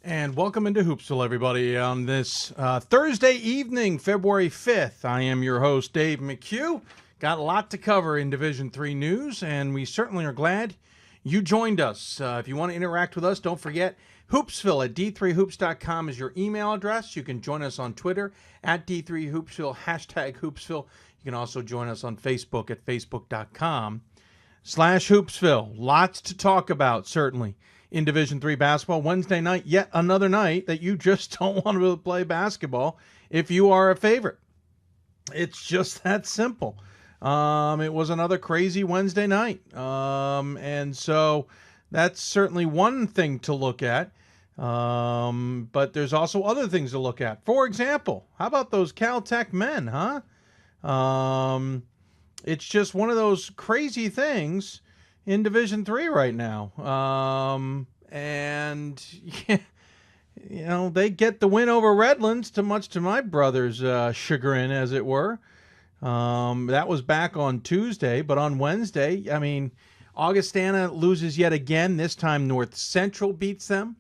And welcome into Hoopsville, everybody, on this Thursday evening, February 5th. I am your host, Dave McHugh. Got a lot to cover in Division III news, and we certainly are glad you joined us. If you want to interact with us, don't forget, Hoopsville at d3hoops.com is your email address. You can join us on Twitter at d3hoopsville, hashtag Hoopsville. You can also join us on Facebook at facebook.com/Hoopsville. Lots to talk about, certainly, in Division III basketball. Wednesday night, yet another night that you just don't want to play basketball if you are a favorite. It's just that simple. It was another crazy Wednesday night. And so that's certainly one thing to look at. But there's also other things to look at. For example, how about those Caltech men, huh? It's just one of those crazy things in Division III right now. And, they get the win over Redlands, much to my brother's chagrin, as it were. That was back on Tuesday, but on Wednesday, Augustana loses yet again. This time North Central beats them.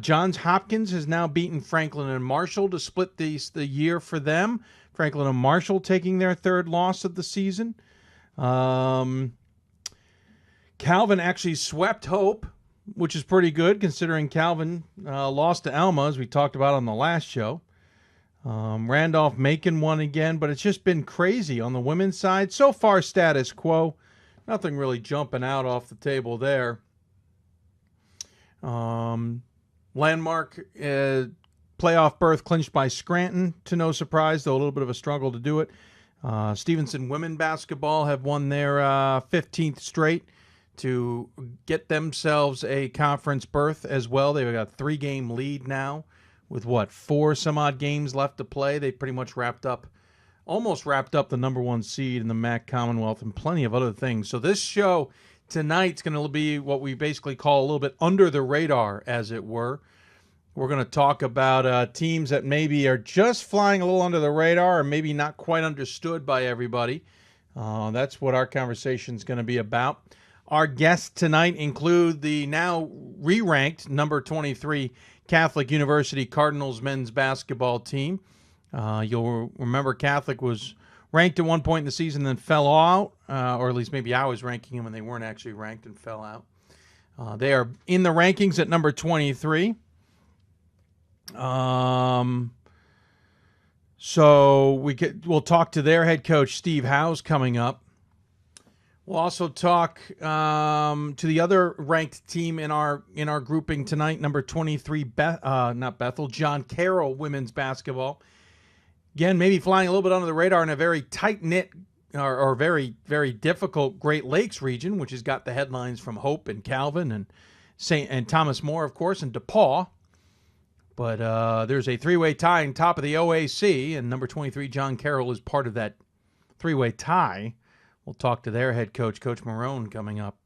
Johns Hopkins has now beaten Franklin and Marshall to split the year for them. Franklin and Marshall taking their third loss of the season. Calvin actually swept Hope, which is pretty good considering Calvin lost to Alma, as we talked about on the last show. Randolph-Macon won again, but it's just been crazy on the women's side. So far, status quo. Nothing really jumping out off the table there. Landmark playoff berth clinched by Scranton, to no surprise, though a little bit of a struggle to do it. Stevenson women basketball have won their 15th straight to get themselves a conference berth as well. They've got a 3-game lead now with, 4 some odd games left to play. They pretty much almost wrapped up the number 1 seed in the MAC Commonwealth and plenty of other things. So this show tonight's going to be what we basically call a little bit under the radar, as it were. We're going to talk about teams that maybe are just flying a little under the radar or maybe not quite understood by everybody. That's what our conversation is going to be about. Our guests tonight include the now re-ranked number 23 Catholic University Cardinals men's basketball team. You'll remember Catholic was ranked at one point in the season, then fell out, or at least maybe I was ranking them and they weren't actually ranked and fell out. They are in the rankings at number 23. So we'll talk to their head coach, Steve Howes, coming up. We'll also talk to the other ranked team in our grouping tonight, number 23, Bethl, John Carroll women's basketball. Again, maybe flying a little bit under the radar in a very tight-knit or very, very difficult Great Lakes region, which has got the headlines from Hope and Calvin and Thomas More, of course, and DePaul. But there's a 3-way tie on top of the OAC, and number 23, John Carroll, is part of that 3-way tie. We'll talk to their head coach, Coach Marone, coming up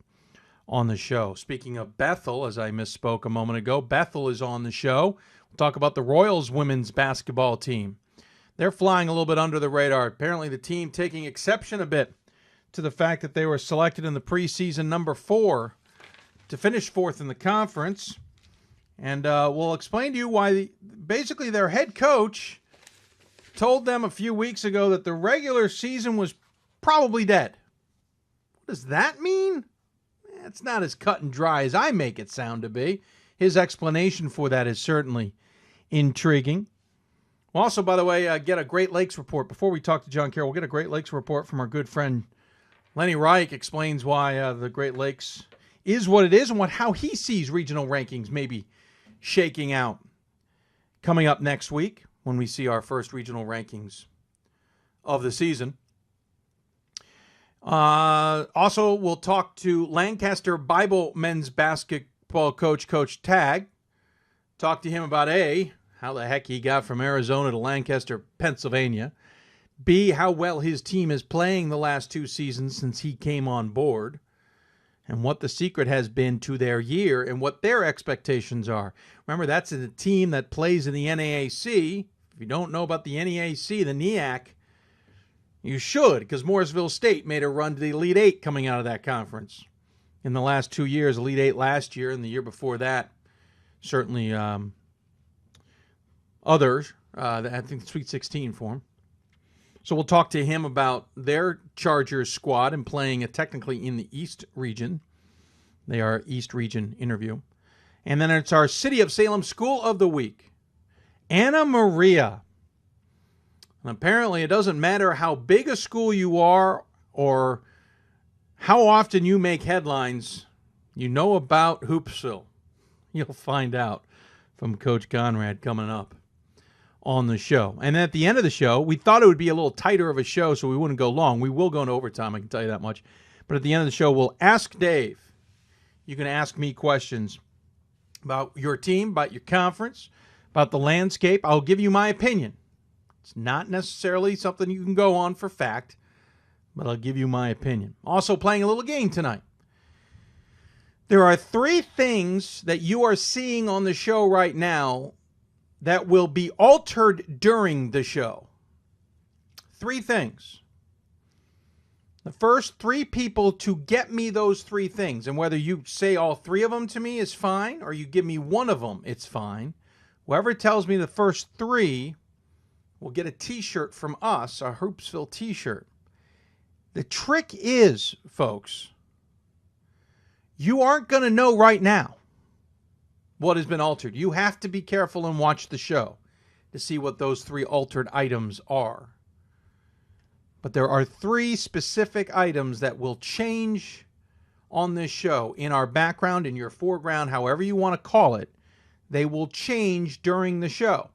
on the show. Speaking of Bethl, as I misspoke a moment ago, Bethl is on the show. We'll talk about the Royals women's basketball team. They're flying a little bit under the radar. Apparently the team taking exception a bit to the fact that they were selected in the preseason number 4 to finish 4th in the conference. And we'll explain to you why basically their head coach told them a few weeks ago that the regular season was probably dead. What does that mean? It's not as cut and dry as I make it sound to be. His explanation for that is certainly intriguing. We'll also, by the way, get a Great Lakes report. Before we talk to John Carroll, we'll get a Great Lakes report from our good friend Lenny Reich. Explains why the Great Lakes is what it is and how he sees regional rankings maybe shaking out coming up next week when we see our first regional rankings of the season. Also, we'll talk to Lancaster Bible men's basketball coach, Coach Tagg. Talk to him about A, how the heck he got from Arizona to Lancaster, Pennsylvania. B, how well his team is playing the last 2 seasons since he came on board. And what the secret has been to their year and what their expectations are. Remember, that's a team that plays in the NAAC. If you don't know about the NEAC, the NEAC, you should, because Morrisville State made a run to the Elite Eight coming out of that conference in the last 2 years. Elite Eight last year and the year before that, certainly others. I think Sweet 16 for him. So we'll talk to him about their Chargers squad and playing technically in the East region. They are East region interview. And then it's our City of Salem School of the Week. Anna Maria. And apparently it doesn't matter how big a school you are or how often you make headlines, you know about Hoopsville. You'll find out from Coach Conrad coming up on the show. And at the end of the show, we thought it would be a little tighter of a show so we wouldn't go long. We will go into overtime, I can tell you that much. But at the end of the show, we'll ask Dave. You can ask me questions about your team, about your conference, about the landscape. I'll give you my opinion. It's not necessarily something you can go on for fact, but I'll give you my opinion. Also playing a little game tonight. There are 3 things that you are seeing on the show right now that will be altered during the show. 3 things. The first 3 people to get me those 3 things, and whether you say all 3 of them to me is fine, or you give me one of them, it's fine. Whoever tells me the first 3 will get a t-shirt from us, a Hoopsville t-shirt. The trick is, folks, you aren't going to know right now what has been altered. You have to be careful and watch the show to see what those 3 altered items are. But there are 3 specific items that will change on this show. In our background, in your foreground, however you want to call it, they will change during the show.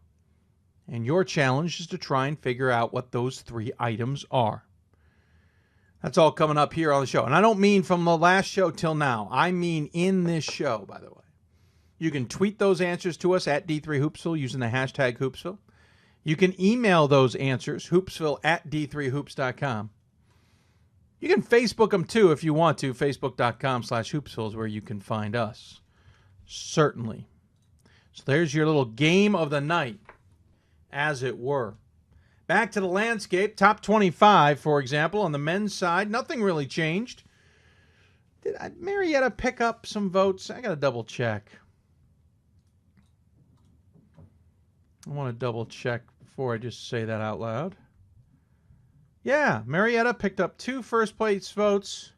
And your challenge is to try and figure out what those 3 items are. That's all coming up here on the show. And I don't mean from the last show till now. I mean in this show, by the way. You can tweet those answers to us at D3Hoopsville using the hashtag Hoopsville. You can email those answers, hoopsville@d3hoops.com. You can Facebook them too if you want to. Facebook.com/Hoopsville is where you can find us. Certainly. So there's your little game of the night, as it were. Back to the landscape. Top 25, for example, on the men's side. Nothing really changed. Did Marietta pick up some votes? I got to double check. I want to double check before I just say that out loud. Yeah, Marietta picked up 2 first-place votes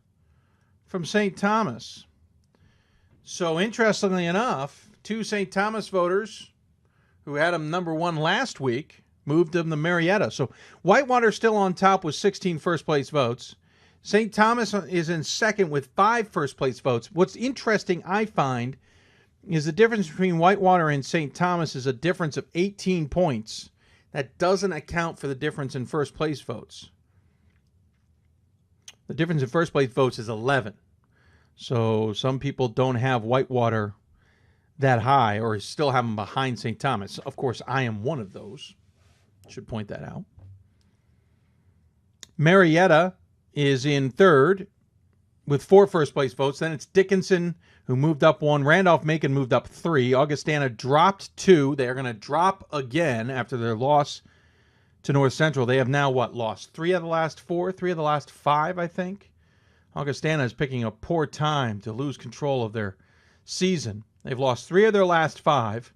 from St. Thomas. So, interestingly enough, 2 St. Thomas voters who had him number 1 last week moved him to Marietta. So, Whitewater still on top with 16 first-place votes. St. Thomas is in second with 5 first-place votes. What's interesting, I find, is the difference between Whitewater and St. Thomas is a difference of 18 points. That doesn't account for the difference in first-place votes. The difference in first-place votes is 11. So some people don't have Whitewater that high or still have them behind St. Thomas. Of course, I am one of those. Should point that out. Marietta is in third with 4 first-place votes. Then it's Dickinson, who moved up 1. Randolph-Macon moved up 3. Augustana dropped 2. They are going to drop again after their loss to North Central. They have now, lost 3 of the last 4? 3 of the last 5, I think. Augustana is picking a poor time to lose control of their season. They've lost 3 of their last 5.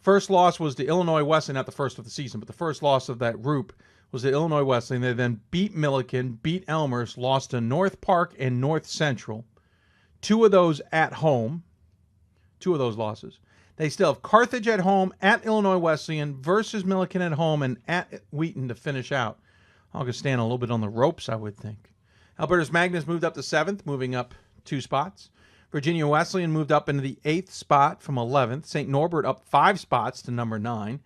First loss was to Illinois Wesleyan, not the first of the season, but the first loss of that group was to Illinois Wesleyan. They then beat Milliken, beat Elmhurst, lost to North Park and North Central. 2 of those at home. 2 of those losses. They still have Carthage at home, at Illinois Wesleyan, versus Milliken at home, and at Wheaton to finish out. Augustana a little bit on the ropes, I would think. Albertus Magnus moved up to 7th, moving up 2 spots. Virginia Wesleyan moved up into the 8th spot from 11th. St. Norbert up 5 spots to number 9.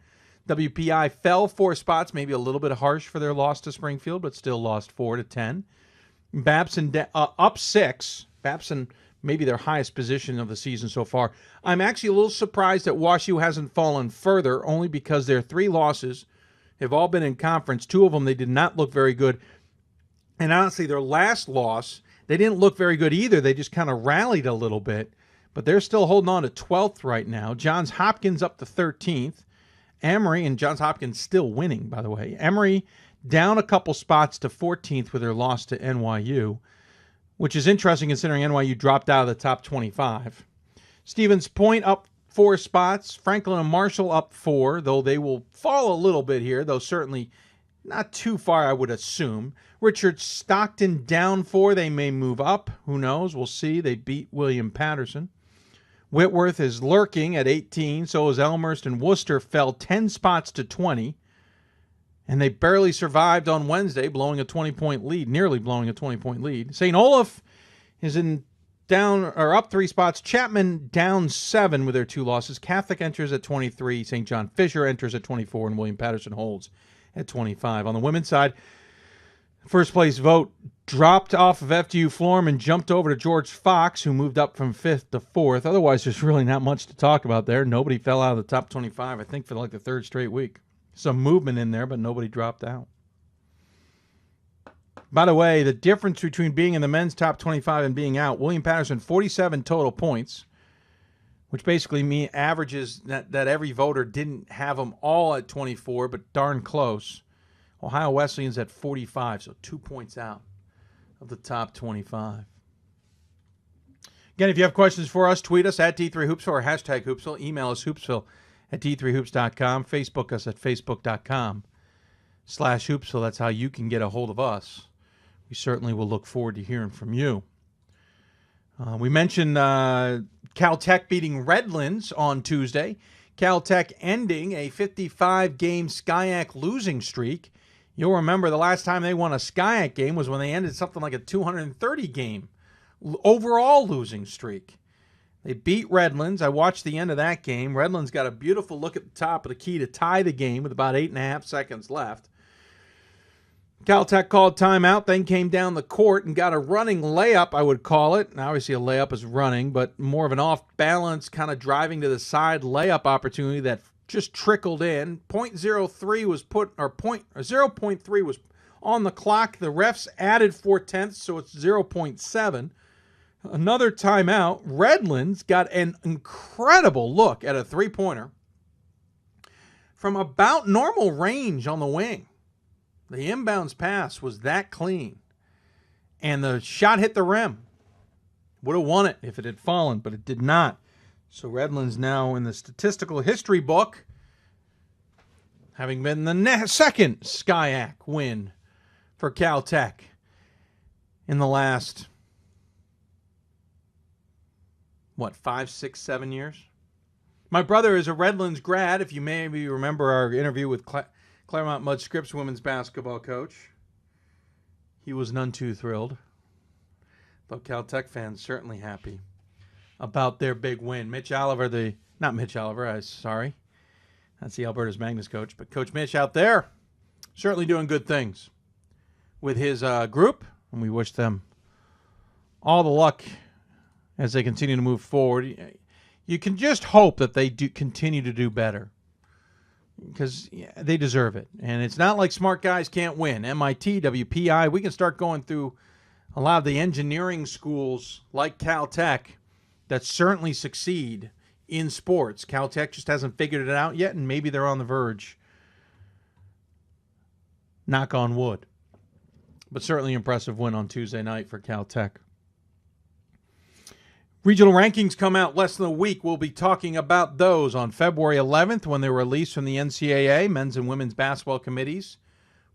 WPI fell 4 spots, maybe a little bit harsh for their loss to Springfield, but still lost 4 to 10. Babson up 6. Babson maybe their highest position of the season so far. I'm actually a little surprised that WashU hasn't fallen further, only because their 3 losses have all been in conference. 2 of them, they did not look very good. And honestly, their last loss, they didn't look very good either. They just kind of rallied a little bit. But they're still holding on to 12th right now. Johns Hopkins up to 13th. Emory, and Johns Hopkins still winning, by the way. Emory down a couple spots to 14th with their loss to NYU, which is interesting considering NYU dropped out of the top 25. Stevens Point up 4 spots. Franklin and Marshall up 4, though they will fall a little bit here, though certainly not too far, I would assume. Richard Stockton down 4. They may move up. Who knows? We'll see. They beat William Patterson. Whitworth is lurking at 18. So is Elmhurst, and Worcester fell 10 spots to 20. And they barely survived on Wednesday, blowing a 20-point lead, nearly blowing a 20-point lead. St. Olaf is up 3 spots. Chapman down 7 with their 2 losses. Catholic enters at 23. St. John Fisher enters at 24, and William Patterson holds at 25. On the women's side, first place vote dropped off of FDU Florham and jumped over to George Fox, who moved up from 5th to 4th. Otherwise, there's really not much to talk about there. Nobody fell out of the top 25, I think, for like the 3rd straight week. Some movement in there, but nobody dropped out. By the way, the difference between being in the men's top 25 and being out, William Patterson, 47 total points, which basically averages that every voter didn't have them all at 24, but darn close. Ohio Wesleyan's at 45, so 2 points out of the top 25. Again, if you have questions for us, tweet us at D3Hoopsville or hashtag Hoopsville. Email us hoopsville@d3hoops.com. Facebook us at facebook.com/Hoopsville. That's how you can get a hold of us. We certainly will look forward to hearing from you. We mentioned Caltech beating Redlands on Tuesday. Caltech ending a 55-game SCIAC losing streak. You'll remember the last time they won a SCIAC game was when they ended something like a 230-game overall losing streak. They beat Redlands. I watched the end of that game. Redlands got a beautiful look at the top of the key to tie the game with about 8.5 seconds left. Caltech called timeout, then came down the court and got a running layup, I would call it. Now, obviously, a layup is running, but more of an off-balance, kind of driving to the side layup opportunity that just trickled in. 0.03 was put, or 0.3 was on the clock. The refs added 4/10, so it's 0.7. Another timeout. Redlands got an incredible look at a three-pointer from about normal range on the wing. The inbounds pass was that clean. And the shot hit the rim. Would have won it if it had fallen, but it did not. So Redlands now in the statistical history book, having been the second SCIAC win for Caltech in the last, 5, 6, 7 years? My brother is a Redlands grad, if you maybe remember our interview with Claremont Mudd Scripps women's basketball coach. He was none too thrilled. But Caltech fans certainly happy about their big win. That's the Alberta's Magnus coach. But Coach Mitch out there certainly doing good things with his group. And we wish them all the luck as they continue to move forward. You can just hope that they do continue to do better, because they deserve it. And it's not like smart guys can't win. MIT, WPI, we can start going through a lot of the engineering schools like Caltech that certainly succeed in sports. Caltech just hasn't figured it out yet, and maybe they're on the verge. Knock on wood. But certainly impressive win on Tuesday night for Caltech. Regional rankings come out less than a week. We'll be talking about those on February 11th when they're released from the NCAA. Men's and women's basketball committees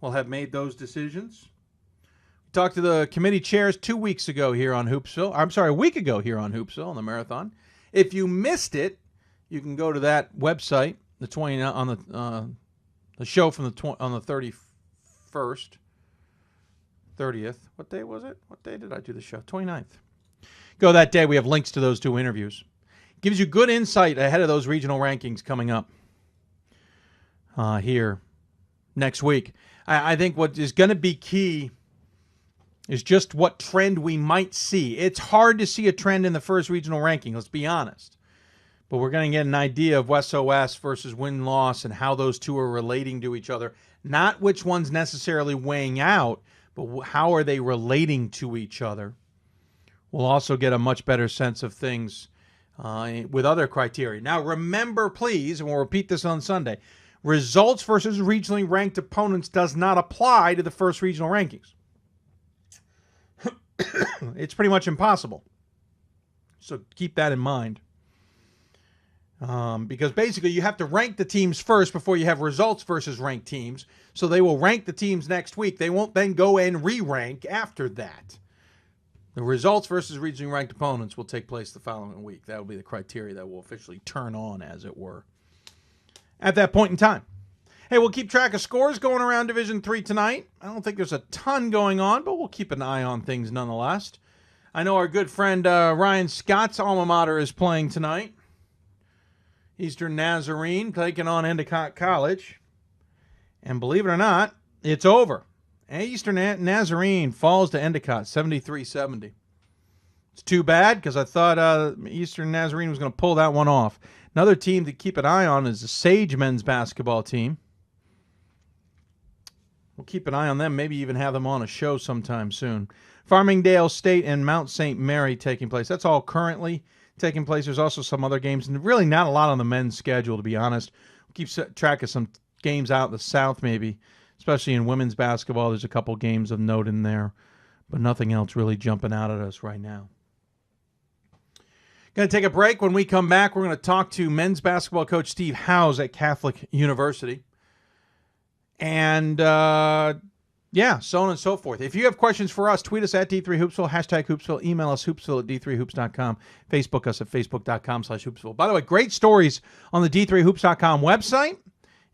will have made those decisions. We talked to the committee chairs a week ago here on Hoopsville on the Marathon. If you missed it, you can go to that website, the show from on the 31st, 30th. What day was it? What day did I do the show? 29th. Go that day. We have links to those 2 interviews. Gives you good insight ahead of those regional rankings coming up here next week. I think what is going to be key is just what trend we might see. It's hard to see a trend in the first regional ranking, let's be honest. But we're going to get an idea of WestOS versus win-loss and how those two are relating to each other. Not which one's necessarily weighing out, but how are they relating to each other. We'll also get a much better sense of things with other criteria. Now, remember, please, and we'll repeat this on Sunday, results versus regionally ranked opponents does not apply to the first regional rankings. It's pretty much impossible. So keep that in mind. Because basically you have to rank the teams first before you have results versus ranked teams. So they will rank the teams next week. They won't then go and re-rank after that. The results versus regionally ranked opponents will take place the following week. That will be the criteria that will officially turn on, as it were, at that point in time. Hey, we'll keep track of scores going around Division III tonight. I don't think there's a ton going on, but we'll keep an eye on things nonetheless. I know our good friend Ryan Scott's alma mater is playing tonight. Eastern Nazarene taking on Endicott College. And believe it or not, it's over. Eastern Nazarene falls to Endicott, 73-70. It's too bad because I thought Eastern Nazarene was going to pull that one off. Another team to keep an eye on is the Sage men's basketball team. We'll keep an eye on them, maybe even have them on a show sometime soon. Farmingdale State and Mount St. Mary taking place. That's all currently taking place. There's also some other games, and really not a lot on the men's schedule, to be honest. We'll keep track of some games out in the South, maybe, especially in women's basketball. There's a couple games of note in there, but nothing else really jumping out at us right now. Going to take a break. When we come back, we're going to talk to men's basketball coach Steve Howes at Catholic University. And, so on and so forth. If you have questions for us, tweet us at D3Hoopsville, hashtag Hoopsville, email us hoopsville at D3Hoops.com, Facebook us at Facebook.com/Hoopsville. By the way, great stories on the D3Hoops.com website,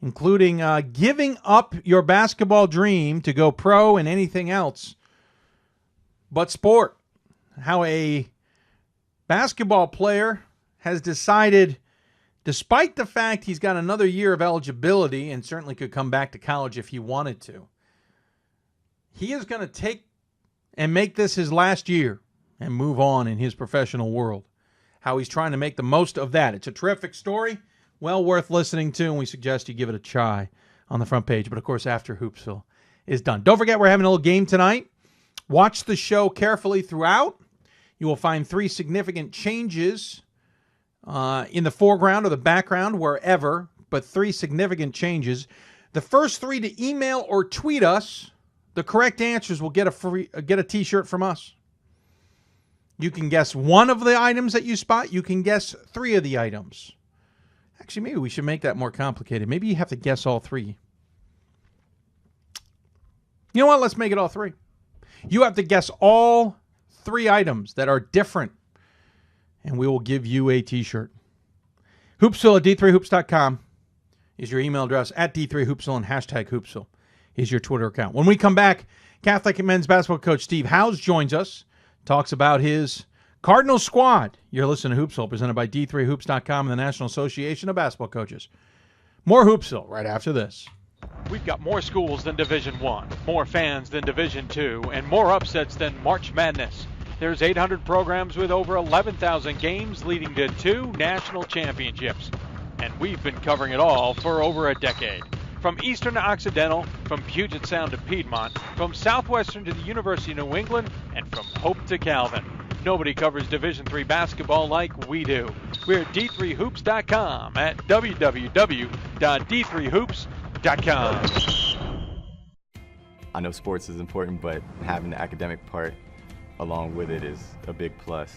including giving up your basketball dream to go pro and anything else but sport. How a basketball player has decided, despite the fact he's got another year of eligibility and certainly could come back to college if he wanted to, he is going to take and make this his last year and move on in his professional world. How he's trying to make the most of that. It's a terrific story, well worth listening to, and we suggest you give it a try on the front page. But, of course, after Hoopsville is done. Don't forget, we're having a little game tonight. Watch the show carefully throughout. You will find 3 significant changes in the foreground or the background, wherever, but 3 significant changes. The first 3 to email or tweet us the correct answers will get a T-shirt from us. You can guess one of the items that you spot. You can guess 3 of the items. Actually, maybe we should make that more complicated. Maybe you have to guess all 3. You know what? Let's make it all 3. You have to guess all 3 items that are different, and we will give you a T-shirt. Hoopsville at D3Hoops.com is your email address, at D3Hoopsville, and hashtag Hoopsville is your Twitter account. When we come back, Catholic and men's basketball coach Steve Howes joins us, talks about his Cardinals squad. You're listening to Hoopsville, presented by D3Hoops.com and the National Association of Basketball Coaches. More Hoopsville right after this. We've got more schools than Division I, more fans than Division II, and more upsets than March Madness. There's 800 programs with over 11,000 games leading to 2 national championships. And we've been covering it all for over a decade. From Eastern to Occidental, from Puget Sound to Piedmont, from Southwestern to the University of New England, and from Hope to Calvin. Nobody covers Division III basketball like we do. We're at D3Hoops.com at www.D3Hoops.com. I know sports is important, but having the academic part along with it is a big plus.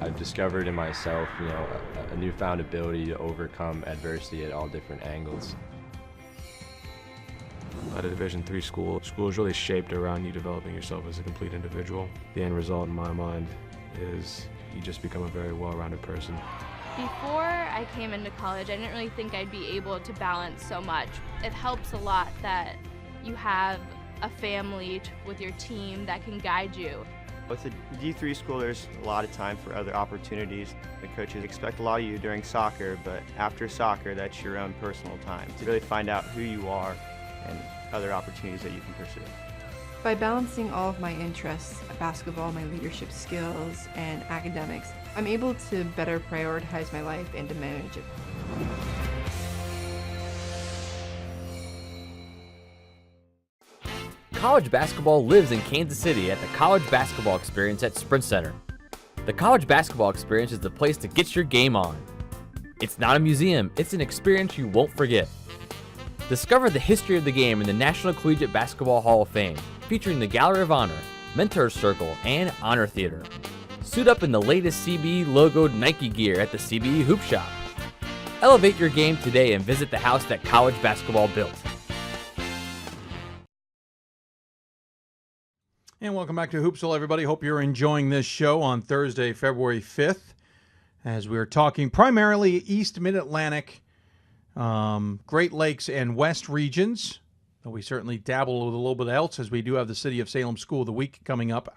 I've discovered in myself, a newfound ability to overcome adversity at all different angles. At a Division III school is really shaped around you developing yourself as a complete individual. The end result in my mind is you just become a very well-rounded person. Before I came into college, I didn't really think I'd be able to balance so much. It helps a lot that you have a family with your team that can guide you. With a D3 school, there's a lot of time for other opportunities. The coaches expect a lot of you during soccer, but after soccer, that's your own personal time to really find out who you are and other opportunities that you can pursue. By balancing all of my interests, basketball, my leadership skills, and academics, I'm able to better prioritize my life and to manage it. College basketball lives in Kansas City at the College Basketball Experience at Sprint Center. The College Basketball Experience is the place to get your game on. It's not a museum, it's an experience you won't forget. Discover the history of the game in the National Collegiate Basketball Hall of Fame, featuring the Gallery of Honor, Mentor's Circle, and Honor Theater. Suit up in the latest CBE logoed Nike gear at the CBE Hoop Shop. Elevate your game today and visit the house that college basketball built. And welcome back to Hoopsville, everybody. Hope you're enjoying this show on Thursday, February 5th, as we're talking primarily East Mid-Atlantic, Great Lakes, and West regions. Though we certainly dabble with a little bit else, as we do have the City of Salem School of the Week coming up,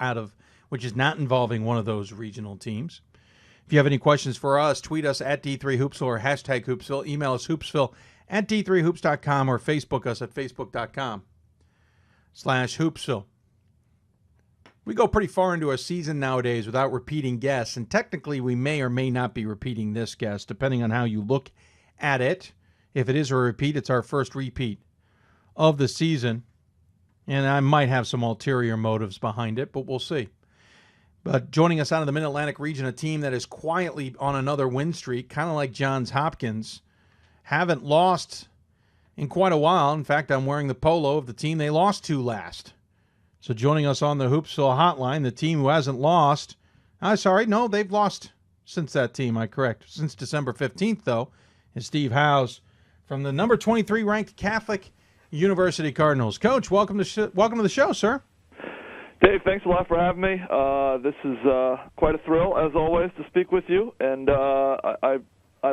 which is not involving one of those regional teams. If you have any questions for us, tweet us at D3Hoopsville or hashtag Hoopsville. Email us hoopsville@d3hoops.com or Facebook us at facebook.com/Hoopsville. We go pretty far into a season nowadays without repeating guests, and technically we may or may not be repeating this guest, depending on how you look at it. If it is a repeat, it's our first repeat of the season, and I might have some ulterior motives behind it, but we'll see. But joining us out of the Mid-Atlantic region, a team that is quietly on another win streak, kind of like Johns Hopkins, haven't lost in quite a while. In fact, I'm wearing the polo of the team they lost to last. So joining us on the Hoopsville hotline, the team who hasn't lost. They've lost since that team, since December 15th, though, is Steve Howes from the number 23 ranked Catholic University Cardinals. Coach, welcome to the show, sir. Dave, thanks a lot for having me. This is quite a thrill, as always, to speak with you. And I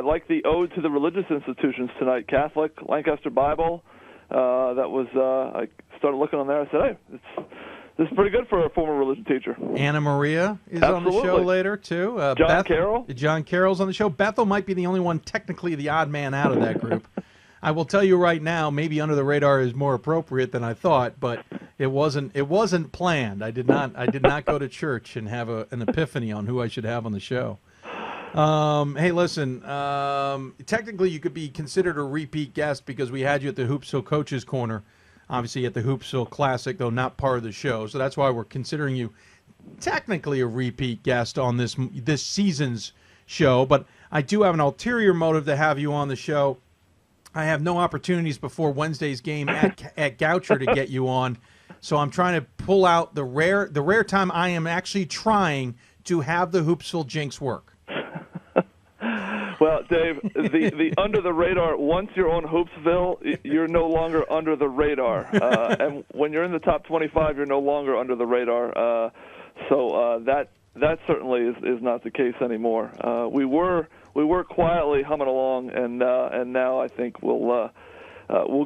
like the ode to the religious institutions tonight, Catholic, Lancaster Bible. I started looking on there. I said, hey, this is pretty good for a former religion teacher. Anna Maria is Absolutely. on the show later, too. John Carroll. John Carroll's on the show. Bethl might be the only one technically the odd man out of that group. I will tell you right now, maybe under the radar is more appropriate than I thought, but it wasn't planned. I did not go to church and have an epiphany on who I should have on the show. Hey, listen, technically you could be considered a repeat guest because we had you at the Hoopsville Coaches Corner, obviously at the Hoopsville Classic, though not part of the show. So that's why we're considering you technically a repeat guest on this season's show. But I do have an ulterior motive to have you on the show. I have no opportunities before Wednesday's game at Goucher to get you on, so I'm trying to pull out the rare time I am actually trying to have the Hoopsville jinx work. Well, Dave, the under the radar, once you're on Hoopsville, you're no longer under the radar. And when you're in the top 25, you're no longer under the radar. So that certainly is not the case anymore. We were quietly humming along, and now I think we'll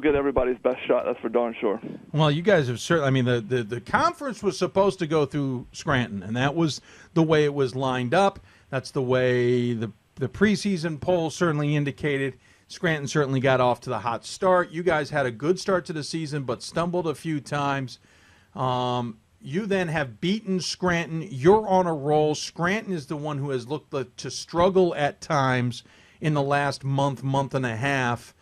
get everybody's best shot. That's for darn sure. Well, you guys have certainly. I mean, the conference was supposed to go through Scranton, and that was the way it was lined up. That's the way the preseason poll certainly indicated. Scranton certainly got off to the hot start. You guys had a good start to the season, but stumbled a few times. You then have beaten Scranton. You're on a roll. Scranton is the one who has looked to struggle at times in the last month and a half.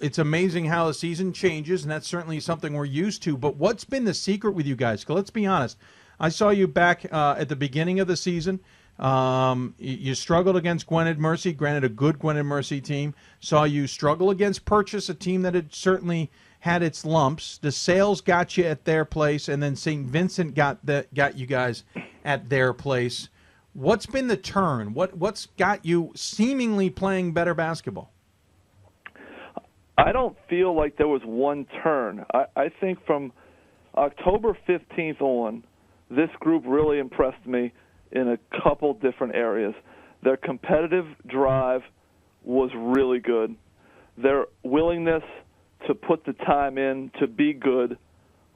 It's amazing how the season changes, and that's certainly something we're used to. But what's been the secret with you guys? Let's be honest. I saw you back at the beginning of the season. You struggled against Gwynedd Mercy, granted a good Gwynedd Mercy team. Saw you struggle against Purchase, a team that had certainly had its lumps. The Sales got you at their place, and then St. Vincent got you guys at their place. What's been the turn? What's got you seemingly playing better basketball? I don't feel like there was one turn. I think from October 15th on, this group really impressed me in a couple different areas. Their competitive drive was really good. Their willingness to put the time in to be good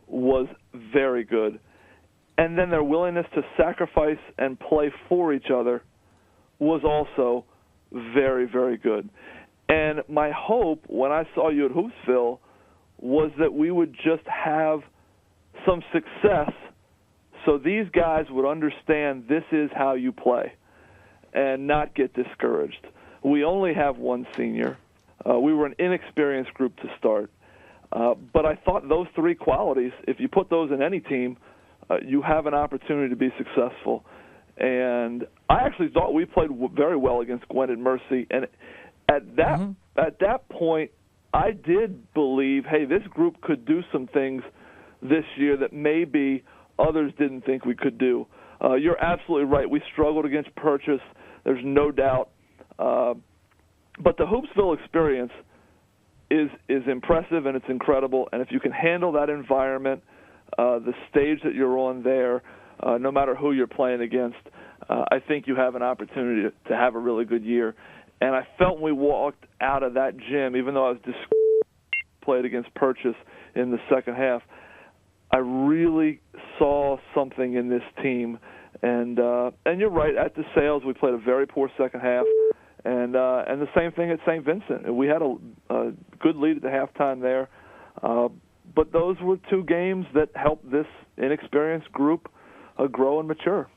was very good. And then their willingness to sacrifice and play for each other was also very, very good. And my hope when I saw you at Hoopsville was that we would just have some success so these guys would understand this is how you play and not get discouraged. We only have one senior. We were an inexperienced group to start. But I thought those three qualities, if you put those in any team, you have an opportunity to be successful. And I actually thought we played very well against Gwynedd Mercy. And at that point, I did believe, hey, this group could do some things this year that maybe others didn't think we could do. You're absolutely right. We struggled against Purchase. There's no doubt. But the Hoopsville experience is impressive and it's incredible. And if you can handle that environment, the stage that you're on there, no matter who you're playing against, I think you have an opportunity to have a really good year. And I felt when we walked out of that gym, even though I was played against Purchase in the second half, I really saw something in this team. And you're right, at DeSales we played a very poor second half. And the same thing at St. Vincent. We had a good lead at the halftime there. But those were two games that helped this inexperienced group grow and mature.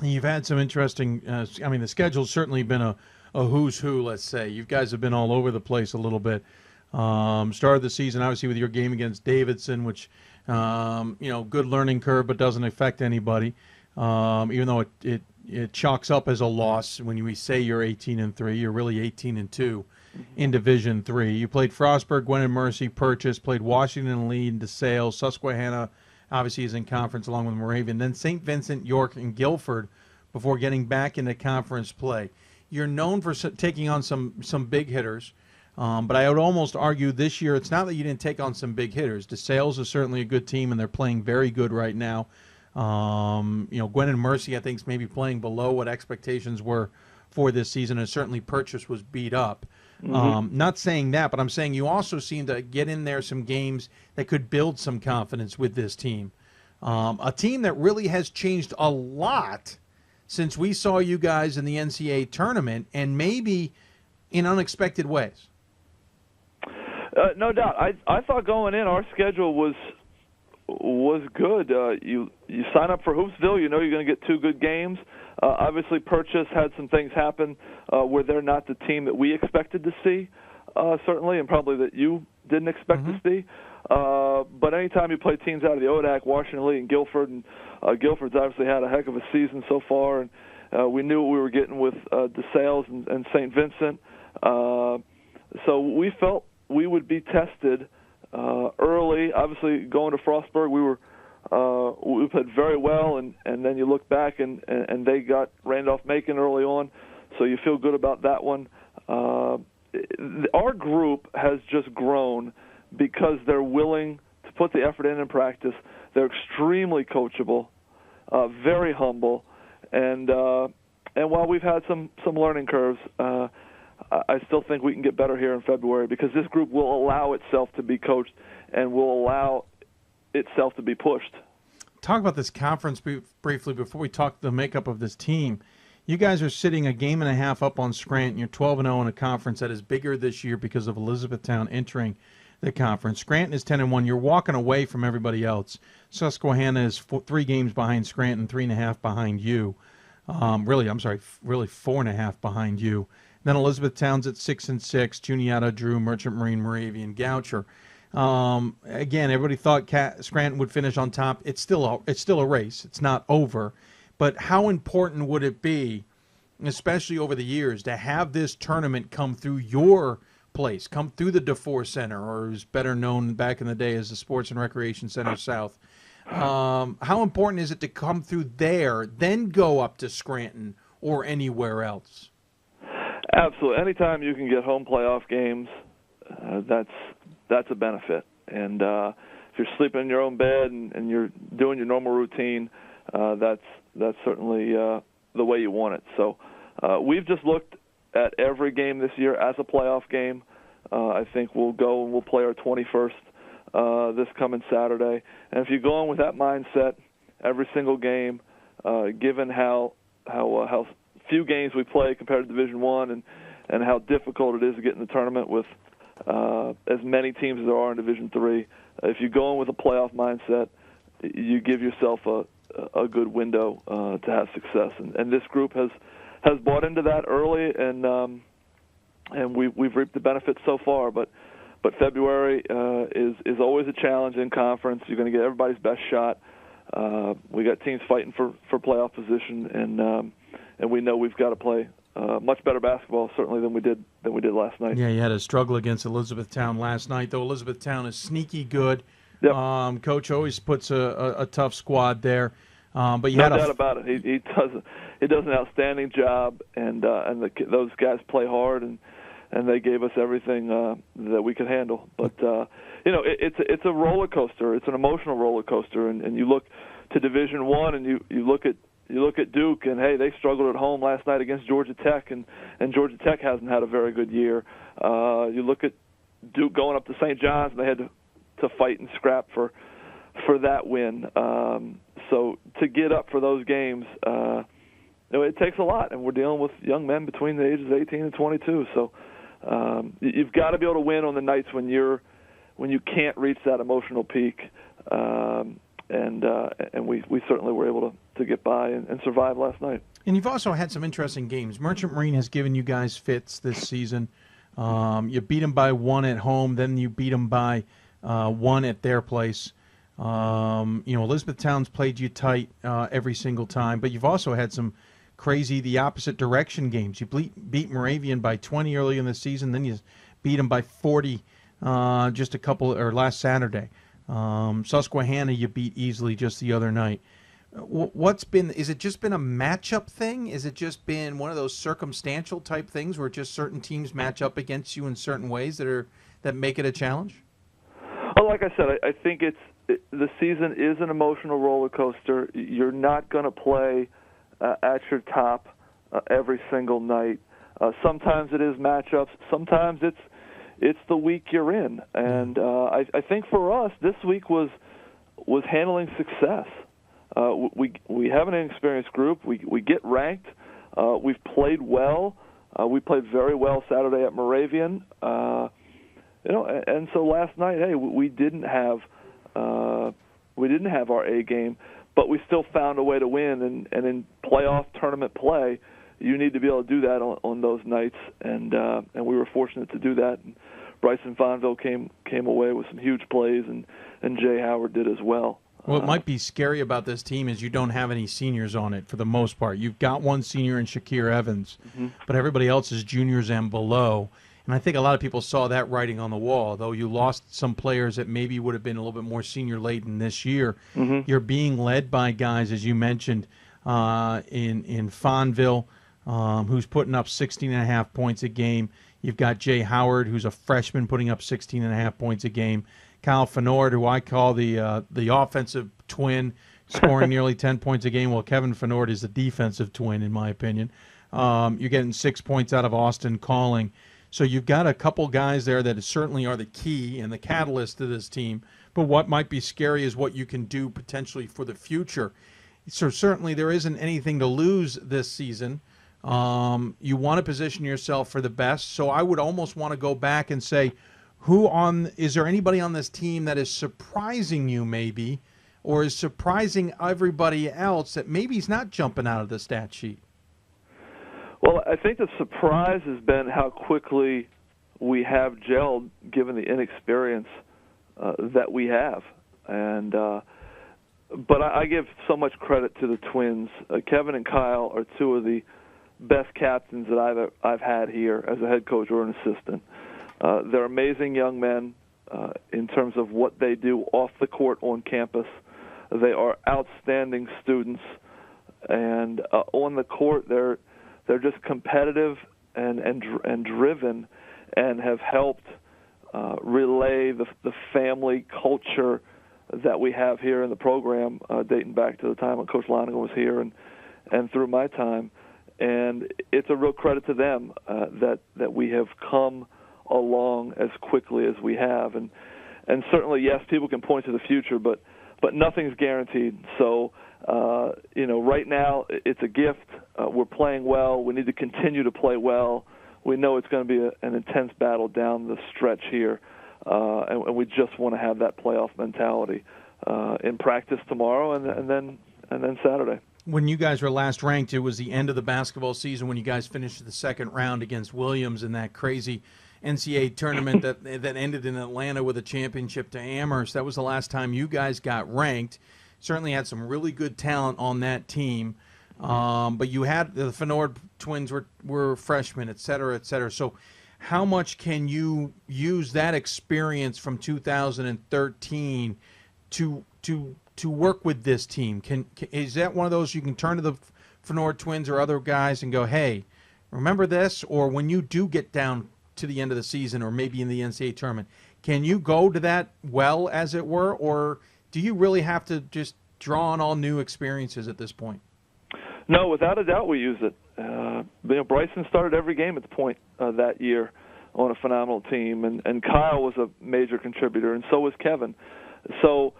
You've had some interesting the schedule's certainly been a who's who, let's say. You guys have been all over the place a little bit. Started the season, obviously, with your game against Davidson, which, good learning curve, but doesn't affect anybody, even though it chalks up as a loss. When we say you're 18-3, you're really 18-2 in Division III. You played Frostburg, Gwen and Mercy, Purchase, played Washington, Lee, DeSales, Susquehanna, obviously is in conference along with Moravian, then St. Vincent, York, and Guilford before getting back into conference play. You're known for taking on some big hitters, but I would almost argue this year it's not that you didn't take on some big hitters. DeSales is certainly a good team, and they're playing very good right now. Gwen and Mercy, I think, is maybe playing below what expectations were for this season, and certainly Purchase was beat up. Not saying that, but I'm saying you also seem to get in there some games that could build some confidence with this team. A team that really has changed a lot since we saw you guys in the NCAA tournament, and maybe in unexpected ways. No doubt. I thought going in our schedule was good. You sign up for Hoopsville, you know you're going to get two good games. Obviously, Purchase had some things happen where they're not the team that we expected to see, certainly, and probably that you didn't expect to see. But anytime you play teams out of the ODAC, Washington, Lee, and Guilford, and Guilford's obviously had a heck of a season so far, and we knew what we were getting with DeSales and St. Vincent. So we felt we would be tested early. Obviously, going to Frostburg, we played very well, and then you look back and they got Randolph-Macon early on, so you feel good about that one. Our group has just grown because they're willing to put the effort in practice. They're extremely coachable, very humble, and while we've had some learning curves, I still think we can get better here in February because this group will allow itself to be coached and will allow itself to be pushed. Talk about this conference briefly before we talk the makeup of this team. You guys are sitting a game and a half up on Scranton. You're 12-0 in a conference that is bigger this year because of Elizabethtown entering the conference. Scranton is 10-1. You're walking away from everybody else. Susquehanna is 3 games behind Scranton, 3.5 behind you. Really 4.5 behind you. Then Elizabethtown's at 6-6. Juniata, Drew, Merchant Marine, Moravian, Goucher. Again, everybody thought Scranton would finish on top. It's still a race. It's not over. But how important would it be, especially over the years, to have this tournament come through your place, come through the DeFore Center, or is better known back in the day as the Sports and Recreation Center South? How important is it to come through there, then go up to Scranton or anywhere else? Absolutely. Anytime you can get home playoff games, that's a benefit. And if you're sleeping in your own bed and you're doing your normal routine, that's certainly the way you want it. So we've just looked at every game this year as a playoff game. I think we'll go and we'll play our 21st this coming Saturday. And if you go on with that mindset, every single game, given how few games we play compared to Division I and how difficult it is to get in the tournament with as many teams as there are in Division III, if you go in with a playoff mindset, you give yourself a good window to have success. And this group has bought into that early, and we've reaped the benefits so far. But February is always a challenge in conference. You're going to get everybody's best shot. We got teams fighting for playoff position, and we know we've got to play much better basketball certainly than we did last night. Yeah, you had a struggle against Elizabethtown last night, though Elizabethtown is sneaky good. Yep. Coach always puts a tough squad there. But you no had doubt about it. He does an outstanding job, and those guys play hard, and they gave us everything that we could handle. But it's a roller coaster. It's an emotional roller coaster, and you look to Division I, and you look at Duke, and hey, they struggled at home last night against Georgia Tech, and Georgia Tech hasn't had a very good year. You look at Duke going up to St. John's, and they had to fight and scrap for that win. So to get up for those games, it takes a lot, and we're dealing with young men between the ages of 18 and 22. So you've got to be able to win on the nights when you can't reach that emotional peak. And we certainly were able to get by and survive last night. And you've also had some interesting games. Merchant Marine has given you guys fits this season. You beat them by 1 at home, then you beat them by 1 at their place. Elizabethtown's played you tight every single time, but you've also had some crazy the opposite direction games. You beat Moravian by 20 early in the season, then you beat them by 40 last Saturday. Susquehanna you beat easily just the other night. Is it just been a matchup thing? Is it just been one of those circumstantial type things where just certain teams match up against you in certain ways that make it a challenge? Well, like I said, I think the season is an emotional roller coaster. You're not going to play at your top every single night. Sometimes it is matchups. Sometimes it's the week you're in. And I think for us, this week was handling success. We have an inexperienced group. We get ranked. We've played well. We played very well Saturday at Moravian. And so last night, hey, we didn't have our A game, but we still found a way to win. And in playoff tournament play, you need to be able to do that on those nights. And we were fortunate to do that. And Bryson Fonville came away with some huge plays, and Jay Howard did as well. What might be scary about this team is you don't have any seniors on it for the most part. You've got one senior in Shakir Evans, but everybody else is juniors and below. And I think a lot of people saw that writing on the wall, though you lost some players that maybe would have been a little bit more senior-laden this year. You're being led by guys, as you mentioned, in Fonville, who's putting up 16.5 points a game. You've got Jay Howard, who's a freshman, putting up 16.5 points a game. Kyle Fenord, who I call the offensive twin, scoring nearly 10 points a game. Well, Kevin Fenord is the defensive twin, in my opinion. You're getting 6 points out of Austin Calling. So you've got a couple guys there that certainly are the key and the catalyst to this team. But what might be scary is what you can do potentially for the future. So certainly there isn't anything to lose this season. You want to position yourself for the best. So I would almost want to go back and say, is there anybody on this team that is surprising you maybe, or is surprising everybody else that maybe he's not jumping out of the stat sheet? Well, I think the surprise has been how quickly we have gelled, given the inexperience that we have. And but I give so much credit to the twins. Kevin and Kyle are two of the best captains that I've had here as a head coach or an assistant. They're amazing young men in terms of what they do off the court on campus. They are outstanding students, and on the court they're just competitive and driven, and have helped relay the family culture that we have here in the program, dating back to the time when Coach Lonigan was here and through my time. And it's a real credit to them that we have come along as quickly as we have. And certainly, yes, people can point to the future, but nothing's guaranteed. So, right now it's a gift. We're playing well. We need to continue to play well. We know it's going to be an intense battle down the stretch here, and we just want to have that playoff mentality in practice tomorrow and then Saturday. When you guys were last ranked, it was the end of the basketball season when you guys finished the second round against Williams in that crazy NCAA tournament that ended in Atlanta with a championship to Amherst. That was the last time you guys got ranked. Certainly had some really good talent on that team. But you had the Fenord twins were freshmen, et cetera, et cetera. So how much can you use that experience from 2013 to work with this team? Is that one of those you can turn to the Fenord twins or other guys and go, hey, remember this? Or when you do get down to the end of the season or maybe in the NCAA tournament. Can you go to that well, as it were, or do you really have to just draw on all new experiences at this point? No, without a doubt we use it. Bryson started every game at the point that year on a phenomenal team, and Kyle was a major contributor, and so was Kevin. So,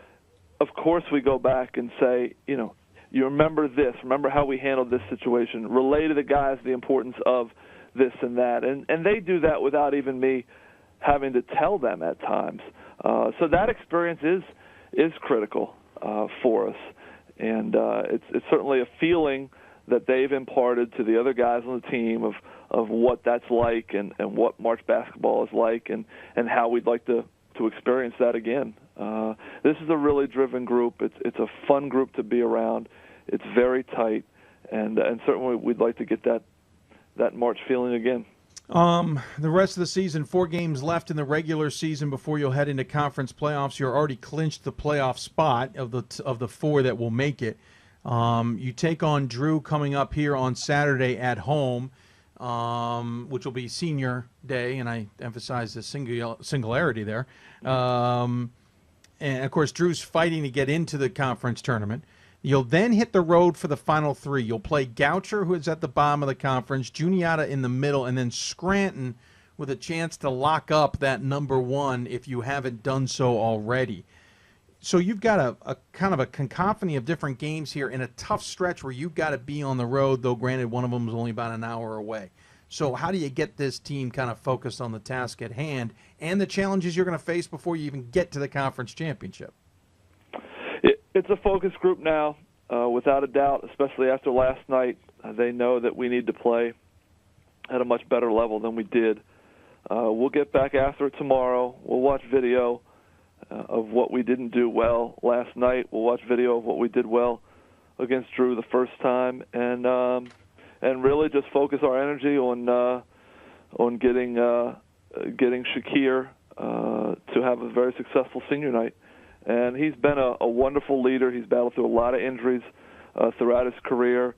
of course, we go back and say, you remember this, remember how we handled this situation, relay to the guys the importance of this and that. And they do that without even me having to tell them at times. So that experience is critical for us. And it's certainly a feeling that they've imparted to the other guys on the team of what that's like and what March basketball is like and how we'd like to experience that again. This is a really driven group. It's a fun group to be around. It's very tight, and certainly we'd like to get that March feeling again. The rest of the season, 4 games left in the regular season before you'll head into conference playoffs. You're already clinched the playoff spot of the 4 that will make it. You take on Drew coming up here on Saturday at home, which will be senior day, and I emphasize the singularity there. And, of course, Drew's fighting to get into the conference tournament. You'll then hit the road for the final 3. You'll play Goucher, who is at the bottom of the conference, Juniata in the middle, and then Scranton with a chance to lock up that number 1 if you haven't done so already. So you've got a kind of a cacophony of different games here in a tough stretch where you've got to be on the road, though granted one of them is only about an hour away. So how do you get this team kind of focused on the task at hand and the challenges you're going to face before you even get to the conference championship? It's a focus group now, without a doubt, especially after last night. They know that we need to play at a much better level than we did. We'll get back after it tomorrow. We'll watch video of what we didn't do well last night. We'll watch video of what we did well against Drew the first time, and really just focus our energy on getting Shakir to have a very successful senior night. And he's been a wonderful leader. He's battled through a lot of injuries throughout his career,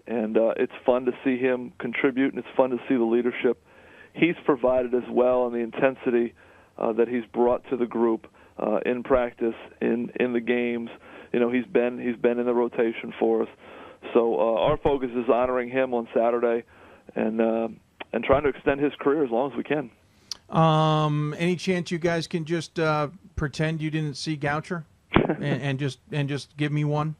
and it's fun to see him contribute, and it's fun to see the leadership he's provided as well, and the intensity that he's brought to the group in practice, in the games. He's been in the rotation for us. So our focus is honoring him on Saturday, and trying to extend his career as long as we can. Any chance you guys can just pretend you didn't see Goucher and just give me one?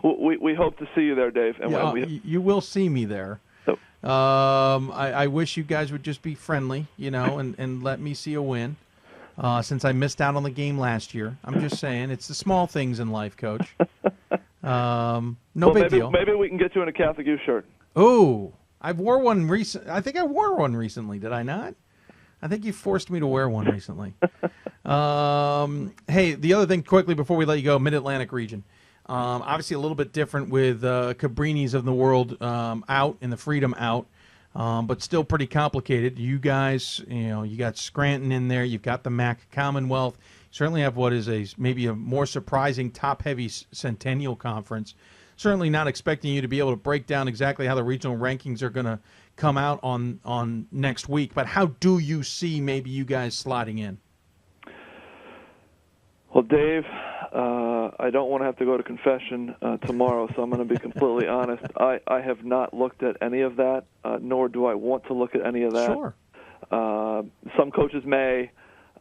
We hope to see you there, Dave. And you will see me there. So. I wish you guys would just be friendly, and let me see a win. Since I missed out on the game last year, I'm just saying it's the small things in life, Coach. Big deal. Maybe we can get you in a Catholic U shirt. Oh. I wore one I think I wore one recently. Did I not? I think you forced me to wear one recently. Hey, the other thing quickly before we let you go, Mid-Atlantic region. Obviously a little bit different with Cabrinis of the world out and the Freedom out, but still pretty complicated. You guys, you got Scranton in there. You've got the MAC Commonwealth. You certainly have what is maybe a more surprising top-heavy Centennial Conference. Certainly not expecting you to be able to break down exactly how the regional rankings are going to come out on next week, but how do you see maybe you guys slotting in? Well, Dave, I don't want to have to go to confession tomorrow, so I'm going to be completely honest. I have not looked at any of that, nor do I want to look at any of that. Sure. Some coaches may.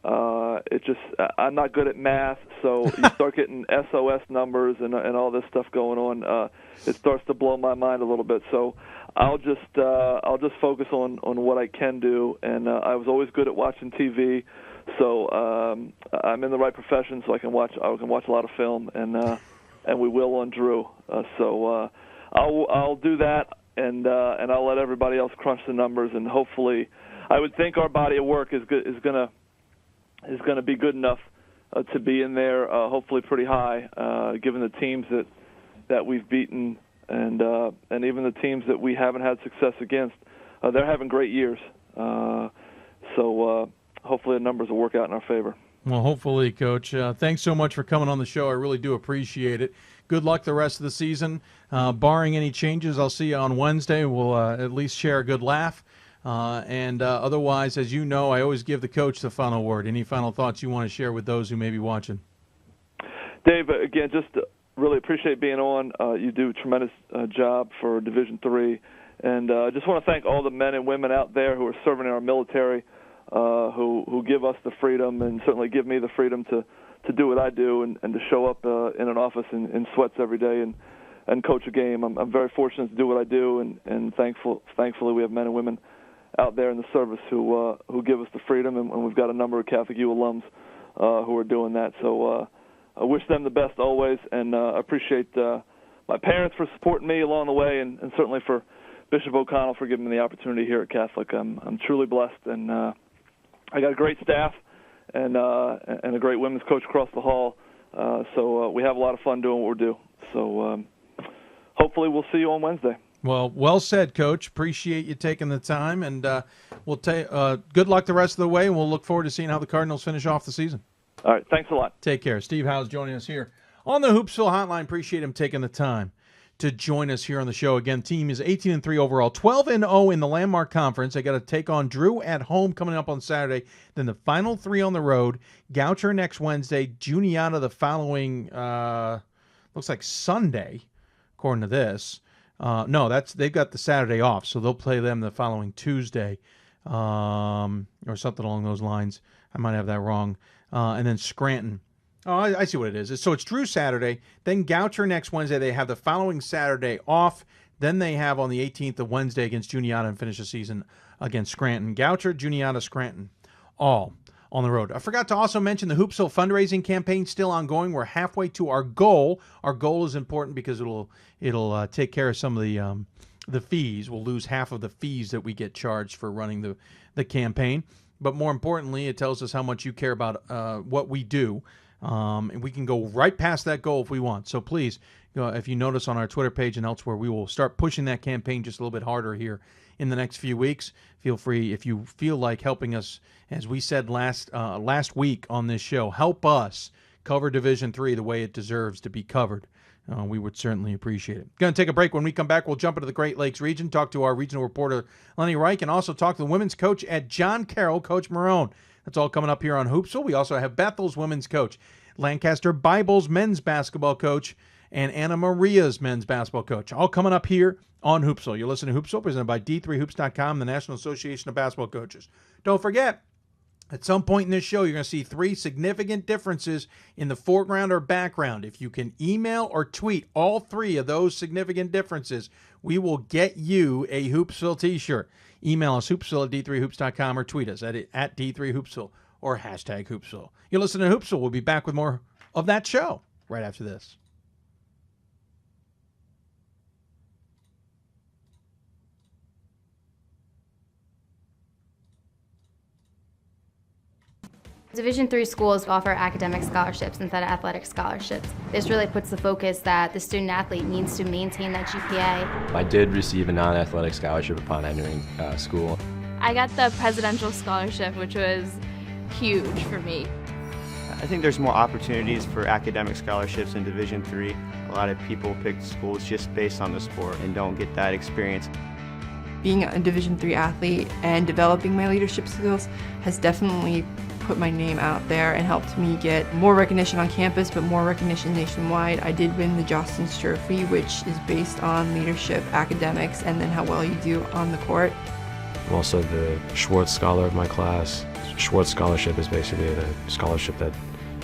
I'm not good at math, so you start getting SOS numbers and all this stuff going on. It starts to blow my mind a little bit. So I'll just focus on what I can do. And I was always good at watching TV, so I'm in the right profession, so I can watch a lot of film, and we will on Drew. So I'll do that, and I'll let everybody else crunch the numbers, and hopefully, I would think our body of work is going to be good enough to be in there, hopefully pretty high, given the teams that we've beaten and even the teams that we haven't had success against. They're having great years. So hopefully the numbers will work out in our favor. Well, hopefully, Coach. Thanks so much for coming on the show. I really do appreciate it. Good luck the rest of the season. Barring any changes, I'll see you on Wednesday. We'll at least share a good laugh. And otherwise, as you know, I always give the coach the final word. Any final thoughts you want to share with those who may be watching? Dave, again, just really appreciate being on. You do a tremendous job for Division III. And I just want to thank all the men and women out there who are serving in our military, who give us the freedom and certainly give me the freedom to do what I do and to show up in an office in sweats every day and coach a game. I'm very fortunate to do what I do, and thankfully we have men and women out there in the service who give us the freedom, and we've got a number of Catholic U alums who are doing that. So I wish them the best always, and I appreciate my parents for supporting me along the way, and certainly for Bishop O'Connell for giving me the opportunity here at Catholic. I'm truly blessed, and I got a great staff and a great women's coach across the hall. So we have a lot of fun doing what we do. So hopefully we'll see you on Wednesday. Well said, Coach. Appreciate you taking the time, and we'll take good luck the rest of the way, and we'll look forward to seeing how the Cardinals finish off the season. All right, thanks a lot. Take care. Steve Howe's joining us here on the Hoopsville Hotline. Appreciate him taking the time to join us here on the show. Again, team is 18-3 overall, 12-0 in the Landmark Conference. They got to take on Drew at home coming up on Saturday. Then the final 3 on the road. Goucher next Wednesday. Juniata the following, looks like Sunday, according to this. No, they've got the Saturday off, so they'll play them the following Tuesday, or something along those lines. I might have that wrong. And then Scranton. Oh, I see what it is. So it's Drew Saturday, then Goucher next Wednesday. They have the following Saturday off. Then they have on the 18th of Wednesday against Juniata and finish the season against Scranton. Goucher, Juniata, Scranton, all on the road. I forgot to also mention the Hoopsville fundraising campaign still ongoing. We're halfway to our goal. Our goal is important because it'll take care of some of the fees. We'll lose half of the fees that we get charged for running the campaign. But more importantly, it tells us how much you care about what we do. And we can go right past that goal if we want. So please, if you notice on our Twitter page and elsewhere, we will start pushing that campaign just a little bit harder here in the next few weeks. Feel free, if you feel like helping us, as we said last week on this show, help us cover Division III the way it deserves to be covered. We would certainly appreciate it. Going to take a break. When we come back, we'll jump into the Great Lakes region, talk to our regional reporter, Lenny Reich, and also talk to the women's coach at John Carroll, Coach Marone. That's all coming up here on Hoopsville. We also have Bethel's women's coach, Lancaster Bible's men's basketball coach, and Anna Maria's men's basketball coach. All coming up here on Hoopsville. You're listening to Hoopsville, presented by D3Hoops.com, the National Association of Basketball Coaches. Don't forget, at some point in this show, you're going to see 3 significant differences in the foreground or background. If you can email or tweet all 3 of those significant differences, we will get you a Hoopsville t-shirt. Email us, hoopsville at d3hoops.com, or tweet us at D3Hoopsville or hashtag Hoopsville. You're listening to Hoopsville. We'll be back with more of that show right after this. Division III schools offer academic scholarships instead of athletic scholarships. This really puts the focus that the student athlete needs to maintain that GPA. I did receive a non-athletic scholarship upon entering school. I got the presidential scholarship, which was huge for me. I think there's more opportunities for academic scholarships in Division III. A lot of people pick schools just based on the sport and don't get that experience. Being a Division III athlete and developing my leadership skills has definitely put my name out there and helped me get more recognition on campus, but more recognition nationwide. I did win the Jostens Trophy, which is based on leadership, academics, and then how well you do on the court. I'm also the Schwartz Scholar of my class. Schwartz Scholarship is basically a scholarship that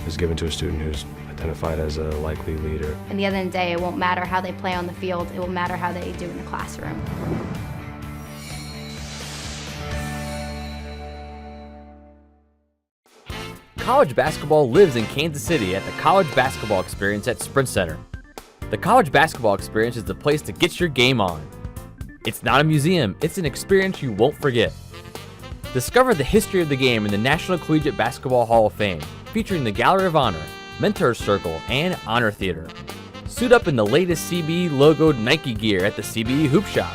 is given to a student who's identified as a likely leader. At the end of the day, it won't matter how they play on the field, it will matter how they do in the classroom. College basketball lives in Kansas City at the College Basketball Experience at Sprint Center. The College Basketball Experience is the place to get your game on. It's not a museum, it's an experience you won't forget. Discover the history of the game in the National Collegiate Basketball Hall of Fame, featuring the Gallery of Honor, Mentor Circle, and Honor Theater. Suit up in the latest CBE logoed Nike gear at the CBE Hoop Shop.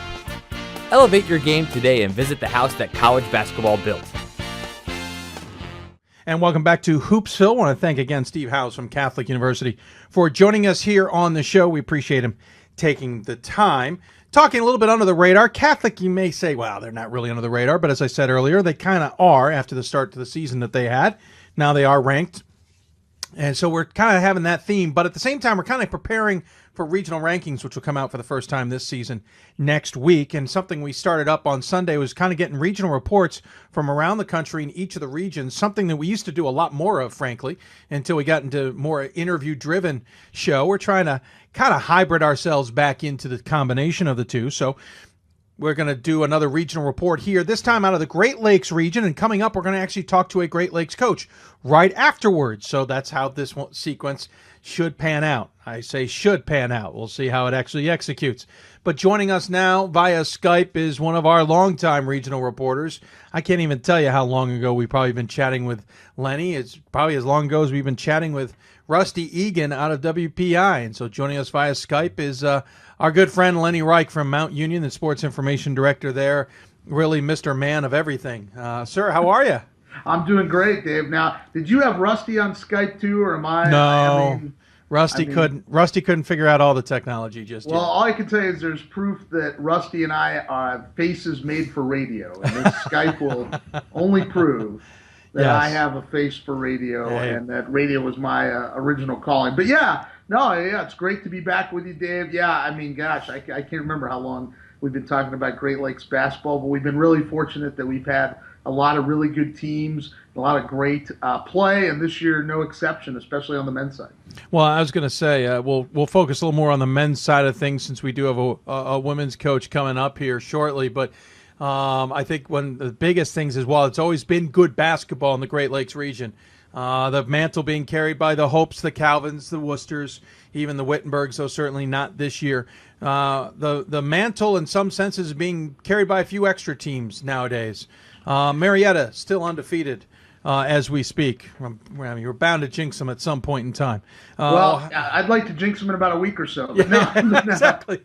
Elevate your game today and visit the house that college basketball built. And welcome back to Hoopsville. I want to thank again Steve Howe from Catholic University for joining us here on the show. We appreciate him taking the time talking a little bit under the radar. Catholic, you may say, wow, they're not really under the radar, but as I said earlier, they kind of are after the start to the season that they had. Now they are ranked. And so we're kind of having that theme, but at the same time, we're kind of preparing for regional rankings, which will come out for the first time this season next week. And something we started up on Sunday was kind of getting regional reports from around the country in each of the regions, something that we used to do a lot more of, frankly, until we got into more interview-driven show. We're trying to kind of hybrid ourselves back into the combination of the two. So we're going to do another regional report here, this time out of the Great Lakes region. And coming up, we're going to actually talk to a Great Lakes coach right afterwards. So that's how this sequence should pan out. I say should pan out. We'll see how it actually executes. But joining us now via Skype is one of our longtime regional reporters. I can't even tell you how long ago we've probably been chatting with Lenny. It's probably as long ago as we've been chatting with Rusty Egan out of WPI. And so joining us via Skype is our good friend Lenny Reich from Mount Union, the sports information director there. Really Mr. Man of everything. Sir, how are you? I'm doing great, Dave. Now, did you have Rusty on Skype too, or am I? No, Rusty couldn't figure out all the technology just yet. Well, all I can tell you is there's proof that Rusty and I are faces made for radio, and this Skype will only prove that I have a face for radio, and that radio was my original calling. But it's great to be back with you, Dave. Yeah, I mean, gosh, I can't remember how long we've been talking about Great Lakes basketball, but we've been really fortunate that we've had a lot of really good teams, a lot of great play, and this year no exception, especially on the men's side. Well, I was going to say we'll focus a little more on the men's side of things since we do have a women's coach coming up here shortly. But I think one of the biggest things is, while it's always been good basketball in the Great Lakes region, the mantle being carried by the Hopes, the Calvins, the Worcesters, even the Wittenbergs, though certainly not this year. The mantle, in some senses, is being carried by a few extra teams nowadays. Marietta still undefeated as we speak. I mean, you're bound to jinx them at some point in time. I'd like to jinx them in about a week or so. But exactly.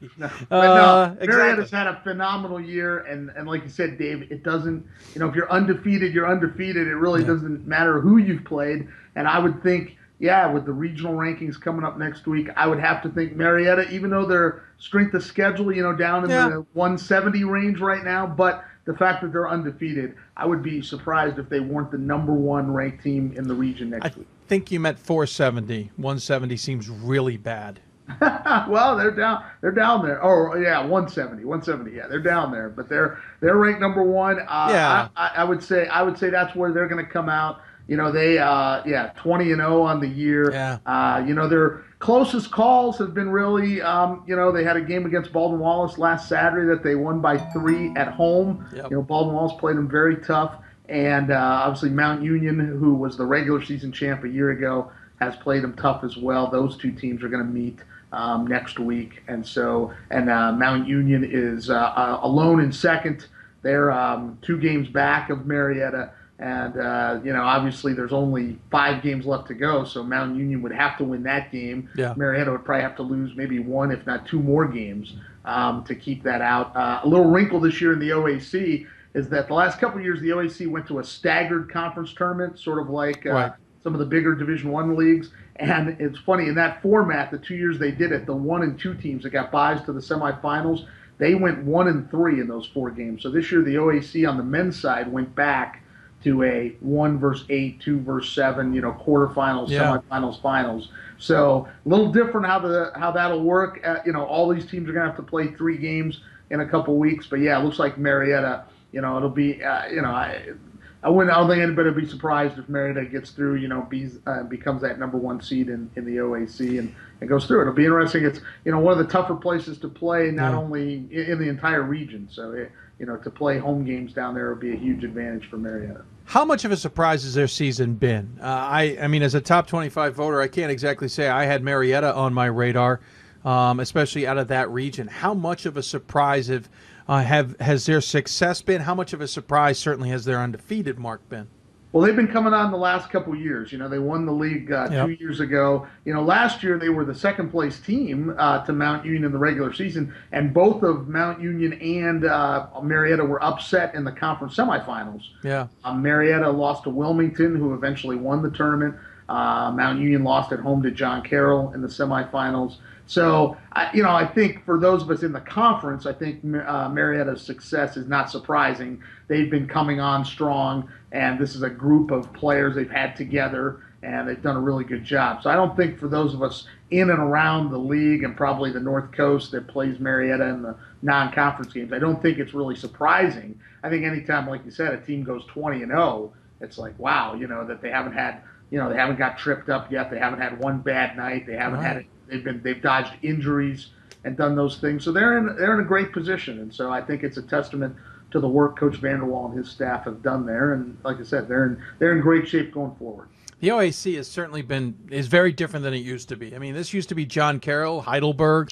Marietta's had a phenomenal year, and like you said, Dave, it doesn't, if you're undefeated, you're undefeated. It really doesn't matter who you've played. And I would think, with the regional rankings coming up next week, I would have to think Marietta, even though their strength of schedule, down in the 170 range right now, but the fact that they're undefeated, I would be surprised if they weren't the number one ranked team in the region next week. I think you meant 470. 170 seems really bad. Well, they're down there. Oh, yeah, 170. 170. Yeah, they're down there, but they're ranked number one. I would say that's where they're going to come out. They 20-0 on the year. Their closest calls have been really, they had a game against Baldwin Wallace last Saturday that they won by 3 at home. Baldwin Wallace played them very tough. And obviously Mount Union, who was the regular season champ a year ago, has played them tough as well. Those two teams are going to meet next week. And Mount Union is alone in second. They're 2 games back of Marietta. And, obviously there's only 5 games left to go, so Mount Union would have to win that game. Marietta would probably have to lose maybe 1, if not 2 more games to keep that out. A little wrinkle this year in the OAC is that the last couple of years the OAC went to a staggered conference tournament, sort of like some of the bigger Division I leagues. And it's funny, in that format, the 2 years they did it, the 1 and 2 teams that got byes to the semifinals, they went 1 and 3 in those 4 games. So this year the OAC on the men's side went back to a 1 versus 8, 2 versus 7, quarterfinals, semifinals, finals. So a little different how that'll work. All these teams are going to have to play 3 games in a couple weeks. But it looks like Marietta. It'll be. I don't think anybody would be surprised if Marietta gets through. Becomes that number 1 seed in the OAC and goes through. It'll be interesting. It's one of the tougher places to play, not only in the entire region. So to play home games down there will be a huge advantage for Marietta. How much of a surprise has their season been? I mean, as a top 25 voter, I can't exactly say I had Marietta on my radar, especially out of that region. How much of a surprise has their success been? How much of a surprise certainly has their undefeated mark been? Well, they've been coming on the last couple of years. They won the league 2 years ago. Last year they were the second place team to Mount Union in the regular season, and both of Mount Union and Marietta were upset in the conference semifinals. Marietta lost to Wilmington, who eventually won the tournament. Mount Union lost at home to John Carroll in the semifinals. So, I think for those of us in the conference, I think Marietta's success is not surprising. They've been coming on strong, and this is a group of players they've had together, and they've done a really good job. So I don't think for those of us in and around the league and probably the North Coast that plays Marietta in the non-conference games, I don't think it's really surprising. I think anytime, like you said, a team goes 20-0, it's like, wow, that they haven't had, they haven't got tripped up yet. They haven't had one bad night. They haven't had it. They've dodged injuries and done those things. So they're in a great position. And so I think it's a testament to the work Coach Vanderwall and his staff have done there. And like I said, they're in great shape going forward. The OAC has certainly is very different than it used to be. I mean, this used to be John Carroll, Heidelberg,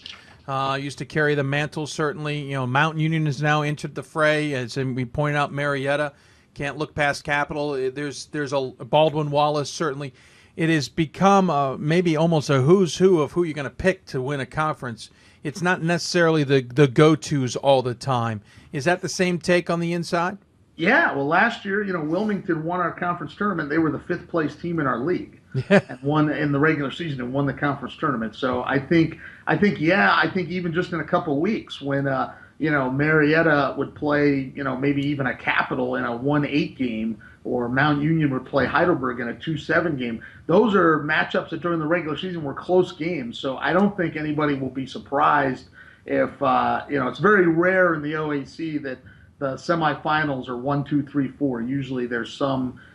used to carry the mantle, certainly. Mount Union has now entered the fray. As we pointed out, Marietta can't look past Capital. There's a Baldwin Wallace, certainly. It has become maybe almost a who's who of who you're going to pick to win a conference. It's not necessarily the go-tos all the time. Is that the same take on the inside? Yeah, well, last year, Wilmington won our conference tournament. They were the 5th place team in our league and won in the regular season and won the conference tournament. So I think even just in a couple of weeks when, Marietta would play, maybe even a Capital in a 1-8 game, or Mount Union would play Heidelberg in a 2-7 game. Those are matchups that during the regular season were close games. So I don't think anybody will be surprised if, it's very rare in the OAC that the semifinals are 1, 2, 3, 4. Usually there's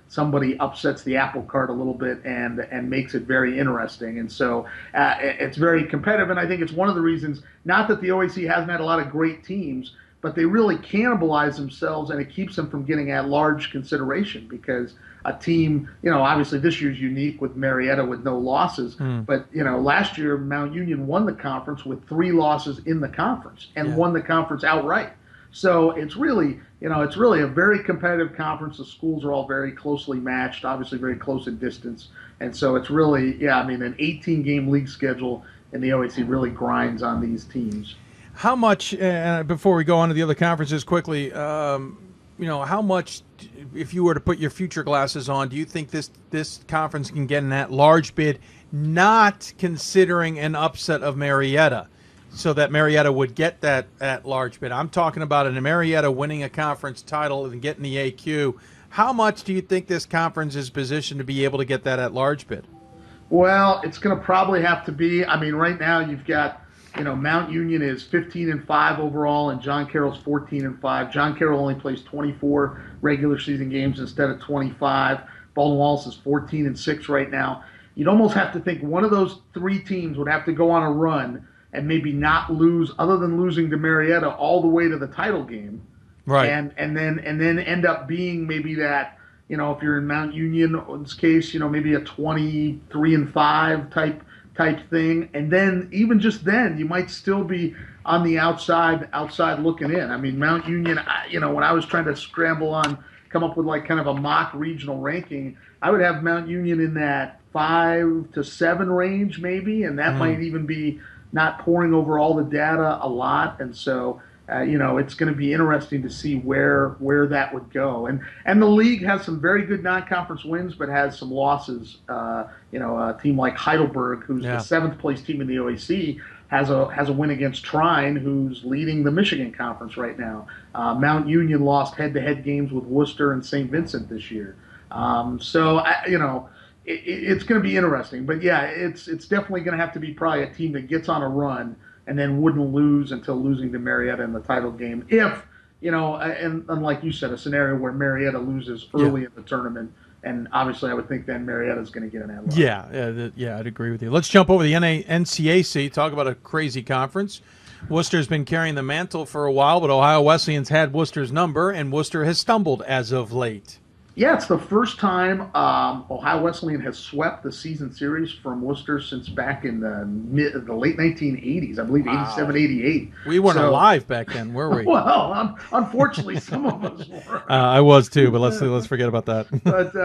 somebody upsets the apple cart a little bit and makes it very interesting. And so it's very competitive. And I think it's one of the reasons, not that the OAC hasn't had a lot of great teams, but they really cannibalize themselves, and it keeps them from getting at-large consideration because a team, obviously this year's unique with Marietta with no losses, but, last year Mount Union won the conference with 3 losses in the conference and won the conference outright. So it's really a very competitive conference. The schools are all very closely matched, obviously very close in distance. And so it's really, an 18-game league schedule in the OAC really grinds on these teams. How much, before we go on to the other conferences quickly, how much, if you were to put your future glasses on, do you think this conference can get an at-large bid, not considering an upset of Marietta, so that Marietta would get that at-large bid? I'm talking about an Marietta winning a conference title and getting the AQ. How much do you think this conference is positioned to be able to get that at-large bid? Well, it's going to probably have to be, right now you've got, Mount Union is 15-5 overall, and John Carroll's 14-5. John Carroll only plays 24 regular season games instead of 25. Baldwin Wallace is 14-6 right now. You'd almost have to think one of those 3 teams would have to go on a run and maybe not lose, other than losing to Marietta, all the way to the title game, right? And then end up being maybe that, if you're in Mount Union's case, maybe a 23-5 type thing, and then even just then you might still be on the outside looking in. Mount Union, when I was trying to come up with like kind of a mock regional ranking, I would have Mount Union in that 5 to 7 range maybe, and that might even be not pouring over all the data a lot. And so it's going to be interesting to see where that would go. And the league has some very good non-conference wins, but has some losses. A team like Heidelberg, who's the 7th place team in the OAC, has a win against Trine, who's leading the Michigan Conference right now. Mount Union lost head-to-head games with Worcester and St. Vincent this year. It's going to be interesting. But yeah, it's definitely going to have to be probably a team that gets on a run and then wouldn't lose until losing to Marietta in the title game. If, and like you said, a scenario where Marietta loses early in the tournament, and obviously I would think then Marietta's going to get an at-large. Yeah, I'd agree with you. Let's jump over the NCAC, talk about a crazy conference. Worcester's been carrying the mantle for a while, but Ohio Wesleyan's had Worcester's number, and Worcester has stumbled as of late. Yeah, it's the first time Ohio Wesleyan has swept the season series from Worcester since back in the late 1980s, I believe, 87, 88. We weren't alive back then, were we? Well, unfortunately, some of us were. I was too, but let's forget about that. But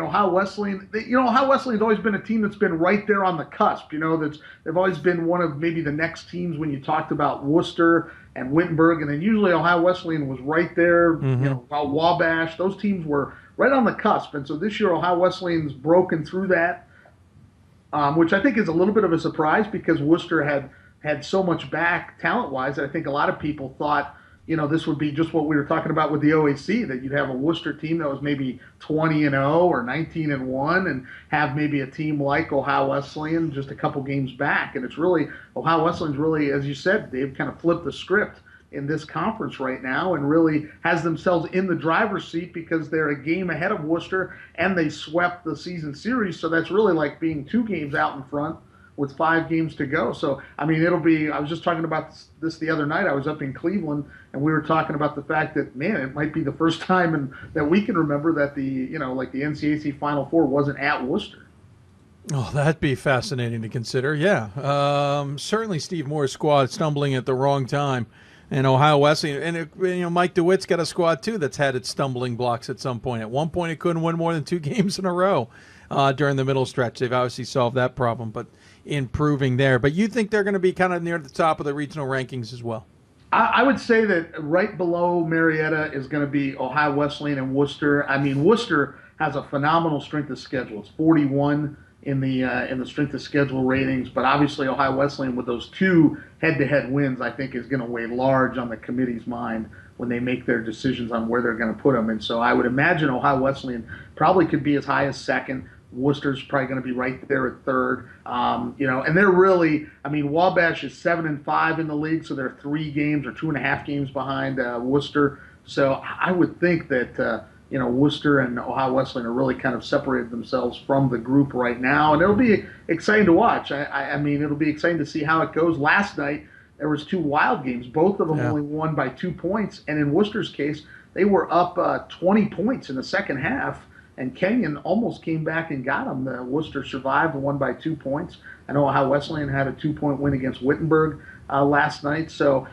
Ohio Wesleyan. Ohio Wesleyan's always been a team that's been right there on the cusp. They've always been one of maybe the next teams when you talked about Worcester and Wittenberg, and then usually Ohio Wesleyan was right there. While Wabash, those teams were right on the cusp. And so this year, Ohio Wesleyan's broken through that, which I think is a little bit of a surprise because Worcester had so much back talent-wise that I think a lot of people thought, this would be just what we were talking about with the OAC, that you'd have a Worcester team that was maybe 20-0 or 19-1 and have maybe a team like Ohio Wesleyan just a couple games back. And it's really, Ohio Wesleyan's really, as you said, they've kind of flipped the script in this conference right now and really has themselves in the driver's seat because they're a game ahead of Worcester and they swept the season series. So that's really like being 2 games out in front with 5 games to go. So, I mean, I was just talking about this the other night. I was up in Cleveland and we were talking about the fact that, man, it might be the first time that we can remember that the NCAC Final Four wasn't at Worcester. Oh, that'd be fascinating to consider. Yeah. Certainly Steve Moore's squad stumbling at the wrong time. And Ohio Wesleyan, and Mike DeWitt's got a squad too that's had its stumbling blocks at some point. At one point, it couldn't win more than 2 games in a row during the middle stretch. They've obviously solved that problem, but improving there. But you think they're going to be kind of near the top of the regional rankings as well? I would say that right below Marietta is going to be Ohio Wesleyan and Worcester. I mean, Worcester has a phenomenal strength of schedule. It's 41 in the strength of schedule ratings, but obviously Ohio Wesleyan with those 2 head-to-head wins, I think, is going to weigh large on the committee's mind when they make their decisions on where they're going to put them. And so I would imagine Ohio Wesleyan probably could be as high as 2nd. Worcester's probably going to be right there at 3rd. And they're really, I mean, Wabash is 7-5 in the league, so they're 3 games or 2.5 games behind Worcester. So I would think that Worcester and Ohio Wesleyan are really kind of separated themselves from the group right now, and it'll be exciting to watch. I mean, it'll be exciting to see how it goes. Last night there was 2 wild games, both of them only won by 2 points, and in Worcester's case, they were up 20 points in the second half. And Kenyon almost came back and got them. Worcester survived and won by 2 points. I know Ohio Wesleyan had a 2-point win against Wittenberg last night. So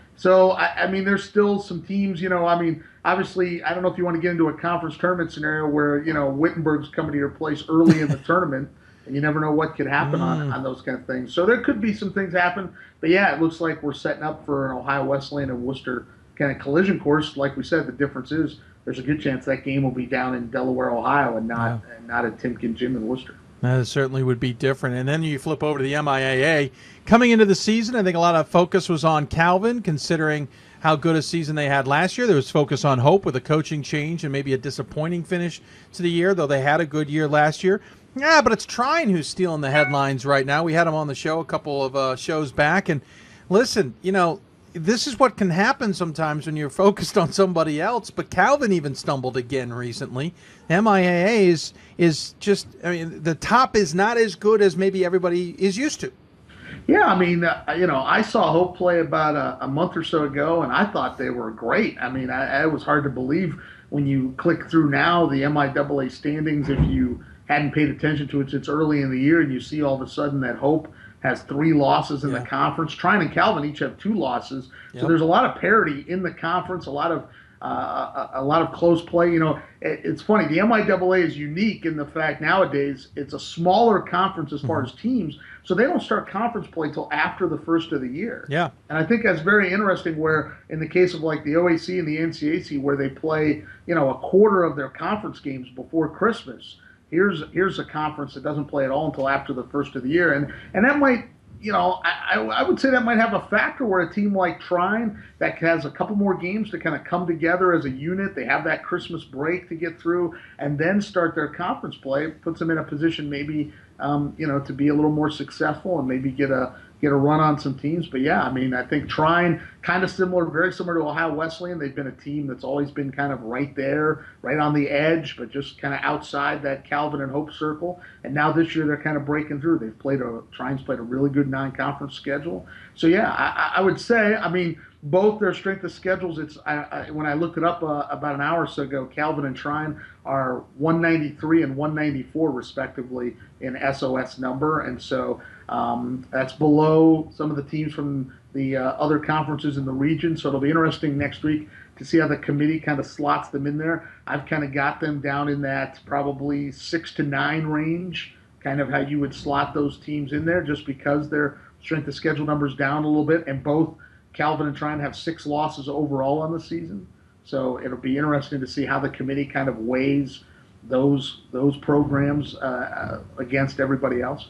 I mean, there's still some teams, I mean, obviously, I don't know if you want to get into a conference tournament scenario where, Wittenberg's coming to your place early in the tournament, and you never know what could happen on those kind of things. So there could be some things happen. But, yeah, it looks like we're setting up for an Ohio Wesleyan and Worcester kind of collision course. Like we said, the difference is there's a good chance that game will be down in Delaware, Ohio, and not at Timken Gym in Worcester. That certainly would be different. And then you flip over to the MIAA. Coming into the season, I think a lot of focus was on Calvin, considering how good a season they had last year. There was focus on hope with a coaching change and maybe a disappointing finish to the year, though they had a good year last year. Yeah, but it's Trine who's stealing the headlines right now. We had him on the show a couple of shows back. And listen, this is what can happen sometimes when you're focused on somebody else. But Calvin even stumbled again recently. MIAA is just, I mean, the top is not as good as maybe everybody is used to. Yeah, I mean, I saw Hope play about a month or so ago, and I thought they were great. I mean, it was hard to believe when you click through now the MIAA standings, if you hadn't paid attention to it since early in the year, and you see all of a sudden that Hope has 3 losses in the conference. Trine and Calvin each have 2 losses. So there's a lot of parity in the conference, a lot of close play. It's funny. The MIAA is unique in the fact nowadays it's a smaller conference as far as teams, so they don't start conference play till after the first of the year. Yeah. And I think that's very interesting where in the case of like the OAC and the NCAC where they play, a quarter of their conference games before Christmas. Here's a conference that doesn't play at all until after the first of the year. And that might, I would say that might have a factor where a team like Trine that has a couple more games to kind of come together as a unit, they have that Christmas break to get through and then start their conference play, puts them in a position maybe, to be a little more successful and maybe get a run on some teams. But yeah, I mean, I think Trine, kind of very similar to Ohio Wesleyan. They've been a team that's always been kind of right there, right on the edge, but just kind of outside that Calvin and Hope circle. And now this year they're kind of breaking through. Trine's played a really good non-conference schedule. So yeah, I would say, I mean, both their strength of schedules, when I looked it up about an hour or so ago, Calvin and Trine are 193 and 194 respectively in SOS number. And so that's below some of the teams from the other conferences in the region. So it'll be interesting next week to see how the committee kind of slots them in there. I've kind of got them down in that probably 6 to 9 range, kind of how you would slot those teams in there just because their strength of schedule numbers down a little bit. And both Calvin and Trine have 6 losses overall on the season. So it'll be interesting to see how the committee kind of weighs those programs against everybody else?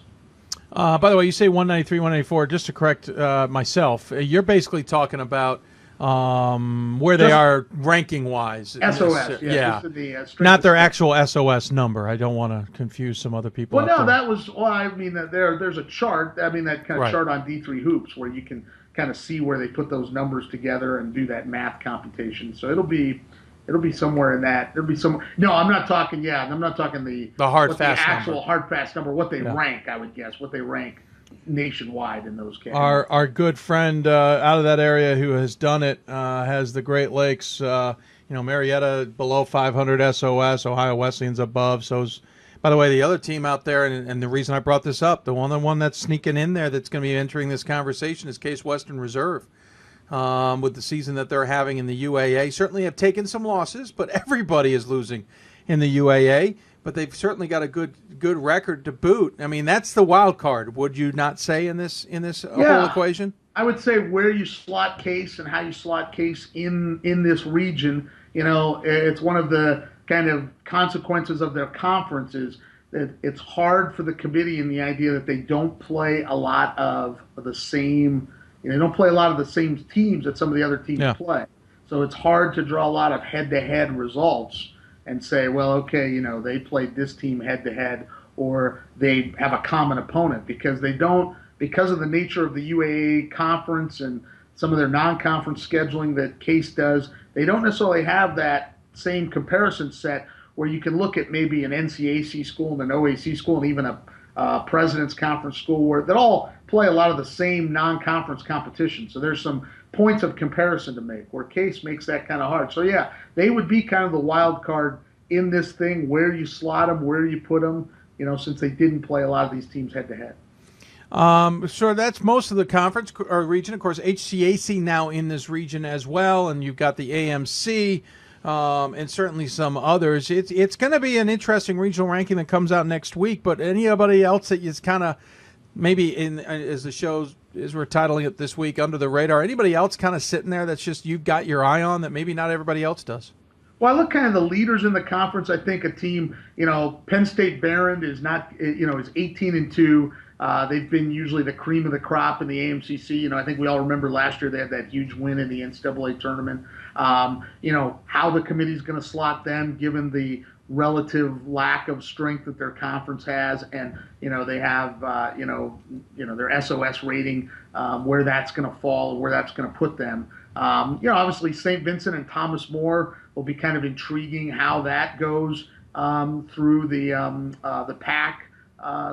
By the way, you say 193, 194. Just to correct myself, you're basically talking about where they are ranking-wise. SOS, yeah. The, not their actual SOS number. I don't want to confuse some other people. Well, no, that was. Well, I mean, there's a chart. I mean, that kind of right. chart on D3 Hoops where you can kind of see where they put those numbers together and do that math computation. So it'll be somewhere in that. There'll be some. No, I'm not talking. Yeah, I'm not talking the hard fast the actual number. hard fast number. What they rank, I would guess. What they rank nationwide in those categories. Our good friend out of that area who has done it has the Great Lakes. Marietta below 500 SOS. Ohio Wesleyan's above. So's. By the way, the other team out there, and the reason I brought this up, the one that's sneaking in there that's going to be entering this conversation is Case Western Reserve. With the season that they're having in the UAA. Certainly have taken some losses, but everybody is losing in the UAA. But they've certainly got a good record to boot. I mean, that's the wild card. Would you not say in this whole equation? I would say where you slot Case and how you slot Case in this region. It's one of the kind of consequences of their conferences that it's hard for the committee in the idea that they don't play a lot of the same. They don't play a lot of the same teams that some of the other teams play. So it's hard to draw a lot of head-to-head results and say, well, okay, they played this team head-to-head or they have a common opponent because they don't, because of the nature of the UAA conference and some of their non-conference scheduling that Case does, they don't necessarily have that same comparison set where you can look at maybe an NCAC school and an OAC school and even a President's Conference school that all play a lot of the same non-conference competition. So there's some points of comparison to make where Case makes that kind of hard. So yeah, they would be kind of the wild card in this thing, where you slot them, where you put them, since they didn't play a lot of these teams head to head. So that's most of the conference or region. Of course, HCAC now in this region as well, and you've got the AMC and certainly some others. It's going to be an interesting regional ranking that comes out next week. But anybody else that is kind of maybe as the shows as we're titling it this week, under the radar, anybody else kind of sitting there that's just you've got your eye on that maybe not everybody else does? Well, I look kind of the leaders in the conference. I think a team, Penn State Barron is not, is 18-2. They've been usually the cream of the crop in the AMCC. I think we all remember last year they had that huge win in the NCAA tournament. How the committee's going to slot them given the relative lack of strength that their conference has, and they have their SOS rating, where that's going to fall, where that's going to put them. Obviously St. Vincent and Thomas More will be kind of intriguing how that goes through the PAC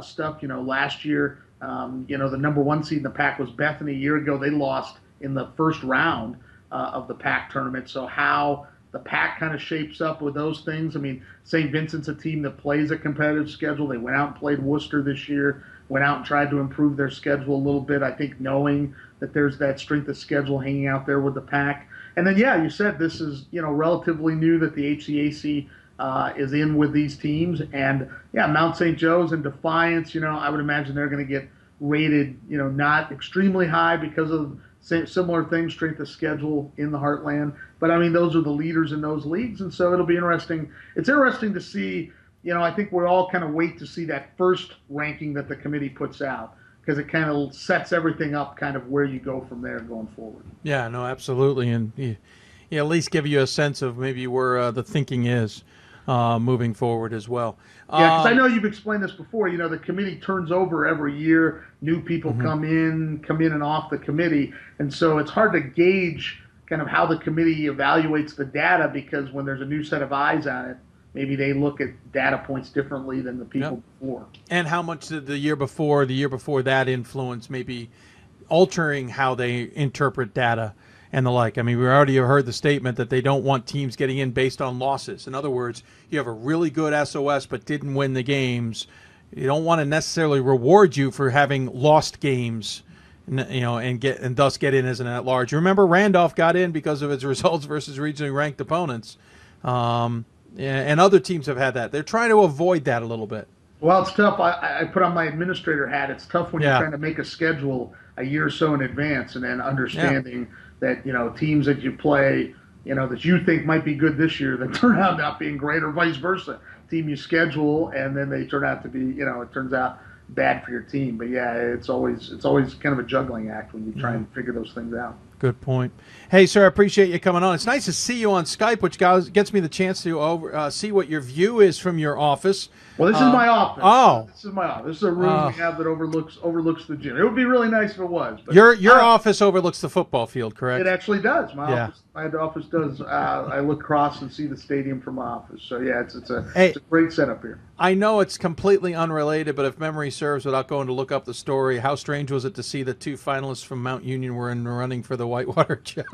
stuff. Last year, the number one seed in the PAC was Bethany. A year ago, they lost in the first round of the PAC tournament. So how the PAC kind of shapes up with those things. I mean, St. Vincent's a team that plays a competitive schedule. They went out and played Worcester this year, went out and tried to improve their schedule a little bit, I think knowing that there's that strength of schedule hanging out there with the PAC. And then, you said this is, relatively new that the HCAC is in with these teams. And, Mount St. Joe's and Defiance, I would imagine they're going to get rated, not extremely high because of similar things, strength of schedule in the Heartland. But, I mean, those are the leaders in those leagues. And so it'll be interesting. It's interesting to see, I think we're all kind of wait to see that first ranking that the committee puts out, because it kind of sets everything up kind of where you go from there going forward. Yeah, no, absolutely. And at least give you a sense of maybe where the thinking is moving forward as well. Yeah, because I know you've explained this before. The committee turns over every year. New people come in and off the committee. And so it's hard to gauge kind of how the committee evaluates the data, because when there's a new set of eyes on it, maybe they look at data points differently than the people before. And how much did the year before that influence maybe altering how they interpret data and the like? I mean, we already heard the statement that they don't want teams getting in based on losses. In other words, you have a really good SOS but didn't win the games. You don't want to necessarily reward you for having lost games, and thus get in as an at-large. Remember, Randolph got in because of its results versus regionally ranked opponents. And other teams have had that. They're trying to avoid that a little bit. Well, it's tough. I put on my administrator hat. It's tough when you're trying to make a schedule a year or so in advance, and then understanding that teams that you play, that you think might be good this year that turn out not being great, or vice versa. team you schedule, and then they turn out to be, it turns out bad for your team. But yeah, it's always kind of a juggling act when you try and figure those things out. Good point. Hey, sir, I appreciate you coming on. It's nice to see you on Skype, which gets me the chance to see what your view is from your office. Well, this is my office. Oh. This is my office. This is a room we have that overlooks the gym. It would be really nice if it was. But your office overlooks the football field, correct? It actually does. My office does. I look across and see the stadium from my office. So, yeah, it's a great setup here. I know it's completely unrelated, but if memory serves, without going to look up the story, how strange was it to see the 2 finalists from Mount Union were in the running for the Whitewater job?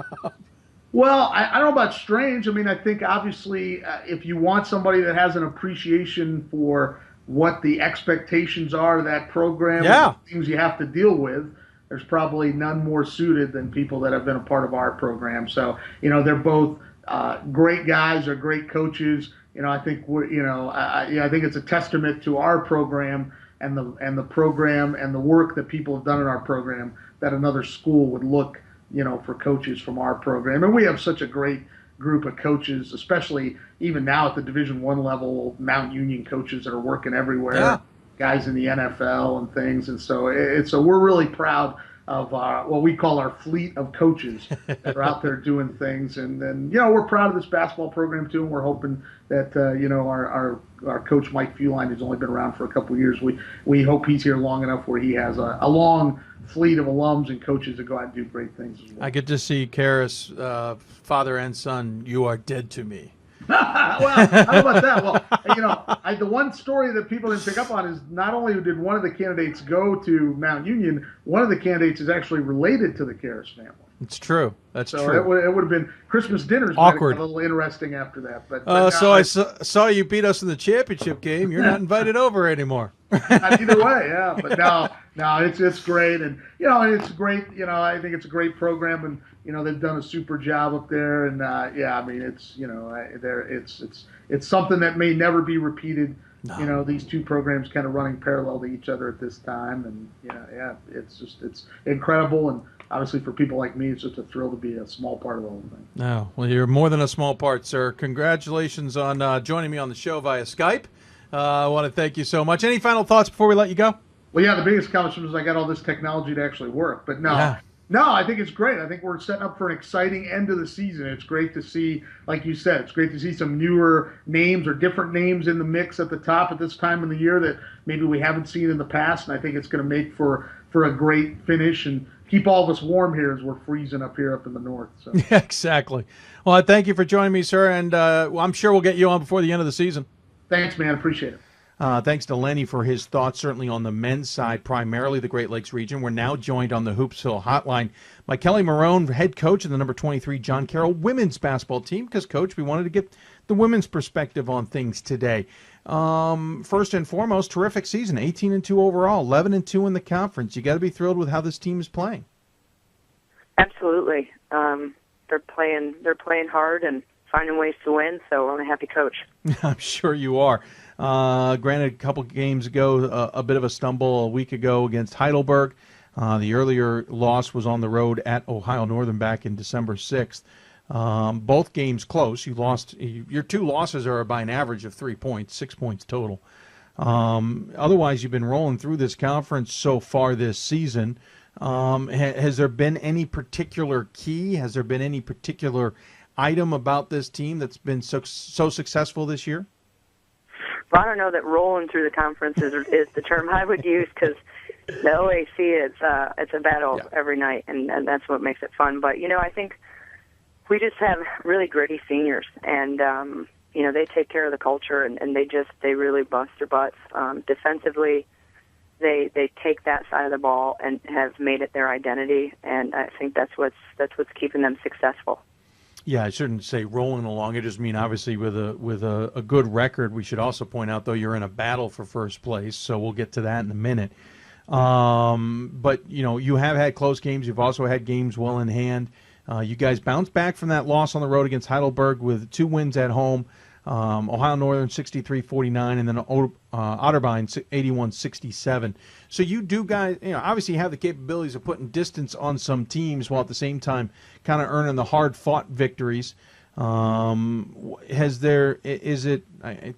Well, I don't know about strange. I mean, I think obviously if you want somebody that has an appreciation for what the expectations are of that program, and the things you have to deal with, there's probably none more suited than people that have been a part of our program. So, they're both great guys, they're great coaches. I think I think it's a testament to our program and the program and the work that people have done in our program that another school would look, for coaches from our program. And we have such a great group of coaches, especially even now at the Division I level, Mount Union coaches that are working everywhere, guys in the NFL and things. And so we're really proud of what we call our fleet of coaches that are out there doing things. And then, we're proud of this basketball program too, and we're hoping that, our coach Mike Feuline, who's only been around for a couple of years, we hope he's here long enough where he has a long fleet of alums and coaches that go out and do great things as well. I get to see Karis, father and son, you are dead to me. Well, how about that? Well, the one story that people didn't pick up on is not only did one of the candidates go to Mount Union, one of the candidates is actually related to the Karis family. It's true. That's so true. It would have been Christmas dinners. Awkward. A little interesting after that. But so I saw you beat us in the championship game. You're not invited over anymore. Either way, yeah. But no, it's great, and it's great. I think it's a great program, and they've done a super job up there, and I mean it's something that may never be repeated. No. These two programs kind of running parallel to each other at this time, and it's incredible, and obviously for people like me, it's just a thrill to be a small part of the whole thing. No, well, you're more than a small part, sir. Congratulations on joining me on the show via Skype. I want to thank you so much. Any final thoughts before we let you go? Well, yeah, the biggest accomplishment is I got all this technology to actually work. But no, I think it's great. I think we're setting up for an exciting end of the season. It's great to see, like you said, it's great to see some newer names or different names in the mix at the top at this time of the year that maybe we haven't seen in the past. And I think it's going to make for a great finish and keep all of us warm here as we're freezing up here up in the north. So. Yeah, exactly. Well, I thank you for joining me, sir, and I'm sure we'll get you on before the end of the season. Thanks, man. Appreciate it. Thanks to Lenny for his thoughts, certainly on the men's side, primarily the Great Lakes region. We're now joined on the Hoopsville hotline by Kelly Marone, head coach of the number 23 John Carroll women's basketball team, because, Coach, we wanted to get the women's perspective on things today. First and foremost, terrific season, 18-2 overall, 11-2 in the conference. You got to be thrilled with how this team is playing. Absolutely. They're playing hard and finding ways to win, so I'm a happy coach. I'm sure you are. Granted, a couple games ago, a bit of a stumble a week ago against Heidelberg. The earlier loss was on the road at Ohio Northern back in December 6th. Both games close. You lost. Your 2 losses are by an average of 3 points, 6 points total. Otherwise, you've been rolling through this conference so far this season. Has there been any particular key? Has there been any particular item about this team that's been so successful this year? Well, I don't know that rolling through the conference is the term I would use, because the OAC it's a battle every night, and that's what makes it fun. But I think we just have really gritty seniors, and they take care of the culture, and they really bust their butts. Defensively, they take that side of the ball and have made it their identity, and I think that's what's keeping them successful. Yeah, I shouldn't say rolling along. I just mean obviously with a good record. We should also point out, though, you're in a battle for first place, so we'll get to that in a minute. But you have had close games. You've also had games well in hand. You guys bounced back from that loss on the road against Heidelberg with 2 wins at home. Ohio Northern 63-49, and then Otterbein 81-67. So you do guys, obviously have the capabilities of putting distance on some teams while at the same time kind of earning the hard-fought victories. It's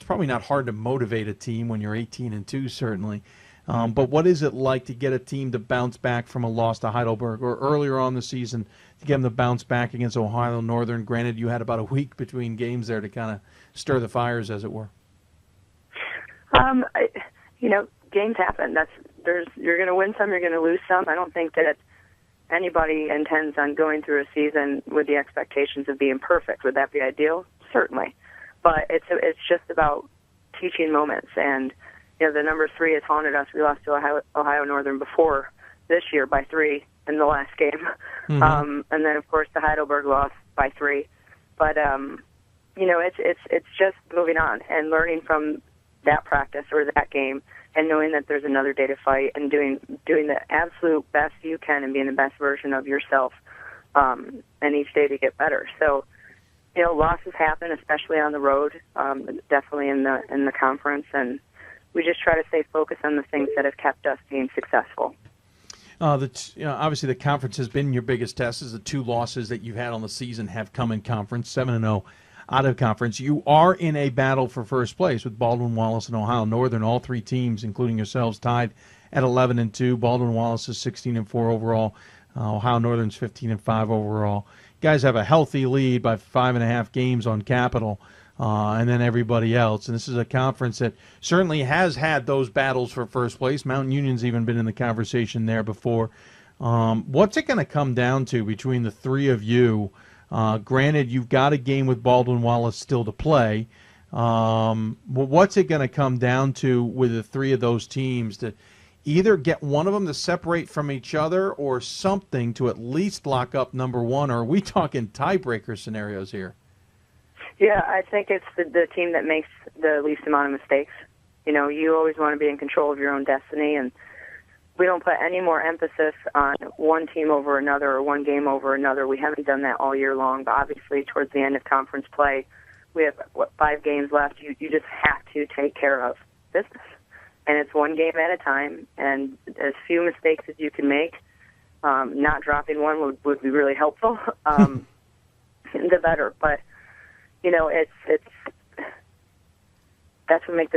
probably not hard to motivate a team when you're 18-2, certainly. But what is it like to get a team to bounce back from a loss to Heidelberg, or earlier on the season to get them to bounce back against Ohio Northern? Granted, you had about a week between games there to kind of stir the fires, as it were. Games happen. You're going to win some, you're going to lose some. I don't think that anybody intends on going through a season with the expectations of being perfect. Would that be ideal? Certainly. But it's just about teaching moments. And, the number 3 has haunted us. We lost to Ohio Northern before this year by 3 in the last game. Mm-hmm. And then, of course, the Heidelberg loss by 3. But, it's just moving on and learning from that practice or that game, and knowing that there's another day to fight, and doing the absolute best you can and being the best version of yourself, and each day to get better. So, losses happen, especially on the road, definitely in the conference, and we just try to stay focused on the things that have kept us being successful. Obviously, the conference has been your biggest test, as the 2 losses that you've had on the season have come in conference, 7-0. Out of conference. You are in a battle for first place with Baldwin Wallace and Ohio Northern. All 3 teams, including yourselves, tied at 11-2. Baldwin Wallace is 16-4 overall. Ohio Northern's 15-5 overall. You guys have a healthy lead by 5.5 games on Capital, and then everybody else. And this is a conference that certainly has had those battles for first place. Mountain Union's even been in the conversation there before. What's it going to come down to between the 3 of you? Granted, you've got a game with Baldwin Wallace still to play. What's it going to come down to with the 3 of those teams to either get one of them to separate from each other, or something to at least lock up number 1? Or are we talking tiebreaker scenarios here? Yeah, I think it's the team that makes the least amount of mistakes. You always want to be in control of your own destiny, and we don't put any more emphasis on one team over another or one game over another. We haven't done that all year long, but obviously towards the end of conference play, we have 5 games left. You just have to take care of business, and it's one game at a time, and as few mistakes as you can make. Not dropping one would be really helpful. The better, but it's that's what makes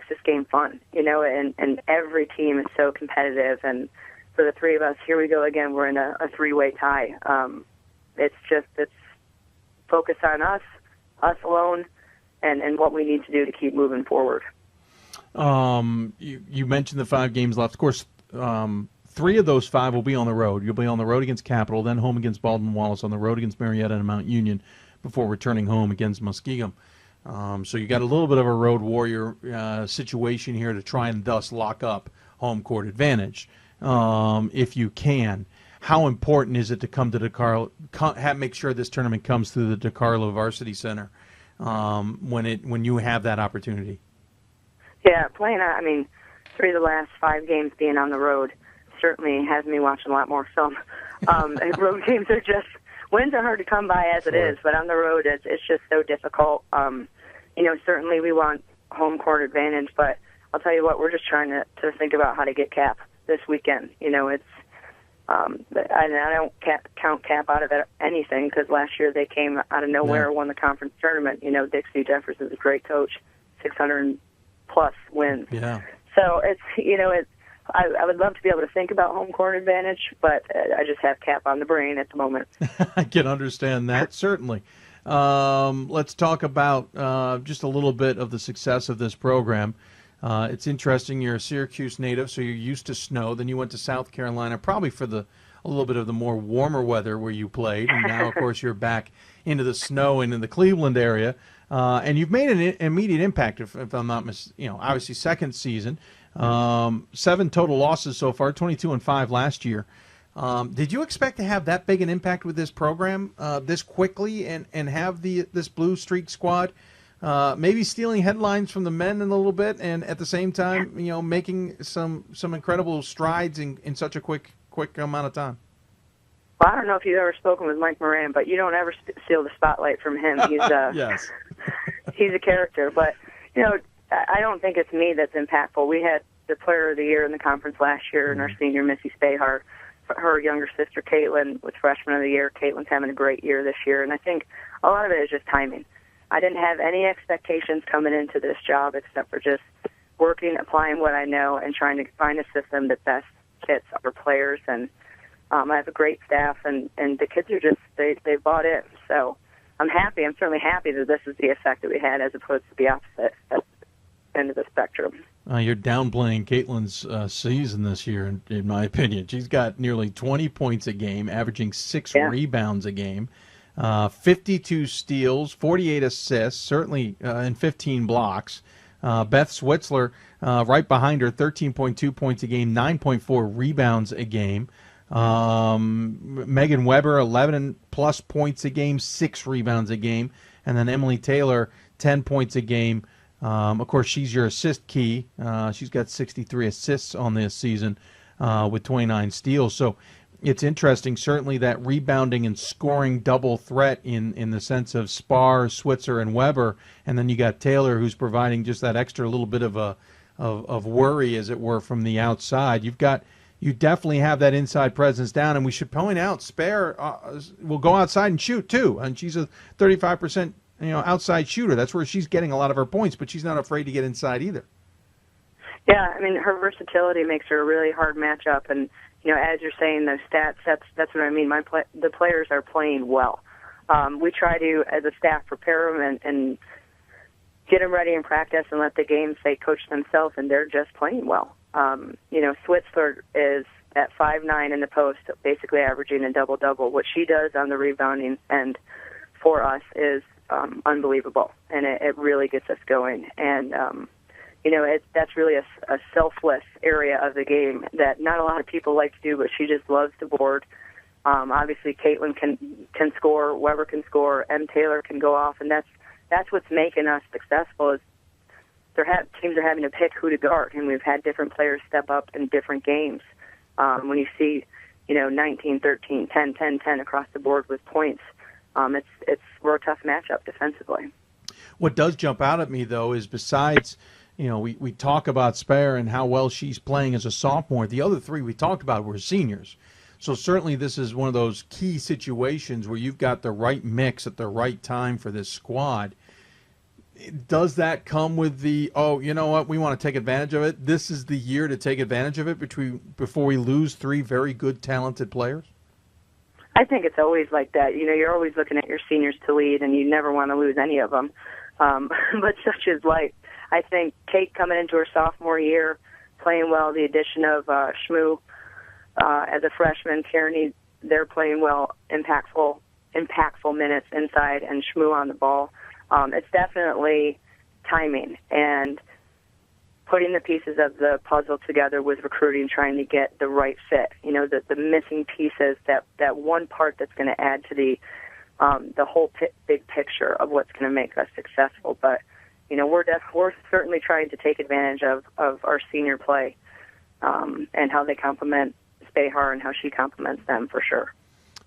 this game fun, and every team is so competitive, and for the 3 of us, here we go again, we're in a 3-way tie. It's focus on us alone, and what we need to do to keep moving forward. You mentioned the 5 games left. Of course, 3 of those 5 will be on the road. You'll be on the road against Capital, then home against Baldwin Wallace, on the road against Marietta and Mount Union, before returning home against Muskegum. So you got a little bit of a road warrior situation here to try and thus lock up home court advantage, if you can. How important is it to come to DeCarlo, make sure this tournament comes through the DeCarlo Varsity Center when you have that opportunity? Yeah, playing. 3 of the last 5 games being on the road certainly has me watching a lot more film. And road games are just. Wins are hard to come by as it is, but on the road it's just so difficult. Certainly we want home court advantage, but I'll tell you what, we're just trying to think about how to get Cap this weekend. It's I don't count Cap out of anything, because last year they came out of nowhere and won the conference tournament. Dixie Jefferson's a great coach, 600-plus wins. Yeah. So I would love to be able to think about home court advantage, but I just have Cap on the brain at the moment. I can understand that, certainly. Let's talk about just a little bit of the success of this program. It's interesting. You're a Syracuse native, so you're used to snow. Then you went to South Carolina, probably for a little bit of the more warmer weather where you played. And now, of course, you're back into the snow and in the Cleveland area. And you've made an immediate impact, if I'm not obviously second season. 7 total losses so far, 22-5 last year. Did you expect to have that big an impact with this program this quickly and have this Blue Streak squad maybe stealing headlines from the men in a little bit, and at the same time, making some incredible strides in such a quick amount of time? Well, I don't know if you've ever spoken with Mike Moran, but you don't ever steal the spotlight from him. He's yes. He's a character, but I don't think it's me that's impactful. We had the Player of the Year in the conference last year, and our senior Missy Spahar her younger sister, Caitlin, was freshman of the year. Caitlin's having a great year this year, and I think a lot of it is just timing. I didn't have any expectations coming into this job except for just working, applying what I know, and trying to find a system that best fits our players. And I have a great staff, and the kids are just, they bought in. So I'm happy. I'm certainly happy that this is the effect that we had as opposed to the opposite end of the spectrum. You're downplaying Caitlin's season this year, in my opinion. She's got nearly 20 points a game, averaging 6 rebounds a game, 52 steals, 48 assists, certainly and 15 blocks. Beth Switzler right behind her, 13.2 points a game, 9.4 rebounds a game. Megan Weber, 11-plus points a game, 6 rebounds a game. And then Emily Taylor, 10 points a game. Of course, she's your assist key. She's got 63 assists on this season with 29 steals. So it's interesting, certainly, that rebounding and scoring double threat in the sense of Spar, Switzer, and Weber. And then you got Taylor, who's providing just that extra little bit of worry, as it were, from the outside. You definitely have that inside presence down. And we should point out, Spare will go outside and shoot, too. And she's a 35% outside shooter. That's where she's getting a lot of her points, but she's not afraid to get inside either. Yeah, I mean, her versatility makes her a really hard matchup, and as you're saying, those stats, that's what I mean. The players are playing well. We try to, as a staff, prepare them and get them ready in practice and let the games, they coach themselves, and they're just playing well. Switzler is at 5'9" in the post, basically averaging a double-double. What she does on the rebounding end for us is unbelievable, and it really gets us going. And that's really a selfless area of the game that not a lot of people like to do, but she just loves to board. Obviously, Caitlin can score, Weber can score, M. Taylor can go off, and that's what's making us successful. Is teams are having to pick who to guard, and we've had different players step up in different games. When you see 19, 13, 10, 10, 10 across the board with points, we're a tough matchup defensively. What does jump out at me, though, is besides, we talk about Spare and how well she's playing as a sophomore, the other three we talked about were seniors. So certainly this is one of those key situations where you've got the right mix at the right time for this squad. Does that come with the, you know what, we want to take advantage of it? This is the year to take advantage of it before we lose 3 very good, talented players? I think it's always like that. You're always looking at your seniors to lead, and you never want to lose any of them. But such is life. I think Kate coming into her sophomore year, playing well, the addition of Shmoo as a freshman, Kearney, they're playing well, impactful minutes inside, and Shmoo on the ball. It's definitely timing and putting the pieces of the puzzle together with recruiting, trying to get the right fit. The missing pieces, that one part that's going to add to the whole big picture of what's going to make us successful. But we're certainly trying to take advantage of our senior play and how they complement Spahar and how she complements them for sure.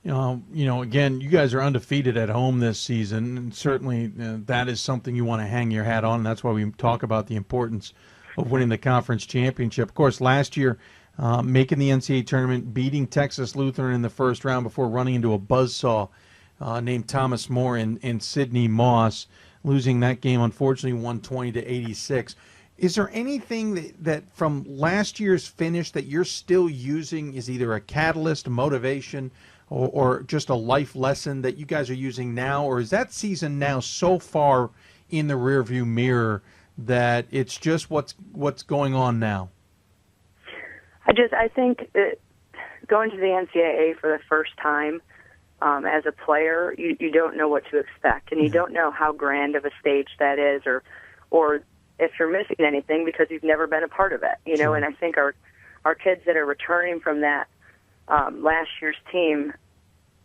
Again, you guys are undefeated at home this season, and certainly that is something you want to hang your hat on. And that's why we talk about the importance of winning the conference championship. Of course, last year, making the NCAA tournament, beating Texas Lutheran in the first round before running into a buzzsaw named Thomas More and Sydney Moss, losing that game, unfortunately, 120-86. Is there anything that from last year's finish that you're still using is either a catalyst, motivation, or just a life lesson that you guys are using now? Or is that season now so far in the rearview mirror that it's just what's going on now? I think that going to the NCAA for the first time as a player, you don't know what to expect, and you don't know how grand of a stage that is, or if you're missing anything because you've never been a part of it. Sure. And I think our kids that are returning from that last year's team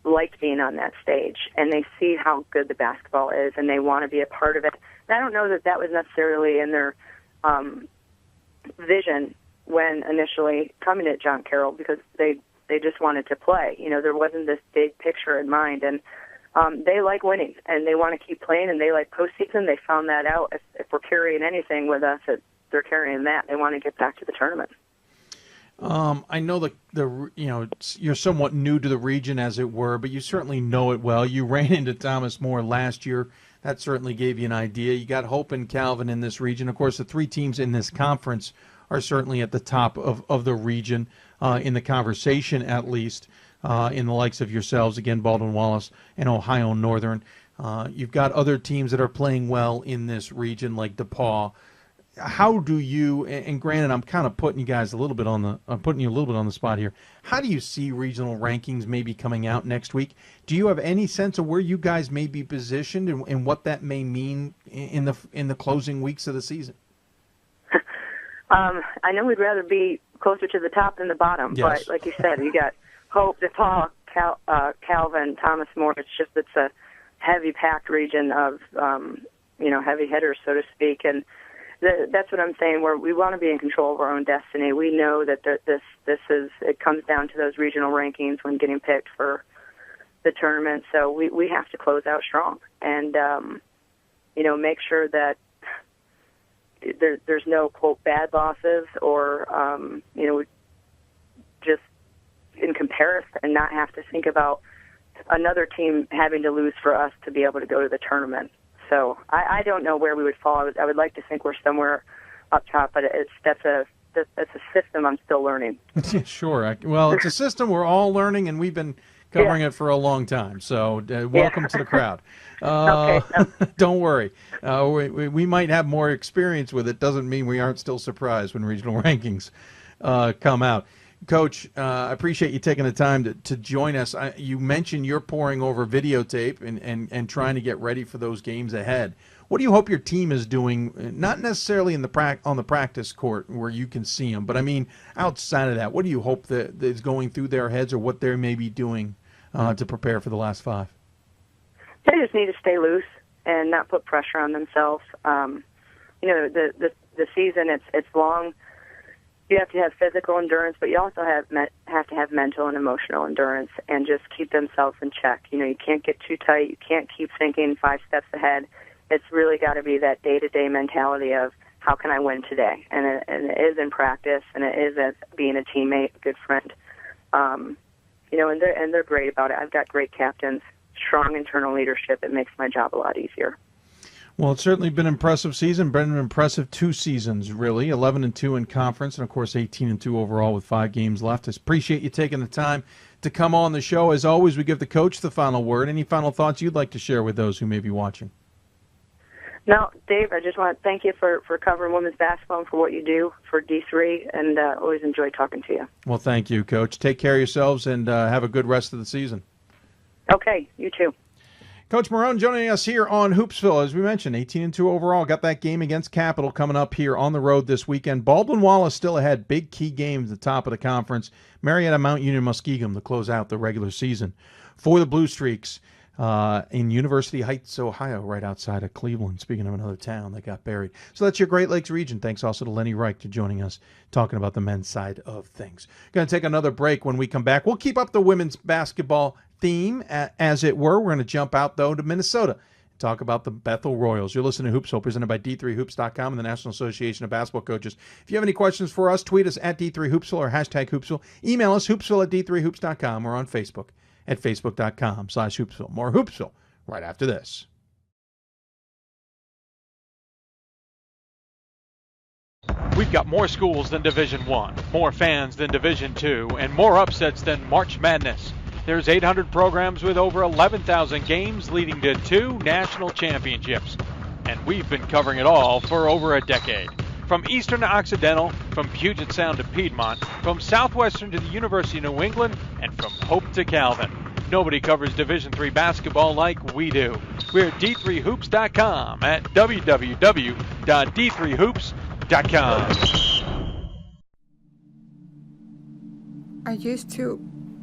liked being on that stage, and they see how good the basketball is, and they want to be a part of it. And I don't know that was necessarily in their vision when initially coming at John Carroll, because they just wanted to play. There wasn't this big picture in mind, and they like winning, and they want to keep playing, and they like postseason. They found that out. If we're carrying anything with us, they're carrying that. They want to get back to the tournament. I know you're somewhat new to the region, as it were, but you certainly know it well. You ran into Thomas More last year. That certainly gave you an idea. You got Hope and Calvin in this region. Of course, the three teams in this conference are certainly at the top of the region, in the conversation at least, in the likes of yourselves, again, Baldwin Wallace and Ohio Northern. You've got other teams that are playing well in this region, like DePaul. How do you, and granted, I'm kind of putting you guys a little bit on the spot here. How do you see regional rankings maybe coming out next week? Do you have any sense of where you guys may be positioned and what that may mean in the closing weeks of the season? I know we'd rather be closer to the top than the bottom, yes. But like you said, you got Hope, DePaul, Calvin, Thomas More. It's a heavy packed region of heavy hitters, so to speak, and that's what I'm saying. We want to be in control of our own destiny. We know that it comes down to those regional rankings when getting picked for the tournament. So we have to close out strong and make sure that there's no quote bad losses or just in comparison and not have to think about another team having to lose for us to be able to go to the tournament. So I don't know where we would fall. I would like to think we're somewhere up top, but that's a system I'm still learning. Sure. Well, it's a system we're all learning, and we've been covering it for a long time. So welcome to the crowd. Okay. Don't worry. We might have more experience with it. Doesn't mean we aren't still surprised when regional rankings come out. Coach, I appreciate you taking the time to join us. You mentioned you're poring over videotape and trying to get ready for those games ahead. What do you hope your team is doing, not necessarily on the practice court where you can see them, but I mean outside of that? What do you hope that is going through their heads or what they may be doing to prepare for the last five? They just need to stay loose and not put pressure on themselves. The season, it's long. You have to have physical endurance, but you also have to have mental and emotional endurance and just keep themselves in check. You can't get too tight. You can't keep thinking 5 steps ahead. It's really got to be that day-to-day mentality of how can I win today? And it is in practice, and it is as being a teammate, a good friend. And they're great about it. I've got great captains, strong internal leadership. It makes my job a lot easier. Well, it's certainly been an impressive season. Been an impressive 2 seasons, really. 11-2 in conference, and of course 18-2 overall with 5 games left. I appreciate you taking the time to come on the show. As always, we give the coach the final word. Any final thoughts you'd like to share with those who may be watching? No, Dave, I just want to thank you for covering women's basketball and for what you do for D3, and always enjoy talking to you. Well, thank you, Coach. Take care of yourselves and have a good rest of the season. Okay, you too. Coach Marone joining us here on Hoopsville. As we mentioned, 18-2 overall. Got that game against Capital coming up here on the road this weekend. Baldwin Wallace still ahead. Big key game at the top of the conference. Marietta Mount Union Muskegum to close out the regular season. For the Blue Streaks in University Heights, Ohio, right outside of Cleveland. Speaking of another town that got buried. So that's your Great Lakes region. Thanks also to Lenny Reich for joining us, talking about the men's side of things. Going to take another break. When we come back, we'll keep up the women's basketball theme, as it were. We're going to jump out, though, to Minnesota and talk about the Bethl Royals. You're listening to Hoopsville, presented by D3Hoops.com and the National Association of Basketball Coaches. If you have any questions for us, tweet us at D3Hoopsville or hashtag Hoopsville. Email us, hoopsville at D3Hoops.com. Or on Facebook at Facebook.com/Hoopsville. More Hoopsville right after this. We've got more schools than Division I, more fans than Division II, and more upsets than March Madness. There's 800 programs with over 11,000 games leading to 2 national championships. And we've been covering it all for over a decade. From Eastern to Occidental, from Puget Sound to Piedmont, from Southwestern to the University of New England, and from Hope to Calvin. Nobody covers Division III basketball like we do. We're at D3Hoops.com at www.D3Hoops.com. I used to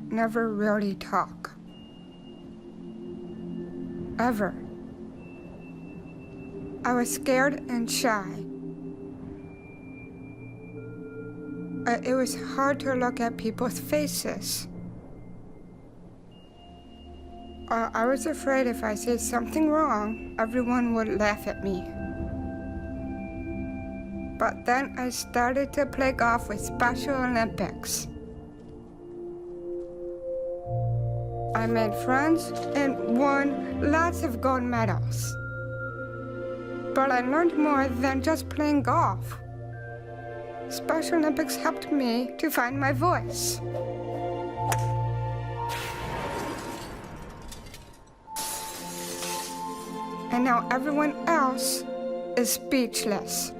never really talk. Ever. I was scared and shy. It was hard to look at people's faces. I was afraid if I said something wrong, everyone would laugh at me. But then I started to play golf with Special Olympics. I made friends and won lots of gold medals. But I learned more than just playing golf. Special Olympics helped me to find my voice. And now everyone else is speechless.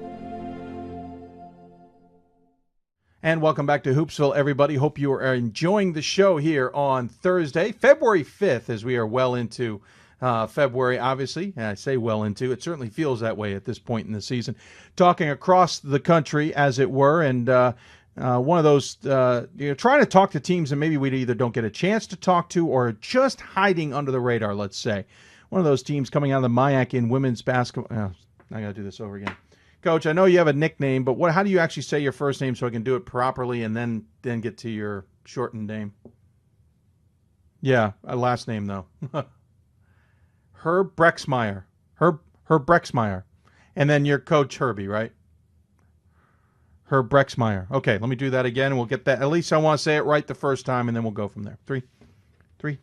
And welcome back to Hoopsville, everybody. Hope you are enjoying the show here on Thursday, February 5th, as we are well into February, obviously. And I say well into. It certainly feels that way at this point in the season. Talking across the country, as it were, and one of those, trying to talk to teams that maybe we either don't get a chance to talk to or just hiding under the radar, let's say. One of those teams coming out of the MIAC in women's basketball. I got to do this over again. Coach, I know you have a nickname, but how do you actually say your first name so I can do it properly and then get to your shortened name? Yeah, a last name, though. Herb Brexmeyer. Herb Brexmeyer. And then your coach, Herbie, right? Herb Brexmeyer. Okay, let me do that again, and we'll get that. At least I want to say it right the first time, and then we'll go from there. 3,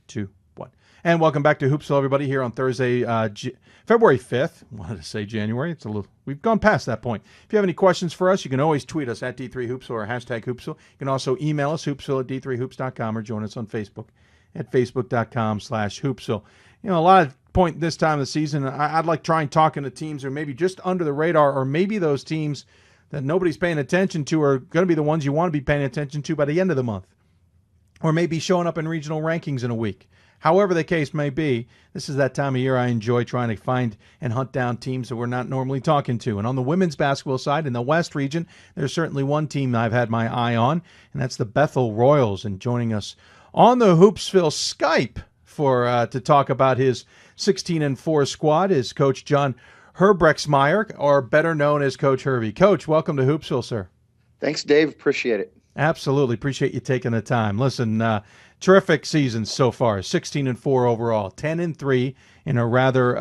2, 1. And welcome back to Hoopsville, everybody, here on Thursday, February 5th. I wanted to say January. We've gone past that point. If you have any questions for us, you can always tweet us at D3Hoopsville or hashtag Hoopsville. You can also email us, hoopsville@d3hoops.com, or join us on Facebook at facebook.com/Hoopsville. A lot of point this time of the season, I'd like trying talking to teams who are maybe just under the radar, or maybe those teams that nobody's paying attention to are going to be the ones you want to be paying attention to by the end of the month, or maybe showing up in regional rankings in a week. However the case may be, this is that time of year I enjoy trying to find and hunt down teams that we're not normally talking to. And on the women's basketball side, in the West region, there's certainly one team I've had my eye on, and that's the Bethl Royals. And joining us on the Hoopsville Skype to talk about his 16-4 squad is Coach John Brexmeyer, or better known as Coach Herbie. Coach, welcome to Hoopsville, sir. Thanks, Dave. Appreciate it. Absolutely. Appreciate you taking the time. Listen, terrific season so far. 16-4 overall, 10-3 in a rather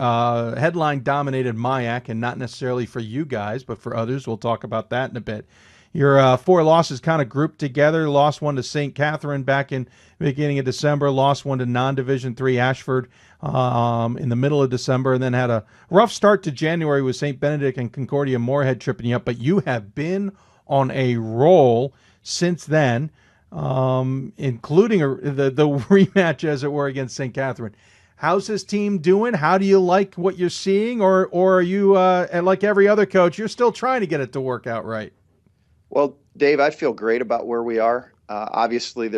headline-dominated MIAC, and not necessarily for you guys, but for others. We'll talk about that in a bit. Your 4 losses kind of grouped together. Lost one to St. Catherine back in the beginning of December. Lost one to non-Division III Ashford in the middle of December, and then had a rough start to January with St. Benedict and Concordia Moorhead tripping you up. But you have been on a roll since then, including the rematch, as it were, against St. Catherine. How's this team doing? How do you like what you're seeing? Or are you, like every other coach, you're still trying to get it to work out right? Well, Dave, I feel great about where we are. Obviously,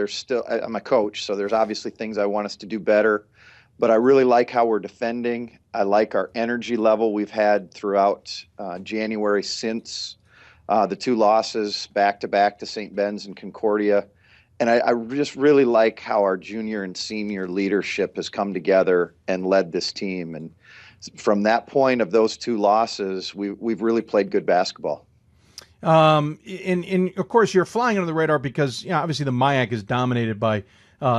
I'm a coach, so there's obviously things I want us to do better. But I really like how we're defending. I like our energy level we've had throughout January since the 2 losses back-to-back to St. Ben's and Concordia. And I just really like how our junior and senior leadership has come together and led this team. And from that point of those 2 losses, we've really played good basketball. And of course, you're flying under the radar because obviously the MIAC is dominated by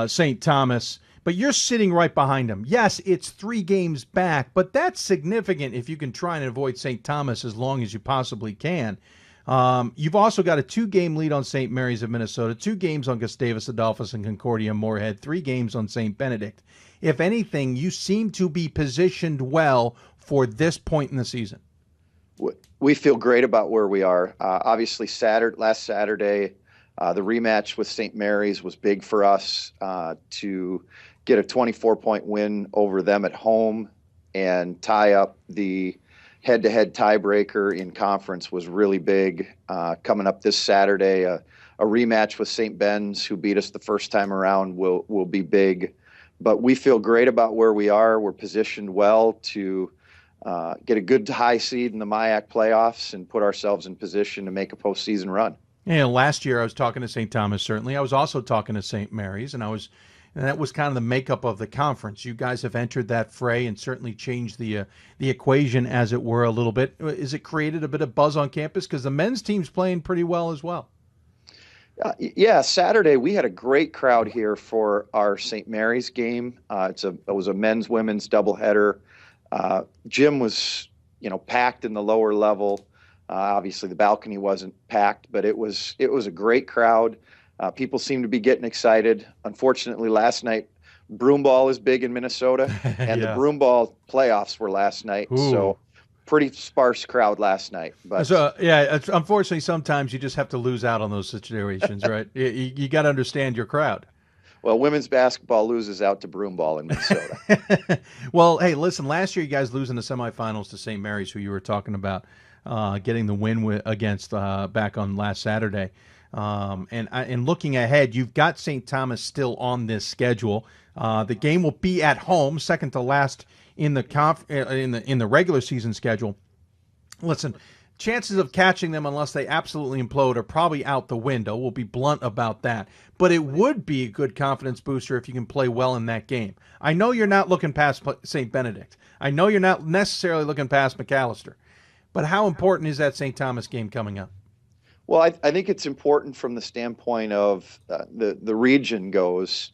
St. Thomas, but you're sitting right behind them. Yes, it's 3 games back, but that's significant if you can try and avoid St. Thomas as long as you possibly can. You've also got a 2-game lead on St. Mary's of Minnesota, 2 games on Gustavus Adolphus and Concordia Moorhead, 3 games on St. Benedict. If anything, you seem to be positioned well for this point in the season. We feel great about where we are. Obviously, last Saturday, the rematch with St. Mary's was big for us to get a 24-point win over them at home and tie up the head-to-head tiebreaker in conference was really big. Coming up this Saturday, a rematch with St. Ben's, who beat us the first time around, will be big. But we feel great about where we are. We're positioned well to get a good high seed in the MIAC playoffs and put ourselves in position to make a postseason run. Last year I was talking to St. Thomas, certainly. I was also talking to St. Mary's, and that was kind of the makeup of the conference. You guys have entered that fray and certainly changed the equation, as it were, a little bit. Is it created a bit of buzz on campus? Because the men's team's playing pretty well as well. Yeah, Saturday we had a great crowd here for our St. Mary's game. It was a men's-women's doubleheader. Gym was, packed in the lower level. Obviously, the balcony wasn't packed, but it was a great crowd. People seemed to be getting excited. Unfortunately, last night, broomball is big in Minnesota, and the broomball playoffs were last night. Ooh. So pretty sparse crowd last night. But So unfortunately, sometimes you just have to lose out on those situations, right? You got to understand your crowd. Well, women's basketball loses out to broomball in Minnesota. Well, hey, listen, last year you guys losing the semifinals to St. Mary's, who you were talking about, getting the win against back on last Saturday. And looking ahead, you've got St. Thomas still on this schedule. The game will be at home, second to last in the regular season schedule. Listen, chances of catching them unless they absolutely implode are probably out the window. We'll be blunt about that. But it would be a good confidence booster if you can play well in that game. I know you're not looking past St. Benedict. I know you're not necessarily looking past McAllister. But how important is that St. Thomas game coming up? Well, I think it's important from the standpoint of the region goes.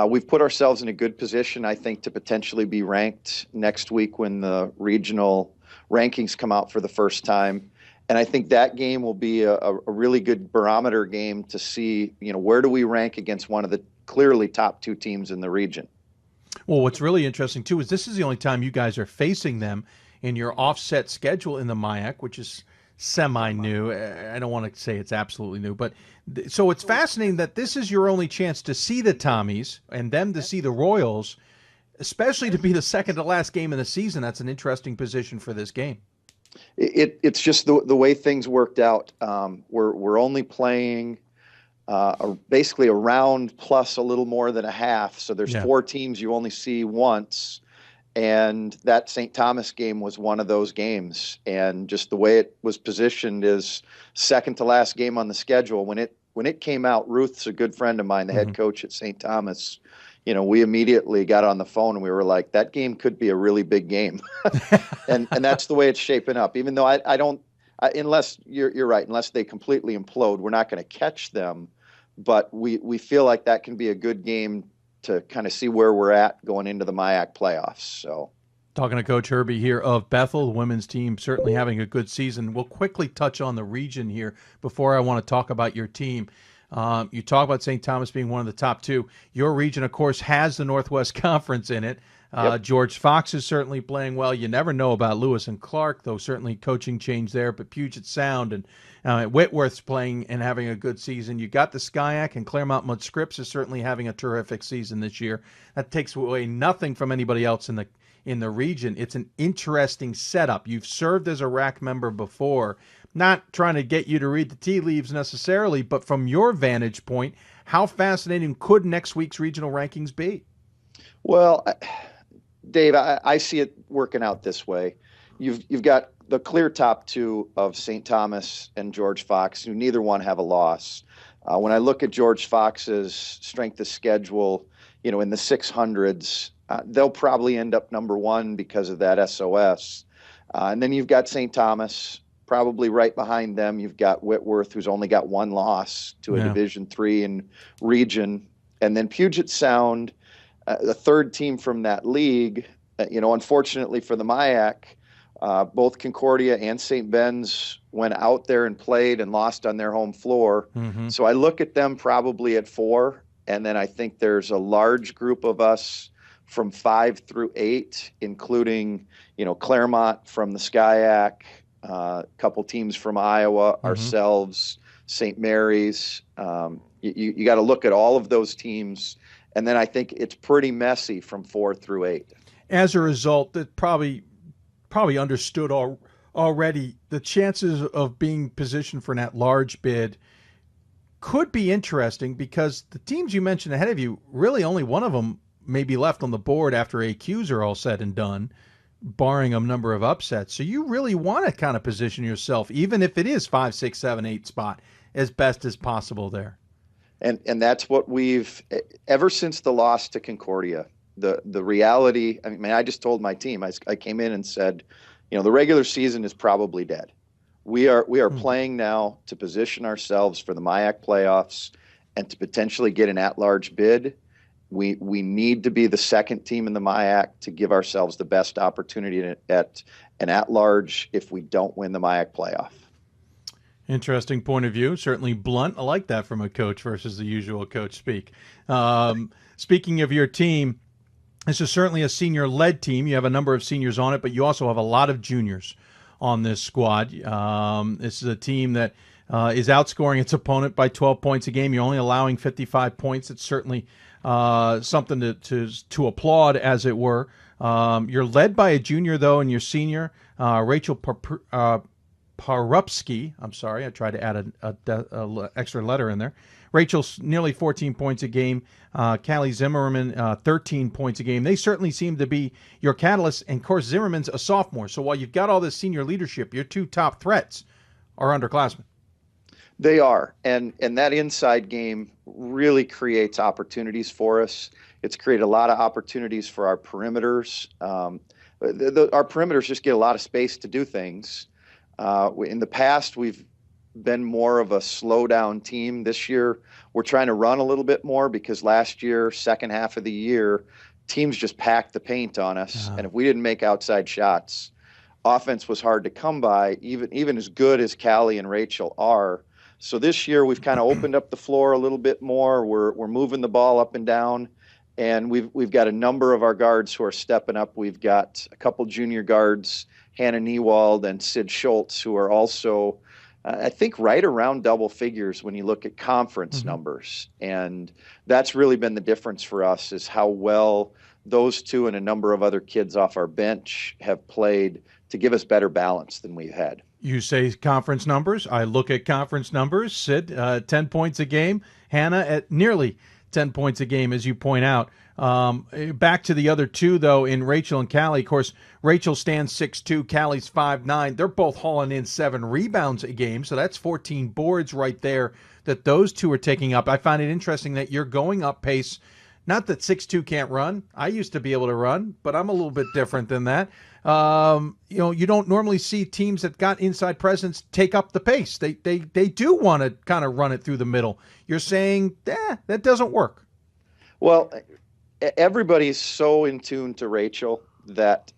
We've put ourselves in a good position, I think, to potentially be ranked next week when the regional rankings come out for the first time. And I think that game will be a really good barometer game to see, where do we rank against one of the clearly top two teams in the region. Well, what's really interesting, too, is this is the only time you guys are facing them in your offset schedule in the MIAC, which is semi-new. I don't want to say it's absolutely new, but so it's fascinating that this is your only chance to see the Tommies and them to see the Royals, especially to be the second to last game of the season. That's an interesting position for this game. It's just the way things worked out. We're only playing basically a round plus a little more than a half. So there's 4 teams you only see once. And that St. Thomas game was one of those games. And just the way it was positioned is second to last game on the schedule. When it came out, Ruth's a good friend of mine, the head coach at St. Thomas. We immediately got on the phone and we were like, that game could be a really big game. and that's the way it's shaping up. Even though I don't, unless you're right, unless they completely implode, we're not going to catch them. But we feel like that can be a good game to kind of see where we're at going into the MIAC playoffs. So, talking to Coach Herbie here of Bethl, the women's team certainly having a good season. We'll quickly touch on the region here before I want to talk about your team. You talk about St. Thomas being one of the top two. Your region, of course, has the Northwest Conference in it. George Fox is certainly playing well. You never know about Lewis and Clark, though certainly coaching change there. But Puget Sound and Whitworth's playing and having a good season. You got the Skyac, and Claremont Mudd Scripps is certainly having a terrific season this year. That takes away nothing from anybody else in the region. It's an interesting setup. You've served as a RAC member before. Not trying to get you to read the tea leaves necessarily, but from your vantage point, how fascinating could next week's regional rankings be? Well, Dave, I see it working out this way. You've got the clear top two of St. Thomas and George Fox, who neither one have a loss. When I look at George Fox's strength of schedule, in the 600s, they'll probably end up number one because of that SOS. And then you've got St. Thomas. Probably right behind them, you've got Whitworth, who's only got one loss to a Division III in region. And then Puget Sound, the third team from that league. Unfortunately for the MIAC, both Concordia and St. Ben's went out there and played and lost on their home floor. So I look at them probably at 4. And then I think there's a large group of us from 5 through 8, including, Claremont from the Skyac, a couple teams from Iowa, ourselves, St. Mary's. You got to look at all of those teams, and then I think it's pretty messy from 4 through 8. As a result, that probably understood already, the chances of being positioned for an at-large bid could be interesting because the teams you mentioned ahead of you, really only one of them may be left on the board after AQs are all said and done, barring a number of upsets. So you really want to kind of position yourself, even if it is 5, 6, 7, 8 spot, as best as possible there. And that's what we've, ever since the loss to Concordia, the reality, I just told my team, I came in and said, the regular season is probably dead. We are playing now to position ourselves for the MIAC playoffs and to potentially get an at-large bid. We need to be the second team in the MIAC to give ourselves the best opportunity at an at-large if we don't win the MIAC playoff. Interesting point of view. Certainly blunt. I like that from a coach versus the usual coach speak. Speaking of your team, this is certainly a senior-led team. You have a number of seniors on it, but you also have a lot of juniors on this squad. This is a team that is outscoring its opponent by 12 points a game. You're only allowing 55 points. It's certainly something to applaud, as it were. You're led by a junior, though, and your senior, Rachel Parupski. I'm sorry, I tried to add a extra letter in there. Rachel's nearly 14 points a game. Callie Zimmerman, 13 points a game. They certainly seem to be your catalyst. And, of course, Zimmerman's a sophomore. So while you've got all this senior leadership, your two top threats are underclassmen. They are. And that inside game really creates opportunities for us. It's created a lot of opportunities for our perimeters. Our perimeters just get a lot of space to do things. In the past, we've been more of a slow down team. This year, we're trying to run a little bit more because last year, second half of the year, teams just packed the paint on us. And if we didn't make outside shots, offense was hard to come by, even as good as Callie and Rachel are. So this year, we've kind of opened up the floor a little bit more. We're moving the ball up and down. And we've got a number of our guards who are stepping up. We've got a couple junior guards, Hannah Niewald and Sid Schultz, who are also, I think, right around double figures when you look at conference numbers. And that's really been the difference for us, is how well those two and a number of other kids off our bench have played to give us better balance than we've had. You say conference numbers. I look at conference numbers. Sid, 10 points a game. Hannah at nearly 10 points a game, as you point out. Back to the other two, though, in Rachel and Callie. Of course, Rachel stands 6'2", Callie's 5'9". They're both hauling in 7 rebounds a game, so that's 14 boards right there that those two are taking up. I find it interesting that you're going up pace. Not that 6'2" can't run. I used to be able to run, but I'm a little bit different than that. You don't normally see teams that got inside presence take up the pace. They do want to kind of run it through the middle. You're saying, that doesn't work. Well, everybody's so in tune to Rachel that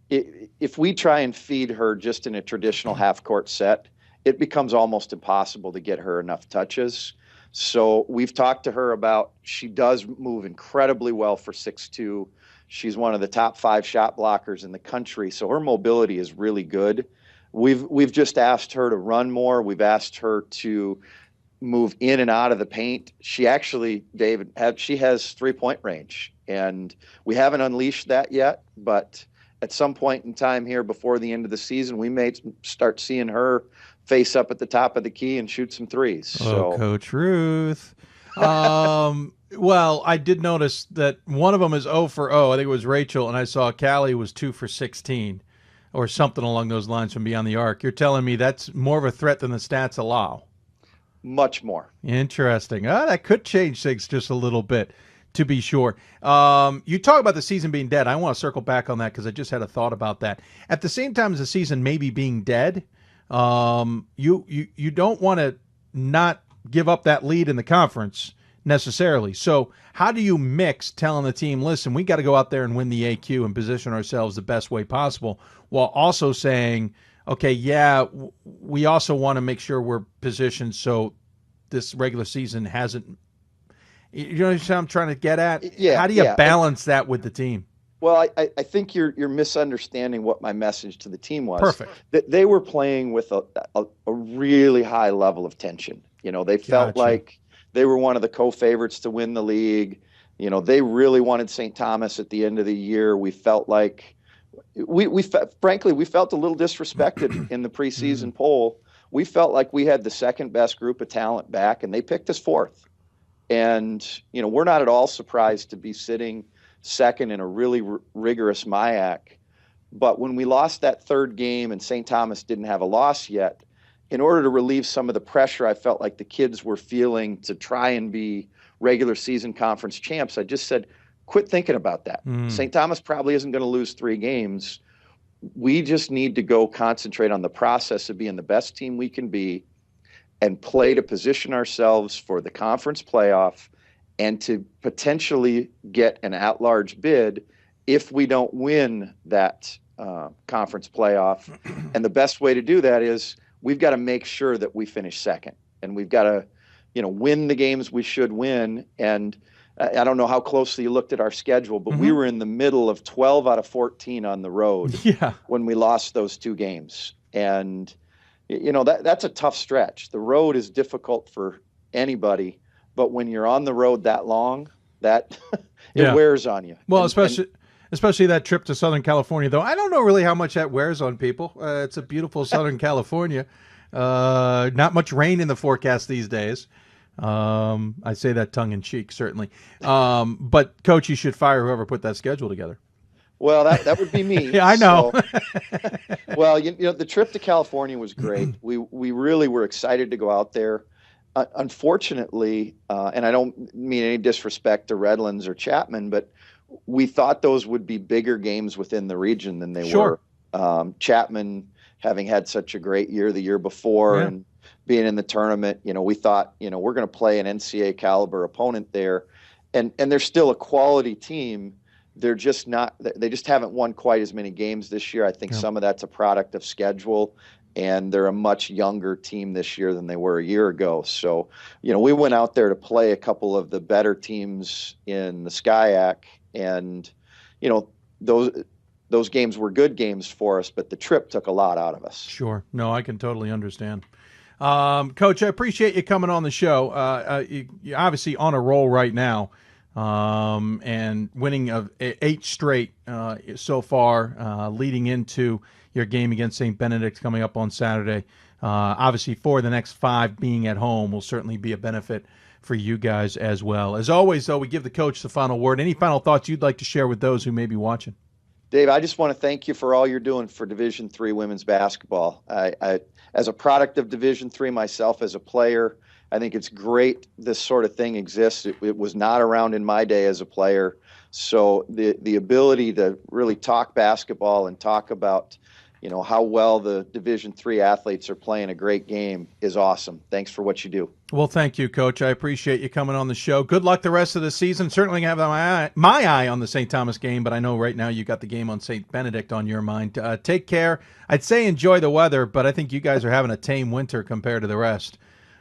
if we try and feed her just in a traditional half-court set, it becomes almost impossible to get her enough touches. So we've talked to her about, she does move incredibly well for 6'2". She's one of the top 5 shot blockers in the country, so her mobility is really good. We've just asked her to run more. We've asked her to move in and out of the paint. She actually, David, she has 3-point range, and we haven't unleashed that yet, but at some point in time here before the end of the season, we may start seeing her face up at the top of the key and shoot some threes. Oh, Coach Ruth. Well, I did notice that one of them is 0 for 0. I think it was Rachel, and I saw Callie was 2 for 16 or something along those lines from beyond the arc. You're telling me that's more of a threat than the stats allow? Much more. Interesting. That could change things just a little bit, to be sure. You talk about the season being dead. I want to circle back on that because I just had a thought about that. At the same time as the season maybe being dead, you don't want to not give up that lead in the conference necessarily. So how do you mix telling the team, listen, we got to go out there and win the AQ and position ourselves the best way possible, while also saying, okay, we also want to make sure we're positioned so this regular season hasn't, you know what I'm trying to get at? Yeah. How do you balance that with the team? Well, I think you're misunderstanding what my message to the team was. Perfect. That they were playing with a really high level of tension. They felt like they were one of the co-favorites to win the league. They really wanted St. Thomas at the end of the year. We felt like frankly, we felt a little disrespected in the preseason poll. We felt like we had the second best group of talent back, and they picked us 4th. And, we're not at all surprised to be sitting second in a really rigorous MIAC. But when we lost that 3rd game and St. Thomas didn't have a loss yet, in order to relieve some of the pressure I felt like the kids were feeling to try and be regular season conference champs, I just said, quit thinking about that. St. Thomas probably isn't going to lose 3 games. We just need to go concentrate on the process of being the best team we can be and play to position ourselves for the conference playoff and to potentially get an at-large bid if we don't win that conference playoff. And the best way to do that is we've got to make sure that we finish second, and we've got to, win the games we should win. And I don't know how closely you looked at our schedule, but we were in the middle of 12 out of 14 on the road when we lost those 2 games. And, that's a tough stretch. The road is difficult for anybody, but when you're on the road that long, it wears on you. Well, especially that trip to Southern California, though. I don't know really how much that wears on people. It's a beautiful Southern California. Not much rain in the forecast these days. I say that tongue in cheek, certainly. But Coach, you should fire whoever put that schedule together. Well, that would be me. Yeah, I know. Well, the trip to California was great. We really were excited to go out there. Unfortunately, and I don't mean any disrespect to Redlands or Chapman, but we thought those would be bigger games within the region than they were. Chapman having had such a great year the year before and being in the tournament, we thought, we're going to play an NCAA caliber opponent there. And they're still a quality team. They're just not, they just haven't won quite as many games this year. I think some of that's a product of schedule, and they're a much younger team this year than they were a year ago. So, we went out there to play a couple of the better teams in the SCIAC, and, those games were good games for us, but the trip took a lot out of us. Sure. No, I can totally understand. Coach, I appreciate you coming on the show. You're obviously on a roll right now, and winning of 8 straight so far, leading into your game against St. Benedict coming up on Saturday. Obviously, for the next 5 being at home will certainly be a benefit for you guys as well. As always, though, we give the coach the final word. Any final thoughts you'd like to share with those who may be watching? Dave, I just want to thank you for all you're doing for Division III women's basketball. I as a product of Division III myself, as a player, I think it's great this sort of thing exists. It was not around in my day as a player. So the ability to really talk basketball and talk about, how well the Division III athletes are playing a great game is awesome. Thanks for what you do. Well, thank you, Coach. I appreciate you coming on the show. Good luck the rest of the season. Certainly have my eye on the St. Thomas game, but I know right now you got the game on St. Benedict on your mind. Take care. I'd say enjoy the weather, but I think you guys are having a tame winter compared to the rest.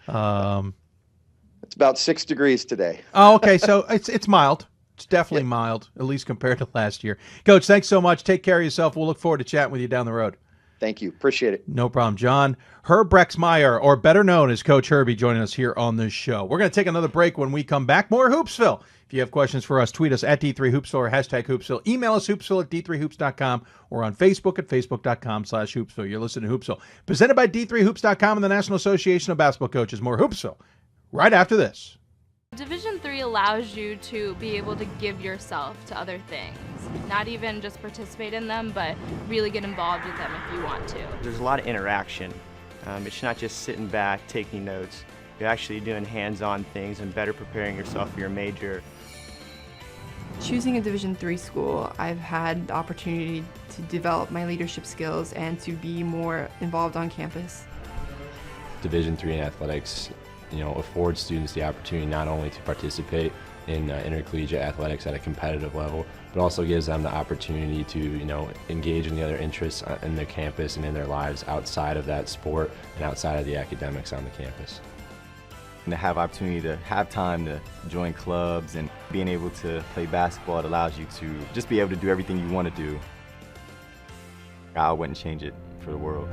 It's about 6 degrees today. Oh, okay. So it's mild. It's definitely mild, at least compared to last year. Coach, thanks so much. Take care of yourself. We'll look forward to chatting with you down the road. Thank you. Appreciate it. No problem. John Herb Brexmeyer, or better known as Coach Herbie, joining us here on this show. We're going to take another break. When we come back, more Hoopsville. If you have questions for us, tweet us at D3Hoopsville or hashtag Hoopsville. Email us hoopsville@d3hoops.com or on Facebook at facebook.com/Hoopsville. You're listening to Hoopsville, presented by D3Hoops.com and the National Association of Basketball Coaches. More Hoopsville right after this. Division III allows you to be able to give yourself to other things, not even just participate in them, but really get involved with them if you want to. There's a lot of interaction. It's not just sitting back, taking notes. You're actually doing hands-on things and better preparing yourself for your major. Choosing a Division III school, I've had the opportunity to develop my leadership skills and to be more involved on campus. Division III in athletics, affords students the opportunity not only to participate in intercollegiate athletics at a competitive level, but also gives them the opportunity to, engage in the other interests in their campus and in their lives outside of that sport and outside of the academics on the campus. And to have opportunity to have time to join clubs and being able to play basketball, it allows you to just be able to do everything you want to do. I wouldn't change it for the world.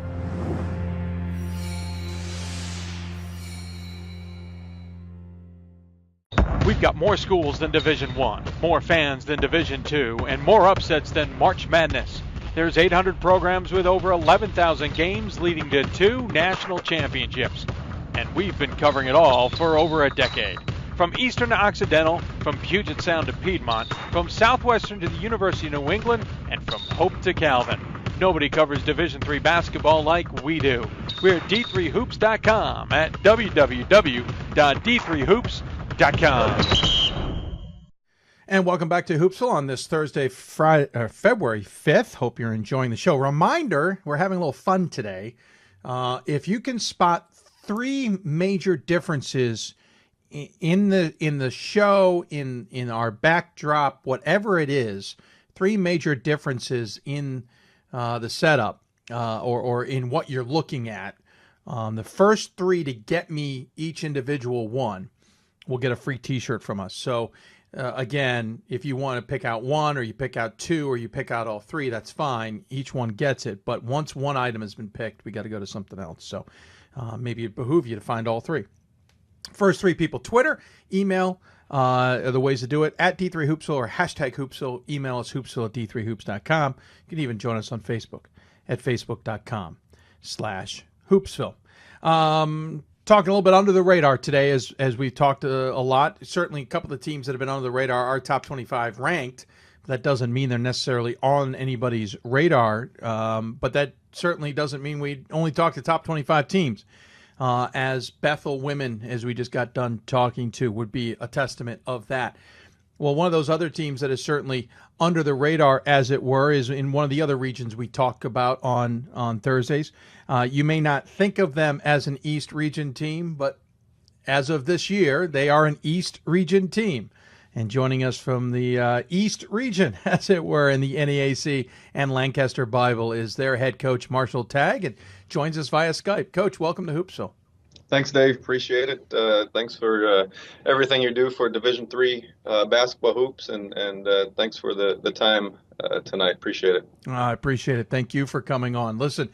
We've got more schools than Division I, more fans than Division II, and more upsets than March Madness. There's 800 programs with over 11,000 games leading to 2 national championships. And we've been covering it all for over a decade. From Eastern to Occidental, from Puget Sound to Piedmont, from Southwestern to the University of New England, and from Hope to Calvin. Nobody covers Division III basketball like we do. We're at D3Hoops.com at www.d3hoops.com. And welcome back to Hoopsville on this Thursday, February 5th. Hope you're enjoying the show. Reminder, we're having a little fun today. If you can spot 3 major differences in the show, in our backdrop, whatever it is, 3 major differences in the setup or in what you're looking at, The first 3 to get me each individual one will get a free T-shirt from us. So, again, if you want to pick out one, or you pick out 2, or you pick out all 3, that's fine. Each one gets it. But once one item has been picked, we got to go to something else. So maybe it behoove you to find all 3. First 3 people, Twitter, email are the ways to do it, at D3Hoopsville or hashtag Hoopsville. Email us, hoopsville@d3hoops.com. You can even join us on Facebook at facebook.com/Hoopsville. Talking a little bit under the radar today, as we've talked a lot. Certainly a couple of teams that have been under the radar are top 25 ranked. That doesn't mean they're necessarily on anybody's radar, but that certainly doesn't mean we only talk to top 25 teams. As Bethl women, as we just got done talking to, would be a testament of that. Well, one of those other teams that is certainly under the radar, as it were, is in one of the other regions we talk about on Thursdays. You may not think of them as an East Region team, but as of this year, they are an East Region team. And joining us from the East Region, as it were, in the NEAC and Lancaster Bible is their head coach, Marshall Tagg, and joins us via Skype. Coach, welcome to Hoopsville. Thanks, Dave. Appreciate it. Thanks for everything you do for Division III basketball hoops, and thanks for the time tonight. Appreciate it. I appreciate it. Thank you for coming on. Listen,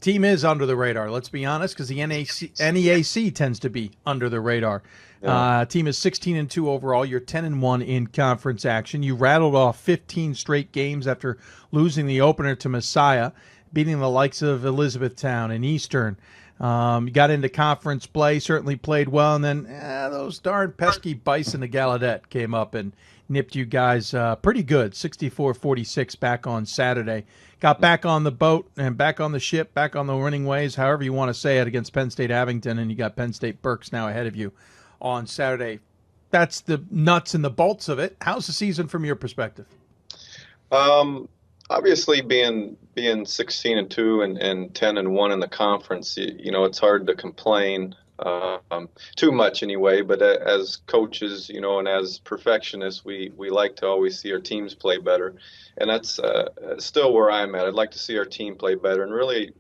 team is under the radar, let's be honest, because the NEAC tends to be under the radar. Yeah. Team is 16-2 overall. You're 10-1 in conference action. You rattled off 15 straight games after losing the opener to Messiah, beating the likes of Elizabethtown and Eastern. You got into conference play, certainly played well, and then those darn pesky Bison of Gallaudet came up and nipped you guys pretty good, 64-46 back on Saturday. Got back on the boat and back on the ship, back on the winning ways, however you want to say it, against Penn State Abington, and you got Penn State Berks now ahead of you on Saturday. That's the nuts and the bolts of it. How's the season from your perspective? Obviously, being 16-2 and 10-1 in the conference, it's hard to complain too much anyway. But as coaches, and as perfectionists, we like to always see our teams play better, and that's still where I'm at. I'd like to see our team play better, and really.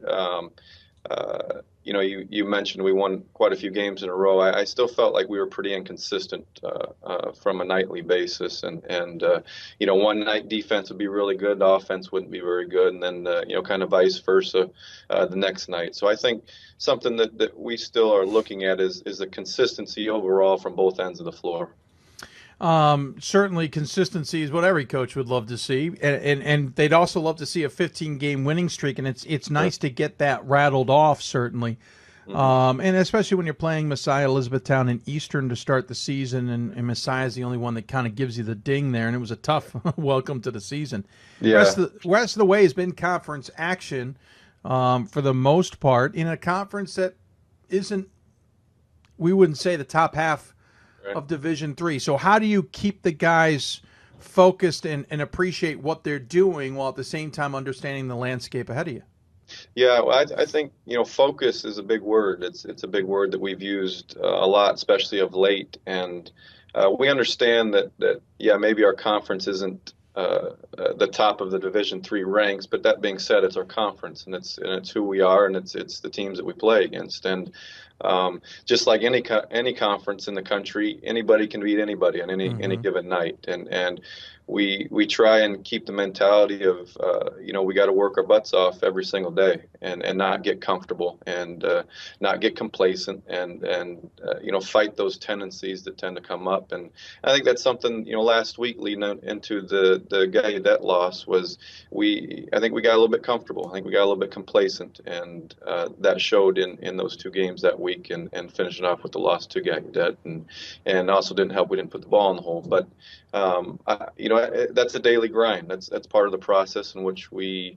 You mentioned we won quite a few games in a row. I still felt like we were pretty inconsistent from a nightly basis, and one night defense would be really good, the offense wouldn't be very good, and then kind of vice versa the next night. So I think something that we still are looking at is the consistency overall from both ends of the floor. Certainly consistency is what every coach would love to see, and they'd also love to see a 15-game winning streak, and it's nice to get that rattled off, certainly. Mm-hmm. And especially when you're playing Messiah, Elizabethtown, and Eastern to start the season, and Messiah is the only one that kind of gives you the ding there, and it was a tough welcome to the season. Yeah. Rest of the way has been conference action for the most part, in a conference that isn't, we wouldn't say, the top half of Division III. So how do you keep the guys focused and appreciate what they're doing while at the same time understanding the landscape ahead of you? Yeah, well, I think, focus is a big word. It's a big word that we've used a lot, especially of late. And we understand that maybe our conference isn't the top of the Division III ranks, but that being said, it's our conference, and it's who we are, and it's the teams that we play against. And just like any conference in the country, anybody can beat anybody on any given night, and we try and keep the mentality of we got to work our butts off every single day and not get comfortable and not get complacent and fight those tendencies that tend to come up. And I think that's something last week leading into the Gallaudet loss was I think we got a little bit comfortable. I think we got a little bit complacent, and that showed in those two games that week, and finishing off with the loss to Gallaudet, and also didn't help we didn't put the ball in the hole. But that's a daily grind. That's part of the process in which we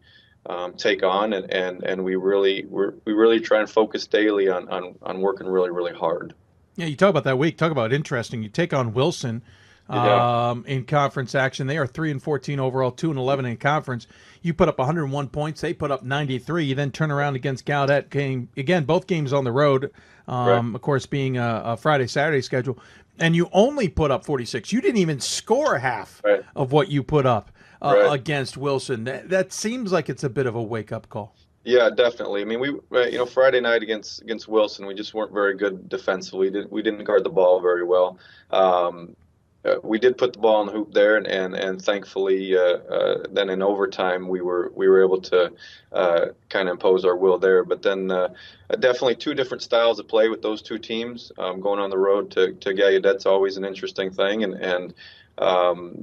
take on, and we really try and focus daily on working really, really hard. Yeah, you talk about that week. Talk about interesting. You take on Wilson in conference action. They are 3-14 overall, 2-11 in conference. You put up 101 points. They put up 93. You then turn around against Gallaudet. Game again. Both games on the road. Of course, being a Friday-Saturday schedule. And you only put up 46. You didn't even score half of what you put up against Wilson. That seems like it's a bit of a wake-up call. Yeah, definitely. I mean, Friday night against Wilson, we just weren't very good defensively. We didn't guard the ball very well. We did put the ball in the hoop there, and thankfully, then in overtime, we were able to kind of impose our will there. But then, definitely two different styles of play with those two teams. Going on the road to Gallaudet's always an interesting thing, and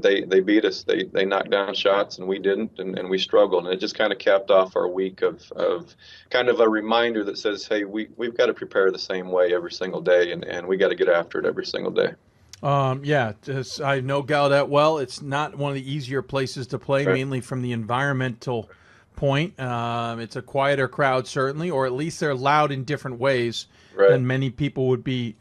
they beat us. They knocked down shots, and we didn't, and we struggled. And it just kind of capped off our week of kind of a reminder that says, hey, we've got to prepare the same way every single day, and we got to get after it every single day. I know Gallaudet well. It's not one of the easier places to play, Right. mainly from the environmental point. It's a quieter crowd, certainly, or at least they're loud in different ways than many people would be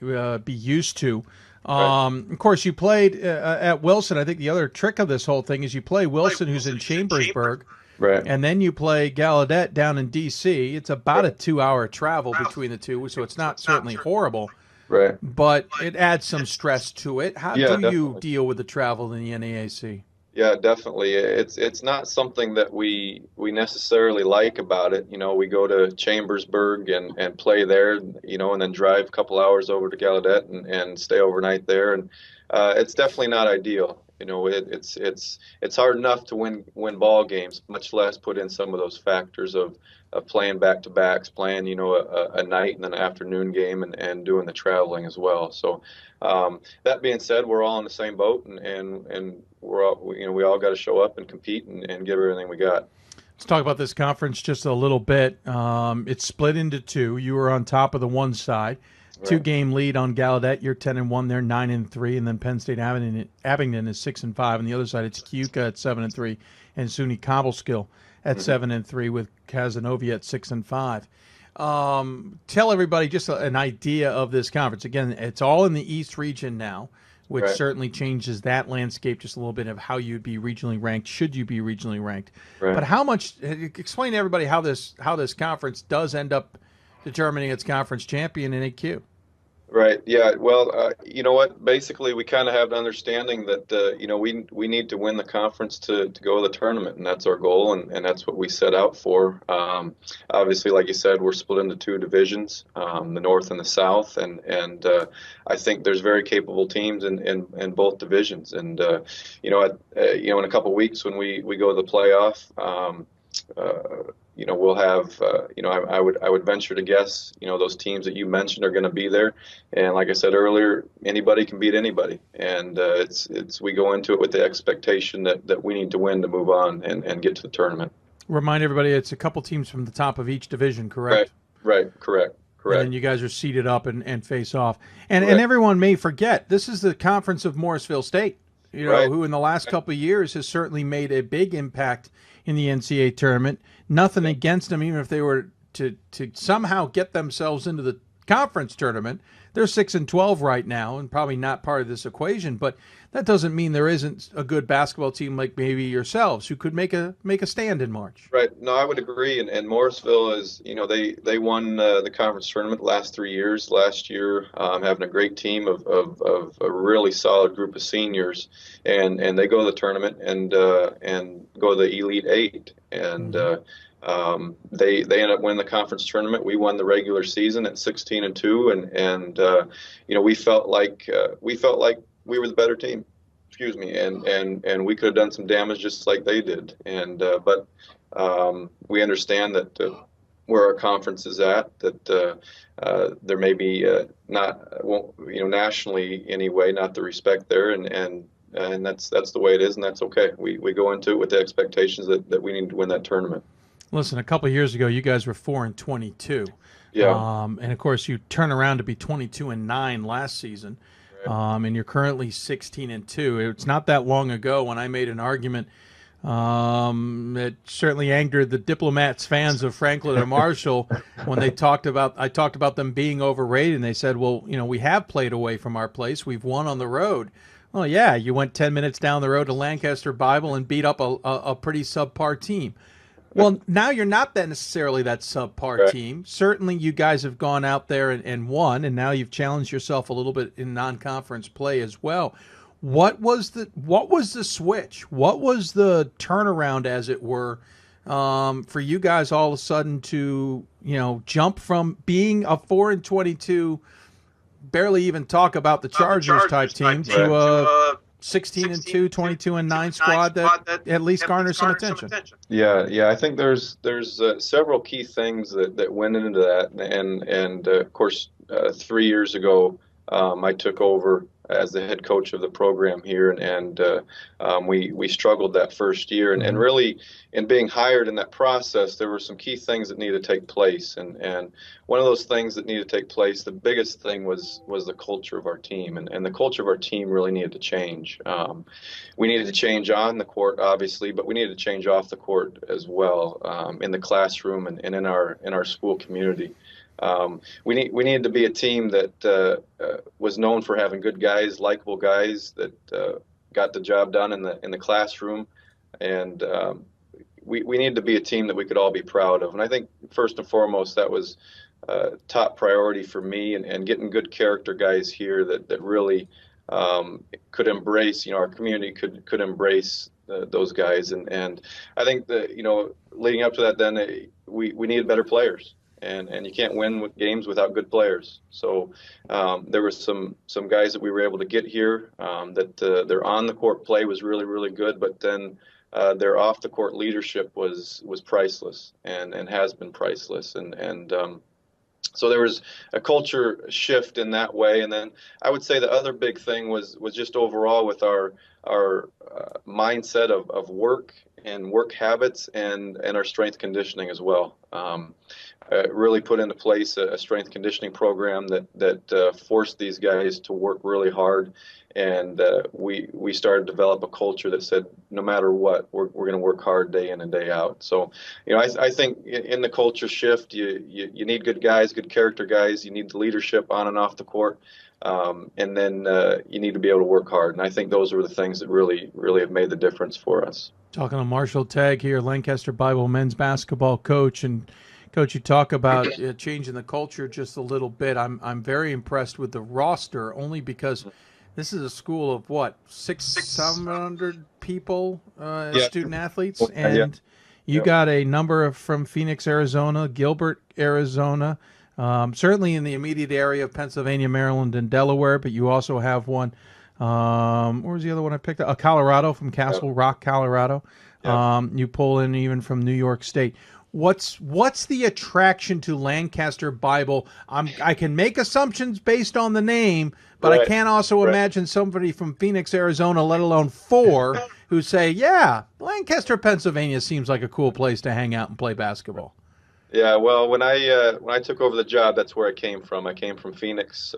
used to. Of course, you played at Wilson. I think the other trick of this whole thing is you play Wilson, who's in Chambersburg, and then you play Gallaudet down in D.C. It's about a 2-hour travel between the two, so it's not certainly horrible. Right. But it adds some stress to it. How do definitely. you deal with the travel in the NAAC? Yeah, definitely. It's not something that we necessarily like about it. We go to Chambersburg and play there, and then drive a couple hours over to Gallaudet and stay overnight there. And it's definitely not ideal. It's hard enough to win ball games, much less put in some of those factors of playing back-to-backs, playing a night and then an afternoon game, and doing the traveling as well. So that being said, we're all in the same boat, and we're all, we all got to show up and compete and give everything we got. Let's talk about this conference just a little bit. It's split into two. You were on top of the one side. Right. 2-game lead on Gallaudet. You're 10-1. They're 9-3, and then Penn State Abingdon is 6-5. On the other side, it's Keuka at 7-3, and SUNY Cobleskill at 7-3, with Casanova at 6-5. Tell everybody just an idea of this conference. Again, it's all in the East region now, which certainly changes that landscape just a little bit of how you'd be regionally ranked, should you be regionally ranked. Right. But how much? Explain to everybody how this conference does end up determining its conference champion in AQ. Right. Yeah. Well, you know what? Basically, we kind of have an understanding that we need to win the conference to go to the tournament, and that's our goal, and that's what we set out for. Obviously, like you said, we're split into two divisions, the North and the South, and I think there's very capable teams in both divisions. And in a couple of weeks when we go to the playoff. We'll have, I would venture to guess, those teams that you mentioned are going to be there. And like I said earlier, anybody can beat anybody. And we go into it with the expectation that we need to win to move on and get to the tournament. Remind everybody, it's a couple teams from the top of each division, correct? Right. Correct. And then you guys are seated up and face off. And everyone may forget, this is the conference of Morrisville State, who in the last couple of years has certainly made a big impact in the NCAA tournament. Nothing against them, even if they were to somehow get themselves into the conference tournament. They're 6-12 right now, and probably not part of this equation. But that doesn't mean there isn't a good basketball team like maybe yourselves who could make a stand in March. Right. No, I would agree. And Morrisville is, they won the conference tournament the last 3 years. Last year, having a great team of a really solid group of seniors, and they go to the tournament and go to the Elite Eight. And they ended up winning the conference tournament. We won the regular season at 16-2, and we felt like we were the better team. Excuse me, and we could have done some damage just like they did. But we understand that where our conference is at, that there may be nationally anyway, not the respect there, and that's the way it is, and that's okay. We go into it with the expectations that we need to win that tournament. Listen, a couple of years ago, you guys were 4-22. Yeah. And of course, you turn around to be 22-9 last season. And you're currently 16-2. It's not that long ago when I made an argument that certainly angered the Diplomats fans of Franklin and Marshall when I talked about them being overrated, and they said, well, we have played away from our place. We've won on the road. Well, yeah, you went 10 minutes down the road to Lancaster Bible and beat up a pretty subpar team. Well, now you're not necessarily that subpar team. Certainly you guys have gone out there and won, and now you've challenged yourself a little bit in non-conference play as well. What was the switch? What was the turnaround, as it were, for you guys all of a sudden to, jump from being a 4-22, barely even talk about the Chargers type team to a 16-2, 22-9 squad that at least garners some attention. Yeah. I think there's several key things that went into that, and of course, 3 years ago, I took over as the head coach of the program here, and we struggled that first year, and really in being hired in that process, there were some key things that needed to take place, and one of those things that needed to take place, the biggest thing was the culture of our team, and the culture of our team really needed to change. We needed to change on the court, obviously, but we needed to change off the court as well, in the classroom and in our school community. We needed to be a team that was known for having good guys, likable guys that got the job done in the classroom, and we needed to be a team that we could all be proud of. And I think first and foremost that was top priority for me, and getting good character guys here that really could embrace, our community could embrace those guys. And I think that leading up to that, then we needed better players. And you can't win with games without good players. So there were some guys that we were able to get here that their on the court play was really, really good, but then their off the court leadership was priceless and has been priceless. And so there was a culture shift in that way. And then I would say the other big thing was just overall with our mindset of work and work habits and our strength conditioning as well. Really put into place a strength conditioning program that forced these guys to work really hard, and we started to develop a culture that said no matter what, we're going to work hard day in and day out. So I think in the culture shift, you need good guys, good character guys. You need the leadership on and off the court, and then you need to be able to work hard. And I think those are the things that really have made the difference for us. Talking to Marshall Tagg here, Lancaster Bible men's basketball coach. And Coach, you talk about changing the culture just a little bit. I'm very impressed with the roster, only because this is a school of what, 700 people, student athletes, and you got a number from Phoenix, Arizona, Gilbert, Arizona, certainly in the immediate area of Pennsylvania, Maryland, and Delaware. But you also have one. Where was the other one I picked up? Colorado, from Castle Rock, Colorado. You pull in even from New York State. What's the attraction to Lancaster Bible? I can make assumptions based on the name, but I can't also imagine somebody from Phoenix, Arizona, let alone 4, who say, yeah, Lancaster, Pennsylvania seems like a cool place to hang out and play basketball. Yeah, well, when I took over the job, that's where I came from. I came from Phoenix,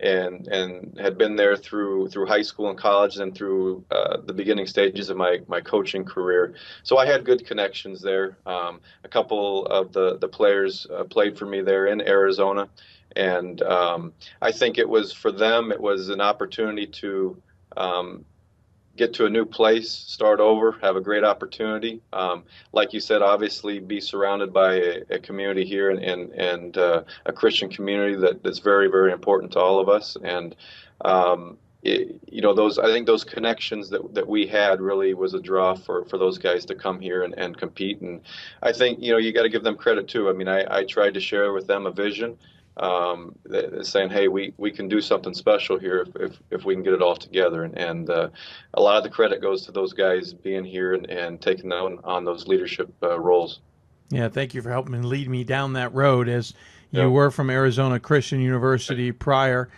and had been there through high school and college, and through the beginning stages of my coaching career. So I had good connections there. A couple of the players played for me there in Arizona, and I think it was for them, it was an opportunity to get to a new place, start over, have a great opportunity. Like you said, obviously be surrounded by a community here and a Christian community that's very, very important to all of us. And I think those connections that we had really was a draw for those guys to come here and compete. And I think you got to give them credit too. I mean, I tried to share with them a vision, saying, hey, we can do something special here if we can get it all together. And a lot of the credit goes to those guys being here and taking on those leadership roles. Yeah, thank you for helping lead me down that road, as you were from Arizona Christian University prior,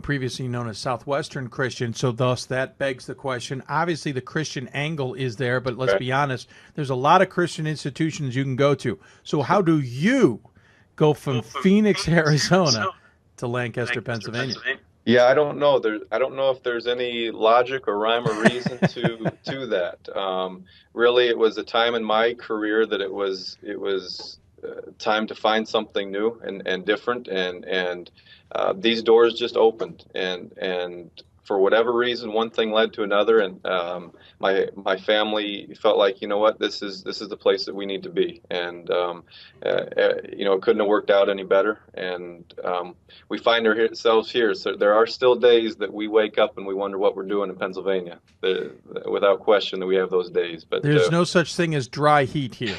previously known as Southwestern Christian. So thus that begs the question. Obviously the Christian angle is there, but let's be honest, there's a lot of Christian institutions you can go to. So how do you go from Phoenix, Arizona to Lancaster, Pennsylvania? Yeah, I don't know. I don't know if there's any logic or rhyme or reason to that. Really, it was a time in my career that it was time to find something new and different, and these doors just opened, and for whatever reason, one thing led to another, and my family felt like, you know what, this is the place that we need to be, and it couldn't have worked out any better, and we find ourselves here. So there are still days that we wake up and we wonder what we're doing in Pennsylvania. Without question, that we have those days. But there's no such thing as dry heat here.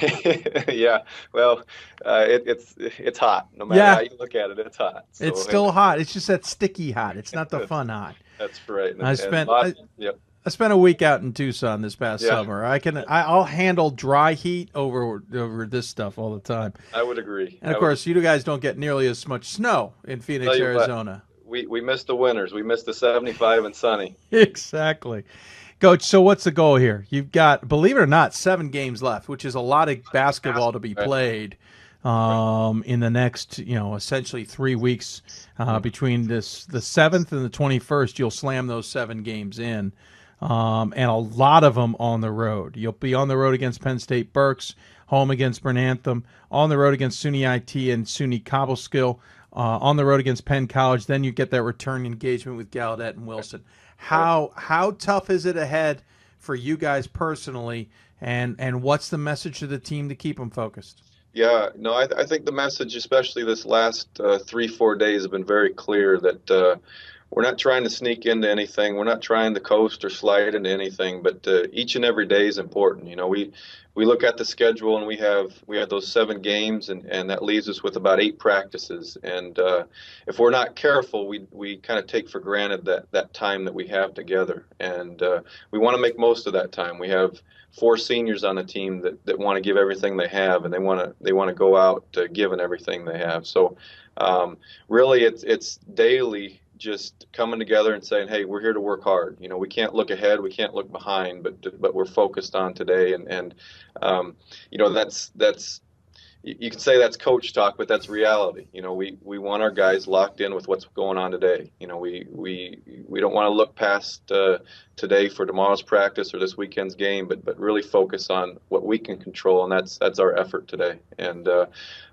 Yeah, well, it's hot. No matter how you look at it, it's hot. So, it's still hot. It's just that sticky hot. It's not the fun hot. That's right. I spent a week out in Tucson this past summer. I'll handle dry heat over this stuff all the time. I would agree. And of course, you guys don't get nearly as much snow in Phoenix, Arizona. We missed the winters. We missed the 75 and sunny. Exactly. Coach, so what's the goal here? You've got, believe it or not, 7 games left, which is a lot of basketball to be played in the next, essentially 3 weeks between the 7th and the 21st. You'll slam those 7 games in, and a lot of them on the road. You'll be on the road against Penn State Berks, home against Bernantham, on the road against SUNY IT and SUNY Cobleskill, on the road against Penn College. Then you get that return engagement with Gallaudet and Wilson. How tough is it ahead for you guys personally, and what's the message to the team to keep them focused? Yeah, no, I think the message, especially this last 3-4 days, have been very clear that we're not trying to sneak into anything. We're not trying to coast or slide into anything, but each and every day is important. We look at the schedule, and we have those 7 games, and that leaves us with about 8 practices. And if we're not careful, we kind of take for granted that time that we have together. And we want to make most of that time. We have 4 seniors on the team that want to give everything they have, and they want to go out giving everything they have. So really, it's daily just coming together and saying, hey, we're here to work hard. We can't look ahead, we can't look behind, but we're focused on today. And that's you can say that's coach talk, but that's reality. We want our guys locked in with what's going on today. We don't want to look past today for tomorrow's practice or this weekend's game, but really focus on what we can control, and that's our effort today. And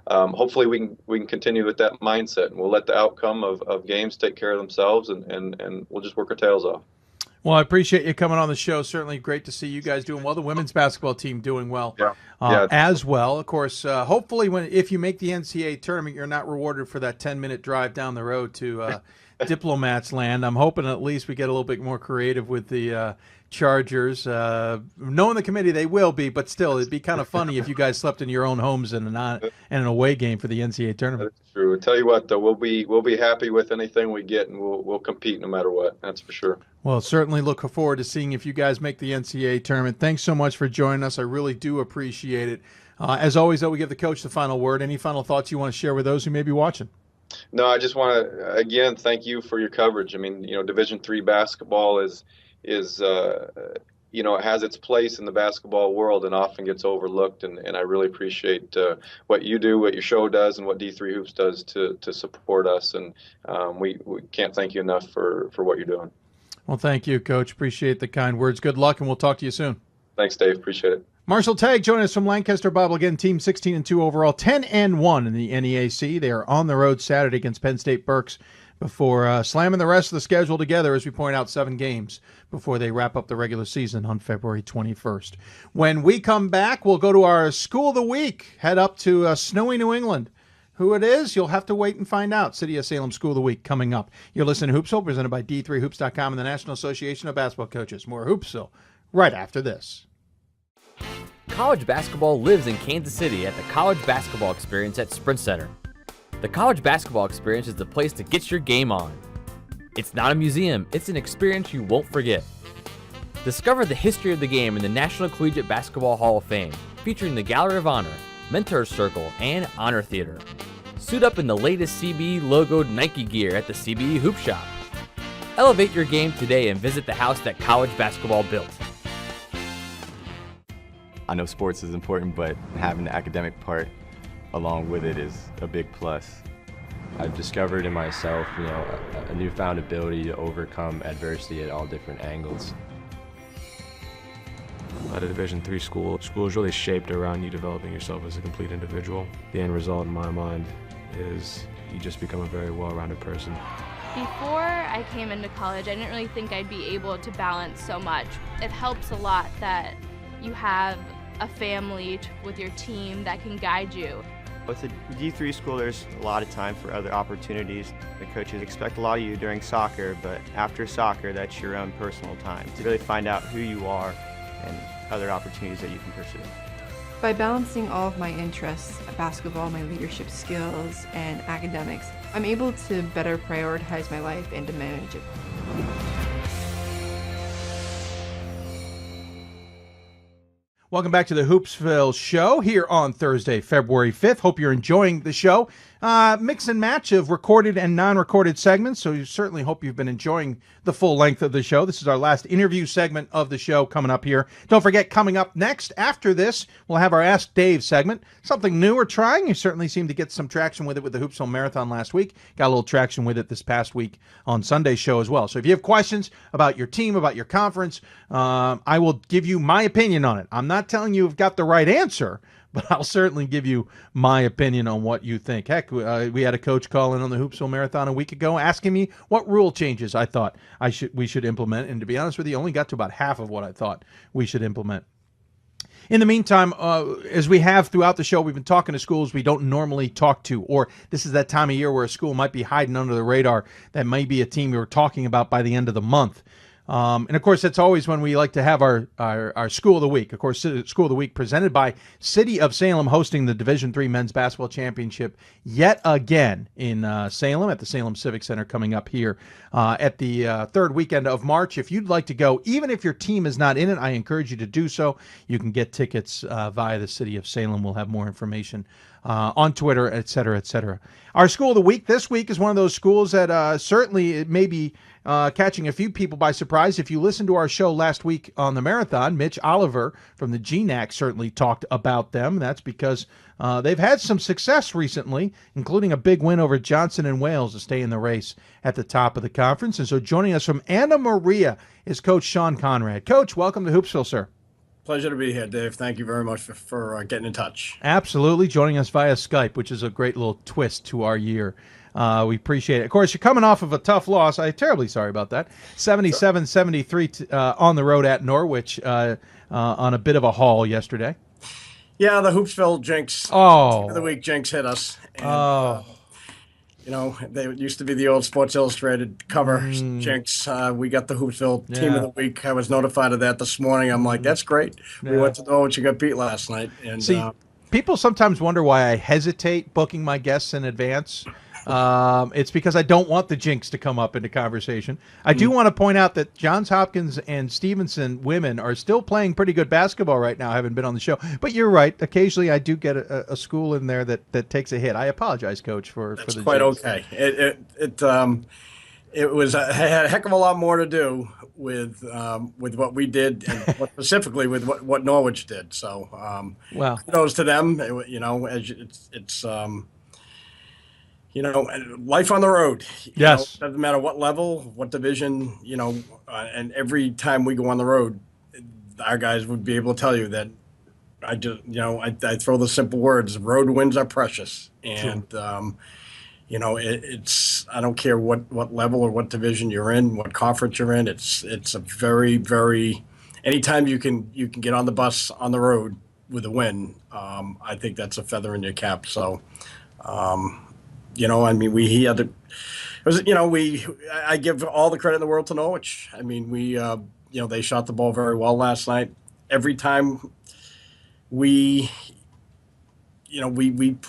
hopefully we can continue with that mindset, and we'll let the outcome of games take care of themselves, and we'll just work our tails off. Well, I appreciate you coming on the show. Certainly great to see you guys doing well. The women's basketball team doing well as well. Of course, hopefully if you make the NCAA tournament, you're not rewarded for that 10-minute drive down the road to Diplomats Land. I'm hoping at least we get a little bit more creative with the Chargers. Knowing the committee, they will be, but still, it'd be kind of funny if you guys slept in your own homes in an away game for the NCAA tournament. That's true. I'll tell you what, though, we'll be happy with anything we get, and we'll compete no matter what. That's for sure. Well, certainly look forward to seeing if you guys make the NCAA tournament. Thanks so much for joining us. I really do appreciate it. As always, though, we give the coach the final word. Any final thoughts you want to share with those who may be watching? No, I just want to, again, thank you for your coverage. I mean, Division III basketball is it has its place in the basketball world and often gets overlooked, and I really appreciate what you do, what your show does, and what D3 Hoops does to support us, and we can't thank you enough for what you're doing. Well, thank you, Coach. Appreciate the kind words. Good luck, and we'll talk to you soon. Thanks, Dave. Appreciate it. Marshall Tagg joining us from Lancaster Bible again. Team 16-2 overall, 10-1 in the NEAC. They are on the road Saturday against Penn State Berks before slamming the rest of the schedule together, as we point out, 7 games before they wrap up the regular season on February 21st. When we come back, we'll go to our School of the Week, head up to snowy New England. Who it is, you'll have to wait and find out. City of Salem School of the Week coming up. You're listening to Hoopsville, presented by D3Hoops.com and the National Association of Basketball Coaches. More Hoopsville right after this. College basketball lives in Kansas City at the College Basketball Experience at Sprint Center. The College Basketball Experience is the place to get your game on. It's not a museum, it's an experience you won't forget. Discover the history of the game in the National Collegiate Basketball Hall of Fame, featuring the Gallery of Honor, Mentor Circle, and Honor Theater. Suit up in the latest CBE logoed Nike gear at the CBE Hoop Shop. Elevate your game today and visit the house that college basketball built. I know sports is important, but having the academic part along with it is a big plus. I've discovered in myself, a newfound ability to overcome adversity at all different angles. At a Division III school is really shaped around you developing yourself as a complete individual. The end result in my mind is you just become a very well-rounded person. Before I came into college, I didn't really think I'd be able to balance so much. It helps a lot that you have a family with your team that can guide you. With a D3 school, there's a lot of time for other opportunities. The coaches expect a lot of you during soccer, but after soccer, that's your own personal time to really find out who you are and other opportunities that you can pursue. By balancing all of my interests, basketball, my leadership skills, and academics, I'm able to better prioritize my life and to manage it. Welcome back to the Hoopsville show here on Thursday, February 5th. Hope you're enjoying the show. Mix and match of recorded and non-recorded segments, so you certainly hope you've been enjoying the full length of the show. This is our last interview segment of the show coming up here. Don't forget, coming up next, after this, we'll have our Ask Dave segment. Something new we're trying. You certainly seem to get some traction with it with the Hoopsville Marathon last week. Got a little traction with it this past week on Sunday's show as well. So if you have questions about your team, about your conference, I will give you my opinion on it. I'm not telling you you've got the right answer, but I'll certainly give you my opinion on what you think. Heck, we had a coach call in on the Hoopsville Marathon a week ago asking me what rule changes I thought we should implement, and to be honest with you, only got to about half of what I thought we should implement. In the meantime, as we have throughout the show, we've been talking to schools we don't normally talk to, or this is that time of year where a school might be hiding under the radar. That may be a team you're talking about by the end of the month. And of course, that's always when we like to have our School of the Week. Of course, School of the Week presented by City of Salem, hosting the Division III Men's Basketball Championship yet again in Salem at the Salem Civic Center coming up here at the third weekend of March. If you'd like to go, even if your team is not in it, I encourage you to do so. You can get tickets via the City of Salem. We'll have more information on Twitter, et cetera, et cetera. Our School of the Week this week is one of those schools that certainly it may be catching a few people by surprise. If you listened to our show last week on the marathon, Mitch Oliver from the GNAC certainly talked about them. That's because they've had some success recently, including a big win over Johnson and Wales to stay in the race at the top of the conference. And so joining us from Anna Maria is Coach Sean Conrad. Coach, welcome to Hoopsville, sir. Pleasure to be here, Dave. Thank you very much for getting in touch. Absolutely. Joining us via Skype, which is a great little twist to our year. We appreciate it. Of course, you're coming off of a tough loss. I'm terribly sorry about that. 77-73 on the road at Norwich on a bit of a haul yesterday. Yeah, the Hoopsville jinx. Team of the week jinx hit us. And, you know, they used to be the old Sports Illustrated cover jinx. We got the Hoopsville Team of the Week. I was notified of that this morning. I'm like, that's great. We went to Norwich and got beat last night. And see, people sometimes wonder why I hesitate booking my guests in advance. It's because I don't want the jinx to come up into conversation. I do want to point out that Johns Hopkins and Stevenson women are still playing pretty good basketball right now. I haven't been on the show, but you're right. Occasionally, I do get a school in there that takes a hit. I apologize, Coach, for the jinx. Quite okay. It was had a heck of a lot more to do with what we did, and specifically with what Norwich did. So, kudos to them. You know, it's you know, life on the road. Yes. Doesn't matter what level, what division, you know, and every time we go on the road, our guys would be able to tell you that I throw the simple words, road wins are precious. And, you know, it's I don't care what level or what division you're in, what conference you're in. It's a very, very, anytime you can get on the bus on the road with a win, I think that's a feather in your cap. So, you know, I mean, I give all the credit in the world to Norwich. I mean, you know, they shot the ball very well last night. Every time we looked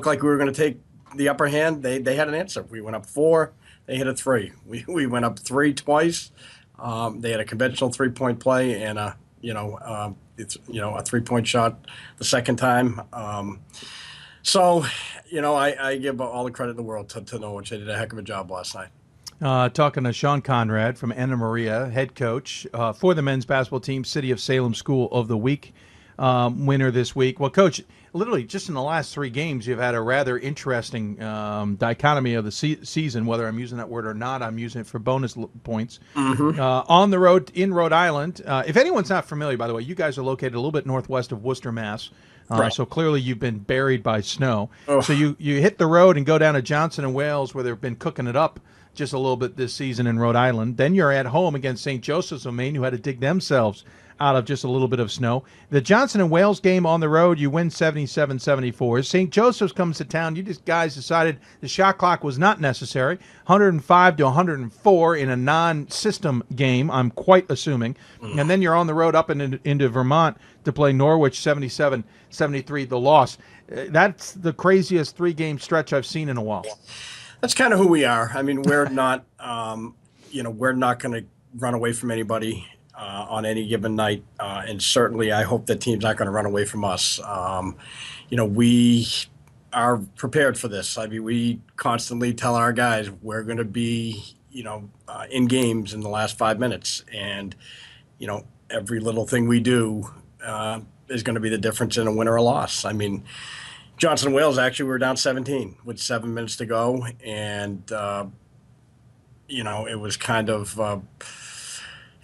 like we were going to take the upper hand, they had an answer. We went up 4, they hit a 3. We went up 3 twice. They had a conventional 3-point play and a 3-point shot the second time. So, you know, I give all the credit in the world to Norwich. They did a heck of a job last night. Talking to Sean Conrad from Anna Maria, head coach for the men's basketball team, City of Salem School of the Week winner this week. Well, Coach, literally just in the last 3 games, you've had a rather interesting dichotomy of the season, whether I'm using that word or not. I'm using it for bonus points. On the road in Rhode Island. If anyone's not familiar, by the way, you guys are located a little bit northwest of Worcester, Mass. Right. So clearly you've been buried by snow. Oh. So you hit the road and go down to Johnson and Wales, where they've been cooking it up just a little bit this season in Rhode Island. Then you're at home against St. Joseph's of Maine, who had to dig themselves out of just a little bit of snow. The Johnson and Wales game on the road, you win 77-74. St. Joseph's comes to town. You just guys decided the shot clock was not necessary. 105-104 in a non-system game, I'm quite assuming. And then you're on the road up into Vermont to play Norwich 77-73, the loss. That's the craziest three-game stretch I've seen in a while. That's kind of who we are. I mean, we're not, we're not going to run away from anybody on any given night. And certainly I hope that team's not going to run away from us. We are prepared for this. I mean, we constantly tell our guys we're going to be, in games in the last 5 minutes. And, every little thing we do is going to be the difference in a win or a loss. I mean, Johnson Wales, actually, we were down 17 with 7 minutes to go. And, it was kind of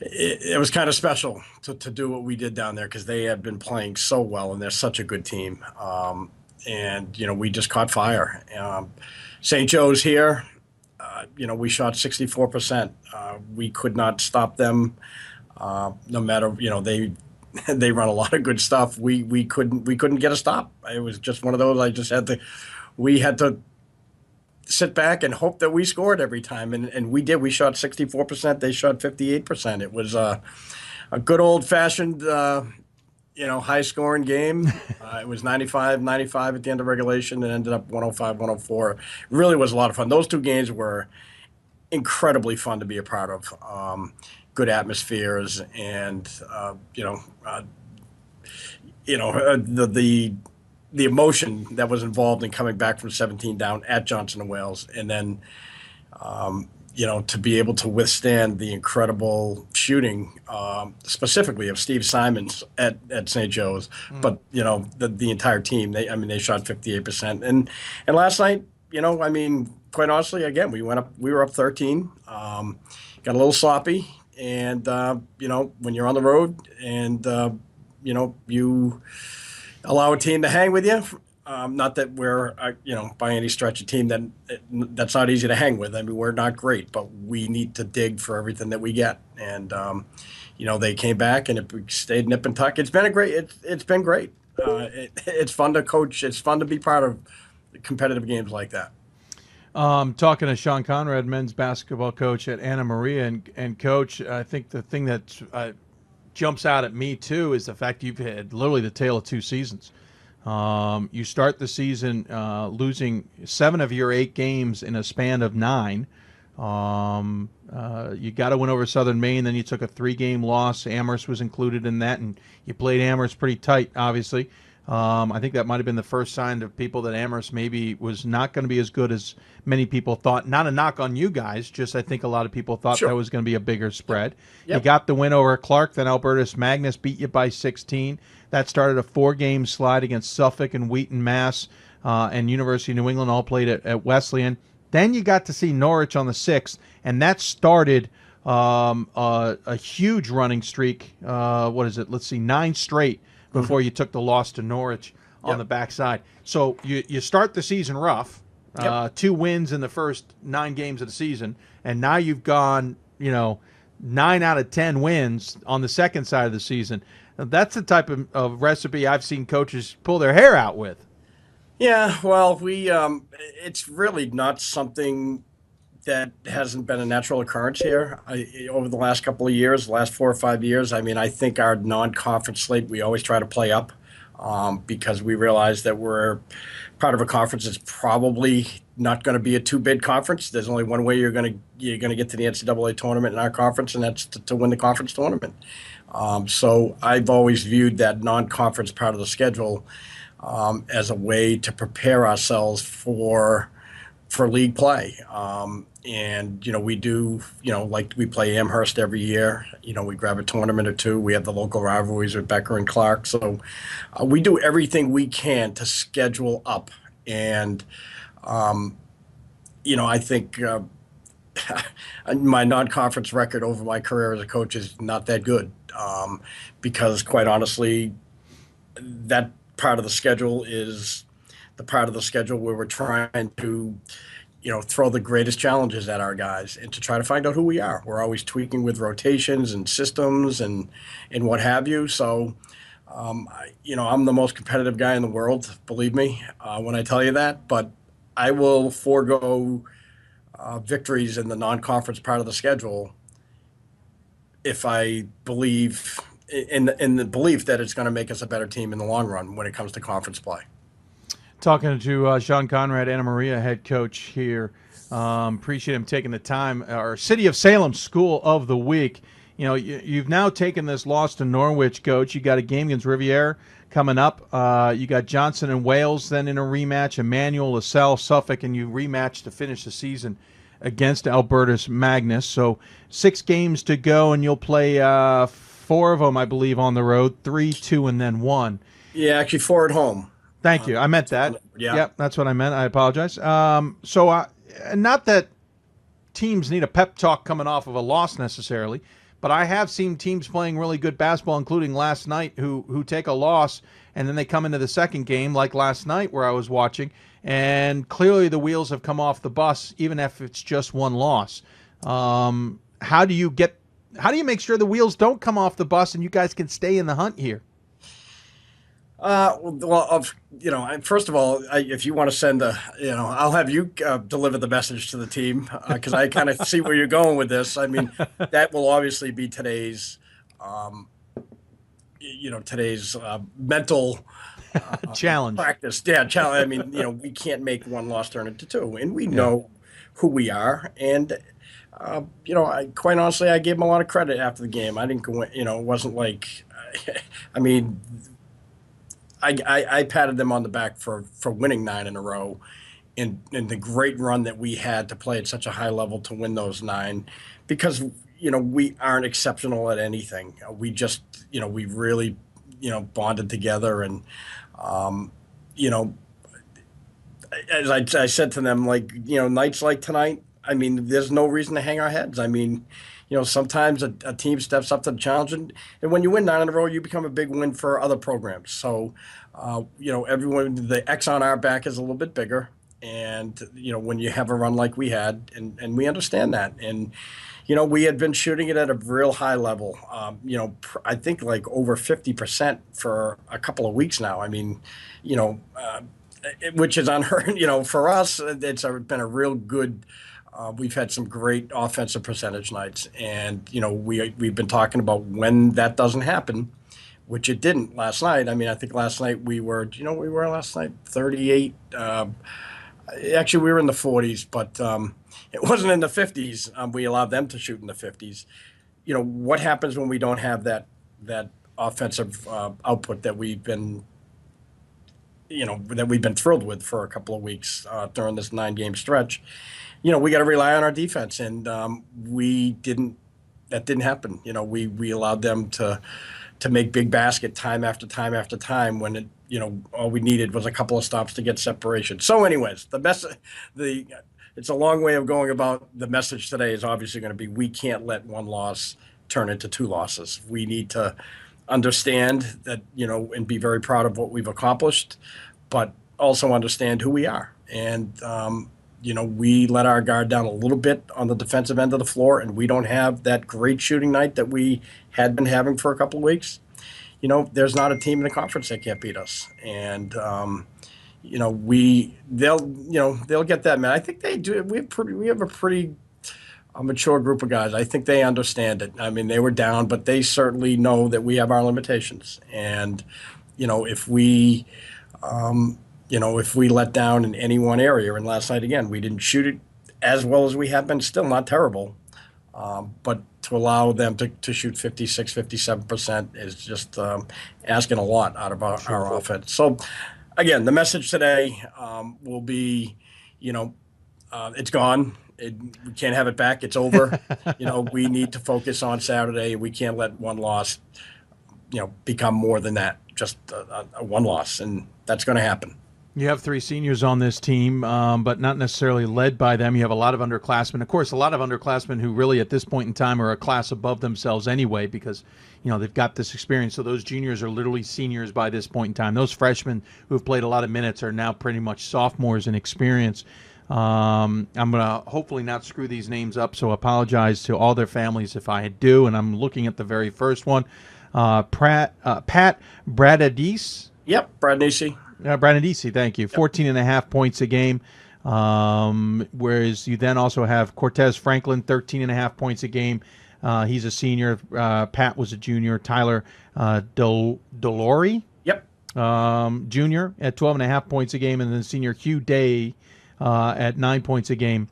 it was kind of special to do what we did down there, because they had been playing so well, and they're such a good team. We just caught fire. St. Joe's here, we shot 64%. We could not stop them, no matter, they run a lot of good stuff. We couldn't get a stop. It was just one of those. We had to sit back and hope that we scored every time, and we did. We shot 64%. They shot 58%. It was a good old fashioned, high scoring game. It was 95-95 at the end of regulation, and ended up 105-104. It really was a lot of fun. Those two games were incredibly fun to be a part of. Good atmospheres, and the emotion that was involved in coming back from 17 down at Johnson and Wales, and then to be able to withstand the incredible shooting, specifically of Steve Simons at St. Joe's, but the entire team. They shot 58%, and last night, quite honestly, again, we were up 13, got a little sloppy. And, when you're on the road and, you allow a team to hang with you, not that we're, by any stretch a team that's not easy to hang with. I mean, we're not great, but we need to dig for everything that we get. And, they came back, and it stayed nip and tuck. It's been it's been great. It's fun to coach. It's fun to be part of competitive games like that. Talking to Sean Conrad, men's basketball coach at Anna Maria, and Coach, I think the thing that jumps out at me too is the fact you've had literally the tale of two seasons. You start the season losing 7 of your 8 games in a span of 9. You got to win over Southern Maine, then you took a 3-game loss. Amherst was included in that, and you played Amherst pretty tight, obviously. I think that might have been the first sign of people that Amherst maybe was not going to be as good as many people thought. Not a knock on you guys, just I think a lot of people thought that was going to be a bigger spread. Yep. You got the win over Clark, then Albertus Magnus beat you by 16. That started a 4-game slide against Suffolk and Wheaton, Mass, and University of New England all played at Wesleyan. Then you got to see Norwich on the 6th, and that started a huge running streak. 9 straight before you took the loss to Norwich on the backside. So you start the season rough, 2 wins in the first 9 games of the season, and now you've gone, 9 out of 10 wins on the second side of the season. Now, that's the type of recipe I've seen coaches pull their hair out with. Yeah, well, it's really not something that hasn't been a natural occurrence here over the last couple of years, the last 4 or 5 years. I mean, I think our non-conference slate, we always try to play up because we realize that we're part of a conference that's probably not going to be a 2-bid conference. There's only one way you're going to get to the NCAA tournament in our conference, and that's to win the conference tournament. So I've always viewed that non-conference part of the schedule as a way to prepare ourselves for league play. And, we do, like we play Amherst every year. We grab a tournament or 2. We have the local rivalries with Becker and Clark. So we do everything we can to schedule up. And, I think my non-conference record over my career as a coach is not that good because, quite honestly, that part of the schedule is the part of the schedule where we're trying to, throw the greatest challenges at our guys and to try to find out who we are. We're always tweaking with rotations and systems and what have you. So, I'm the most competitive guy in the world, believe me, when I tell you that. But I will forego victories in the non-conference part of the schedule if I believe in the belief that it's going to make us a better team in the long run when it comes to conference play. Talking to Sean Conrad, Anna Maria, head coach here. Appreciate him taking the time. Our City of Salem School of the Week. You've now taken this loss to Norwich, Coach. You got a game against Riviera coming up. You got Johnson and Wales then in a rematch, Emmanuel, LaSalle, Suffolk, and you rematch to finish the season against Albertus Magnus. So 6 games to go, and you'll play 4 of them, I believe, on the road, 3, 2, and then 1. Yeah, actually 4 at home. Thank you. I meant that. Yeah. Yep, that's what I meant. I apologize. So not that teams need a pep talk coming off of a loss necessarily, but I have seen teams playing really good basketball, including last night, who take a loss and then they come into the second game, like last night where I was watching, and clearly the wheels have come off the bus, even if it's just one loss. How do you make sure the wheels don't come off the bus and you guys can stay in the hunt here? First of all, if you want to send I'll have you deliver the message to the team because I kind of see where you're going with this. I mean, that will obviously be today's mental challenge practice. Yeah, challenge. I mean, we can't make one loss turn into 2, and we know who we are. And quite honestly, I gave them a lot of credit after the game. I didn't go. It wasn't like, I mean. I patted them on the back for winning 9 in a row and the great run that we had to play at such a high level to win those 9 because, we aren't exceptional at anything. We just, we really, bonded together and, as I said to them, like, nights like tonight, I mean, there's no reason to hang our heads. I mean, sometimes a team steps up to the challenge, and when you win 9 in a row, you become a big win for other programs. So, everyone, the X on our back is a little bit bigger, and when you have a run like we had, and we understand that, and we had been shooting it at a real high level. I think like over 50% for a couple of weeks now. I mean, which is unheard. For us, it's been a real good. We've had some great offensive percentage nights, and we've been talking about when that doesn't happen, which it didn't last night. I mean, I think last night we were 38. Actually, we were in the 40s, but it wasn't in the 50s. We allowed them to shoot in the 50s. What happens when we don't have that offensive output that we've been thrilled with for a couple of weeks during this 9-game stretch? We got to rely on our defense, and that didn't happen. We allowed them to make big basket time after time after time when all we needed was a couple of stops to get separation. So anyways, it's a long way of going about the message today is obviously going to be we can't let one loss turn into 2 losses. We need to understand that, and be very proud of what we've accomplished, but also understand who we are. And, we let our guard down a little bit on the defensive end of the floor, and we don't have that great shooting night that we had been having for a couple of weeks. There's not a team in the conference that can't beat us. And, they'll get that, man. I think they do. We have a pretty mature group of guys. I think they understand it. I mean, they were down, but they certainly know that we have our limitations. And, if we let down in any one area, and last night, again, we didn't shoot it as well as we have been, still not terrible. But to allow them to shoot 56, 57% is just asking a lot out of our offense. So, again, the message today will be, it's gone. We can't have it back. It's over. We need to focus on Saturday. We can't let one loss, become more than that, just a one loss. And that's going to happen. You have 3 seniors on this team, but not necessarily led by them. You have a lot of underclassmen. Of course, a lot of underclassmen who really at this point in time are a class above themselves anyway because, they've got this experience. So those juniors are literally seniors by this point in time. Those freshmen who have played a lot of minutes are now pretty much sophomores in experience. I'm going to hopefully not screw these names up, so apologize to all their families if I do. And I'm looking at the very first one. Pat Bradadise. Yep, Bradadise. Bradadise, thank you. 14.5 points a game. Whereas you then also have Cortez Franklin, 13.5 points a game. He's a senior. Pat was a junior. Tyler Delori, junior at 12.5 points a game. And then senior Hugh Day at 9 points a game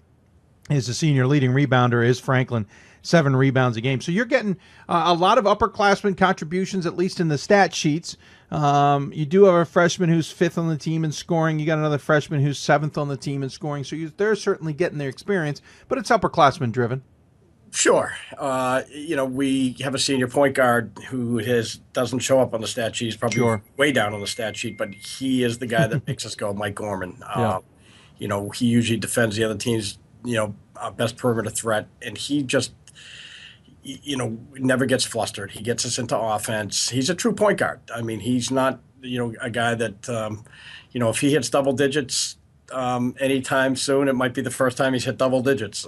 is the senior. Leading rebounder is Franklin, 7 rebounds a game. So you're getting a lot of upperclassmen contributions, at least in the stat sheets. You do have a freshman who's 5th on the team in scoring. You got another freshman who's 7th on the team in scoring. So they're certainly getting their experience, but it's upperclassmen driven. Sure. We have a senior point guard who doesn't show up on the stat sheet. He's probably way down on the stat sheet, but he is the guy that makes us go, Mike Gorman. He usually defends the other team's, best perimeter threat, and he just, never gets flustered. He gets us into offense. He's a true point guard. I mean, he's not, a guy that, if he hits double digits anytime soon, it might be the first time he's hit double digits.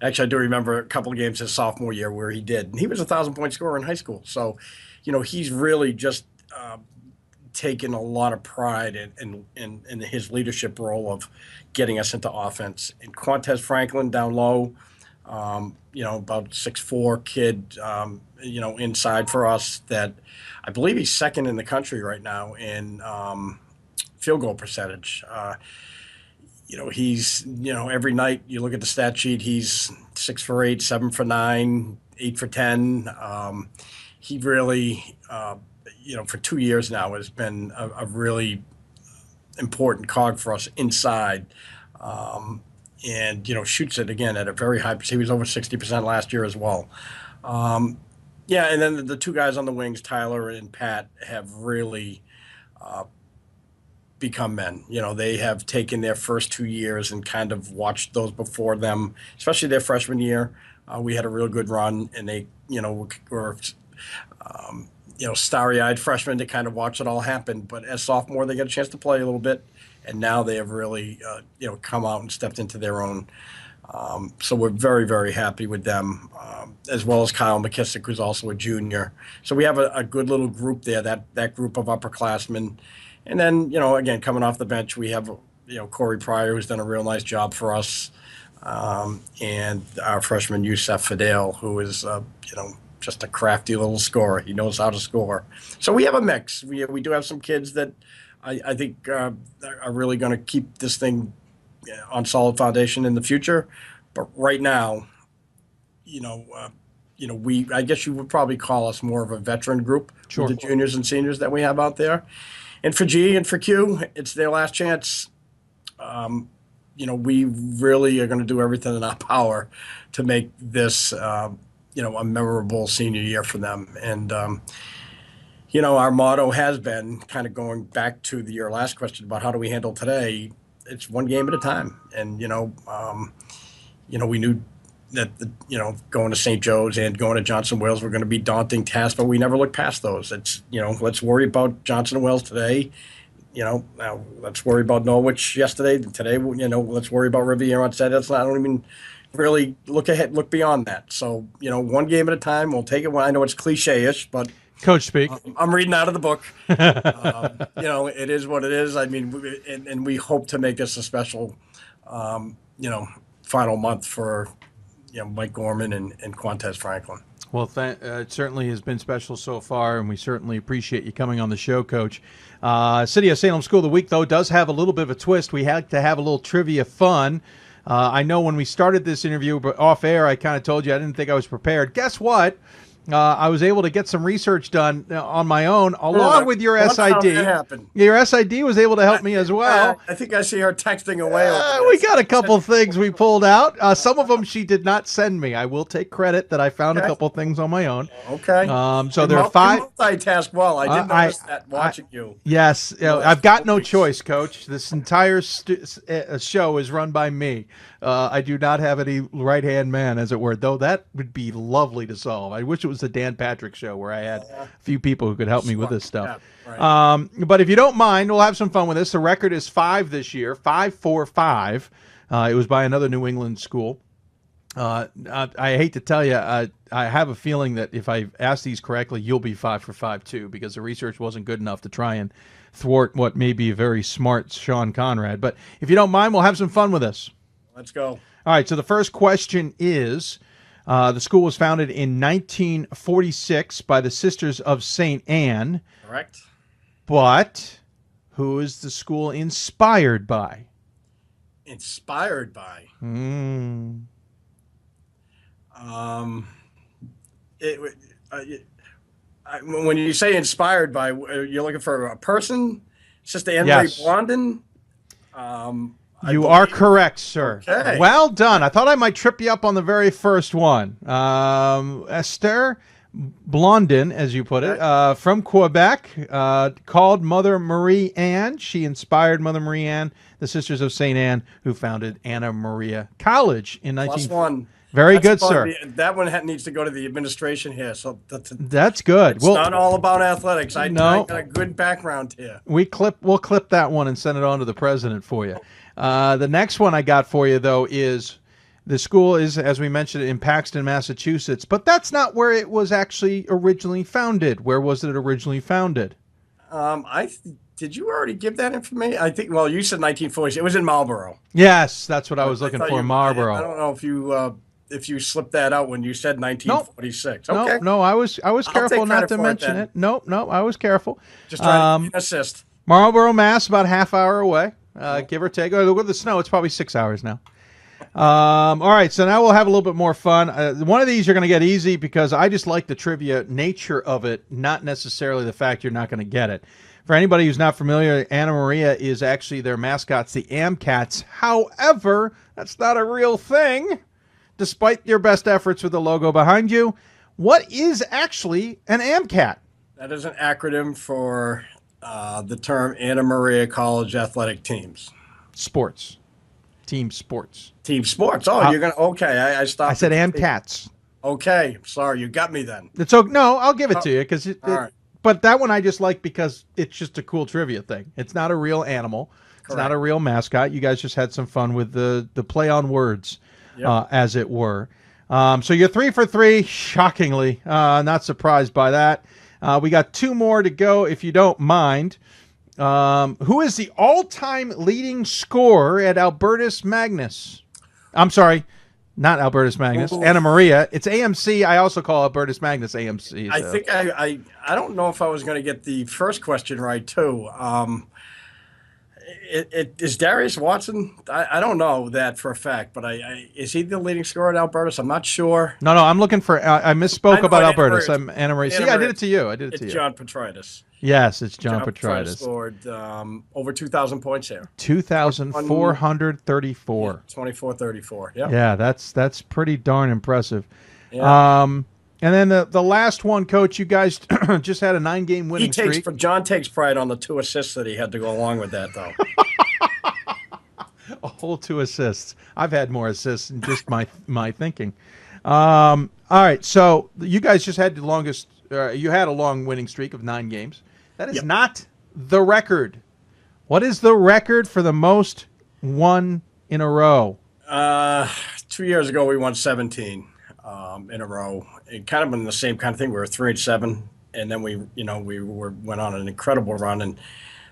Actually, I do remember a couple of games his sophomore year where he did. And he was a 1,000-point scorer in high school. So, he's really just taken a lot of pride in his leadership role of getting us into offense. And Quantez Franklin down low, about 6'4" kid, inside for us that I believe he's 2nd in the country right now in field goal percentage. He's, every night you look at the stat sheet, he's 6 for 8, 7 for 9, 8 for 10. He really, for 2 years now has been a really important cog for us inside. And shoots it again at a very high percentage. He was over 60% last year as well. And then the 2 guys on the wings, Tyler and Pat, have really become men. They have taken their first 2 years and kind of watched those before them, especially their freshman year. We had a real good run, and they, were starry-eyed freshmen to kind of watch it all happen. But as sophomore, they got a chance to play a little bit. And now they have really, come out and stepped into their own. So we're very, very happy with them, as well as Kyle McKissick, who's also a junior. So we have a good little group there, that group of upperclassmen. And then, again, coming off the bench, we have, Corey Pryor, who's done a real nice job for us, and our freshman Youssef Fidel, who is, just a crafty little scorer. He knows how to score. So we have a mix. We do have some kids that I think are really going to keep this thing on solid foundation in the future. But right now, I guess you would probably call us more of a veteran group with the juniors and seniors that we have out there. And for G and for Q, it's their last chance. We really are going to do everything in our power to make this, a memorable senior year for them. And, our motto has been kind of going back to your last question about how do we handle today. It's one game at a time. And, we knew that, going to St. Joe's and going to Johnson Wales were going to be daunting tasks, but we never looked past those. It's, let's worry about Johnson Wales today. Now let's worry about Norwich yesterday. Today, let's worry about Riviera on Saturday. I don't even really look ahead, look beyond that. So, one game at a time. We'll take it. I know it's cliche-ish, but Coach speak. I'm reading out of the book. It is what it is. I mean, and we hope to make this a special, final month for, Mike Gorman and Quantez Franklin. Well, it certainly has been special so far, and we certainly appreciate you coming on the show, Coach. City of Salem School of the Week, though, does have a little bit of a twist. We had to have a little trivia fun. I know when we started this interview, but off air, I kind of told you I didn't think I was prepared. Guess what? I was able to get some research done on my own, along with your How SID. did that happen? Your SID was able to help me as well. I think I see her texting away. We got a couple things we pulled out. Some of them she did not send me. I will take credit that I found a couple things on my own. Okay. So there are 5. You multitask well. I did notice that watching you. Yes, I've got no choice, Coach. This entire show is run by me. I do not have any right-hand man, as it were, though that would be lovely to solve. I wish it was the Dan Patrick show where I had a few people who could help me with this stuff. Yeah, right. But if you don't mind, we'll have some fun with this. The record is 5 this year, 5-4-5. It was by another New England school. I hate to tell you, I have a feeling that if I ask these correctly, you'll be 5 for 5 too, because the research wasn't good enough to try and thwart what may be a very smart Sean Conrad. But if you don't mind, we'll have some fun with this. Let's go. All right, so the first question is, the school was founded in 1946 by the Sisters of St. Anne. Correct. But who is the school inspired by? Inspired by? Mm. When you say inspired by, you're looking for a person? Sister Anne-Marie Blondin? You are correct, sir. Okay. Well done. I thought I might trip you up on the very first one. Esther Blondin, as you put it, from Quebec, called Mother Marie Anne. She inspired Mother Marie Anne, the Sisters of St. Anne, who founded Anna Maria College in 19... Plus one. Very good, sir. That one needs to go to the administration here. So that's good. It's not all about athletics. I got a good background here. We'll clip that one and send it on to the president for you. The next one I got for you, though, is the school is, as we mentioned, in Paxton, Massachusetts. But that's not where it was actually originally founded. Where was it originally founded? Did you already give that information? I think. Well, you said 1940s. It was in Marlborough. Yes, that's what I was looking for. Marlborough. I don't know if you slipped that out when you said 1946. Nope. Okay. No, I was careful not to mention it. No, I was careful. Just trying to assist. Marlborough, Mass, about a half hour away, give or take. Look at the snow; it's probably 6 hours now. All right, so now we'll have a little bit more fun. One of these you're going to get easy because I just like the trivia nature of it, not necessarily the fact you're not going to get it. For anybody who's not familiar, Anna Maria is actually their mascots, the Amcats. However, that's not a real thing. Despite your best efforts with the logo behind you, what is actually an AMCAT? That is an acronym for the term Anna Maria College Athletic Teams. Sports. Team sports. Team sports. Oh, you're going to... Okay, I stopped. I said AMCATs. Okay, sorry, you got me then. No, I'll give it to you. Right. But that one I just like because it's just a cool trivia thing. It's not a real animal. It's not a real mascot. You guys just had some fun with the play on words. Yep. As it were. So you're 3 for 3, shockingly. Not surprised by that. We got 2 more to go, if you don't mind. Who is the all-time leading scorer at Albertus Magnus? I'm sorry, not Albertus Magnus. Ooh. Anna Maria. It's AMC. I also call Albertus Magnus AMC. So. I think I don't know if I was going to get the first question right, too. Is Darius Watson? I don't know that for a fact, but is he the leading scorer at Albertus? I'm not sure. No, I'm looking for. I misspoke about Albertus. I'm Anna Maria. See, I did it to you. It's John Petritis. Yes, it's John Petritis. Scored over 2,000 points here. 2,434. 24-34. Yeah. Yeah, that's pretty darn impressive. Yeah. And then the last one, Coach, you guys just had a 9-game winning streak. John takes pride on the 2 assists that he had to go along with that, though. A whole 2 assists. I've had more assists in just my thinking. All right, so you guys just had the longest. You had a long winning streak of 9 games. That is not the record. What is the record for the most won in a row? 2 years ago, we won 17 in a row. It kind of been the same kind of thing. We were 3-7, and then we went on an incredible run and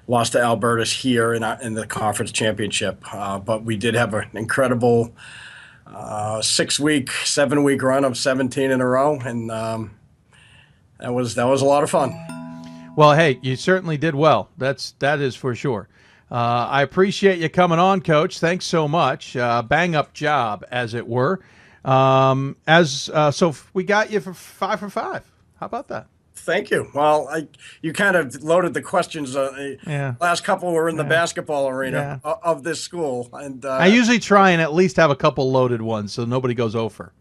lost to Albertus here in the conference championship. But we did have an incredible 7-week run of 17 in a row, and that was a lot of fun. Well, hey, you certainly did well. That is for sure. I appreciate you coming on, Coach. Thanks so much. Bang up job, as it were. So we got you for 5 for 5. How about that? Thank you. Well, you kind of loaded the questions. Last couple were in the basketball arena of this school, and I usually try and at least have a couple loaded ones so nobody goes over.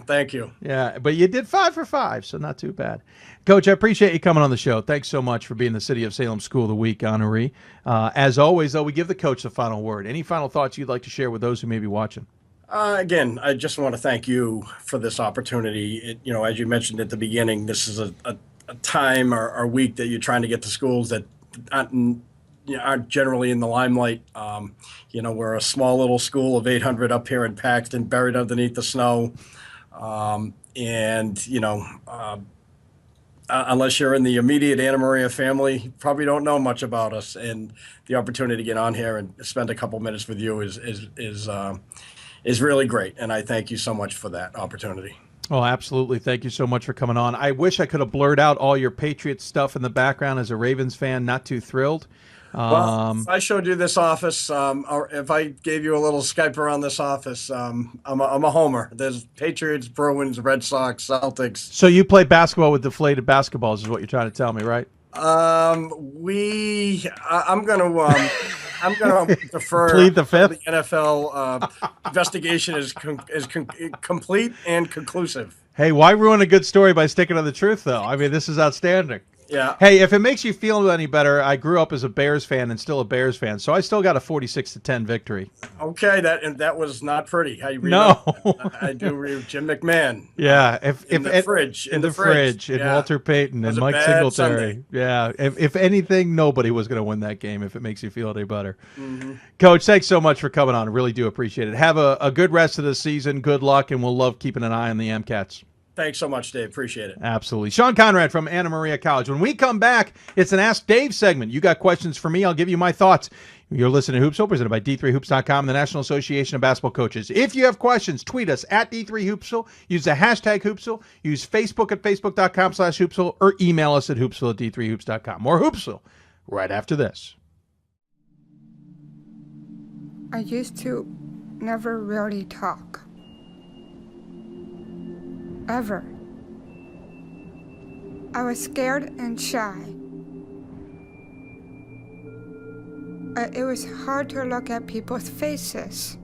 Thank you. Yeah, but you did 5 for 5, so not too bad. Coach, I appreciate you coming on the show. Thanks so much for being the City of Salem School of the Week honoree. As always, though, we give the coach the final word. Any final thoughts you'd like to share with those who may be watching? Again, I just want to thank you for this opportunity. As you mentioned at the beginning, this is a time or week that you're trying to get to schools that aren't generally in the limelight. We're a small little school of 800 up here in Paxton, buried underneath the snow. Unless you're in the immediate Anna Maria family, you probably don't know much about us. And the opportunity to get on here and spend a couple minutes with you is really great. And I thank you so much for that opportunity. Oh, absolutely. Thank you so much for coming on. I wish I could have blurred out all your Patriots stuff in the background. As a Ravens fan, not too thrilled. Well, if I showed you this office, or if I gave you a little Skype around this office, I'm a homer. There's Patriots, Bruins, Red Sox, Celtics. So you play basketball with deflated basketballs is what you're trying to tell me, right? I'm gonna defer. Plead the fifth. The NFL investigation is complete and conclusive. Hey, why ruin a good story by sticking to the truth, though? I mean, this is outstanding. Yeah. Hey, if it makes you feel any better, I grew up as a Bears fan and still a Bears fan, so I still got a 46-10 victory. Okay, that was not pretty. I do read Jim McMahon. Yeah, in the fridge, and Walter Payton and Mike Singletary. Yeah, if anything, nobody was going to win that game. If it makes you feel any better, Coach, thanks so much for coming on. I really do appreciate it. Have a good rest of the season. Good luck, and we'll love keeping an eye on the MCATs. Thanks so much, Dave. Appreciate it. Absolutely. Sean Conrad from Anna Maria College. When we come back, it's an Ask Dave segment. You got questions for me, I'll give you my thoughts. You're listening to Hoopsville, presented by D3Hoops.com, the National Association of Basketball Coaches. If you have questions, tweet us at D3Hoopsville. Use the hashtag Hoopsville. Use Facebook at Facebook.com/Hoopsville or email us at Hoopsville at D3Hoops.com. More Hoopsville right after this. I used to never really talk. Ever. I was scared and shy. It was hard to look at people's faces.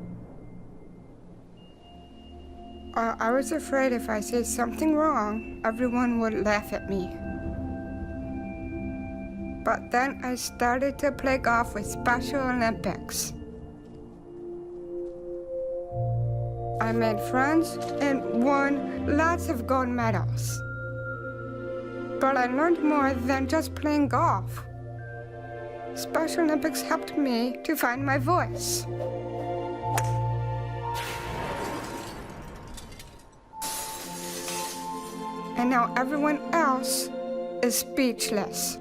I was afraid if I said something wrong, everyone would laugh at me. But then I started to play golf with Special Olympics. I made friends and won lots of gold medals. But I learned more than just playing golf. Special Olympics helped me to find my voice. And now everyone else is speechless.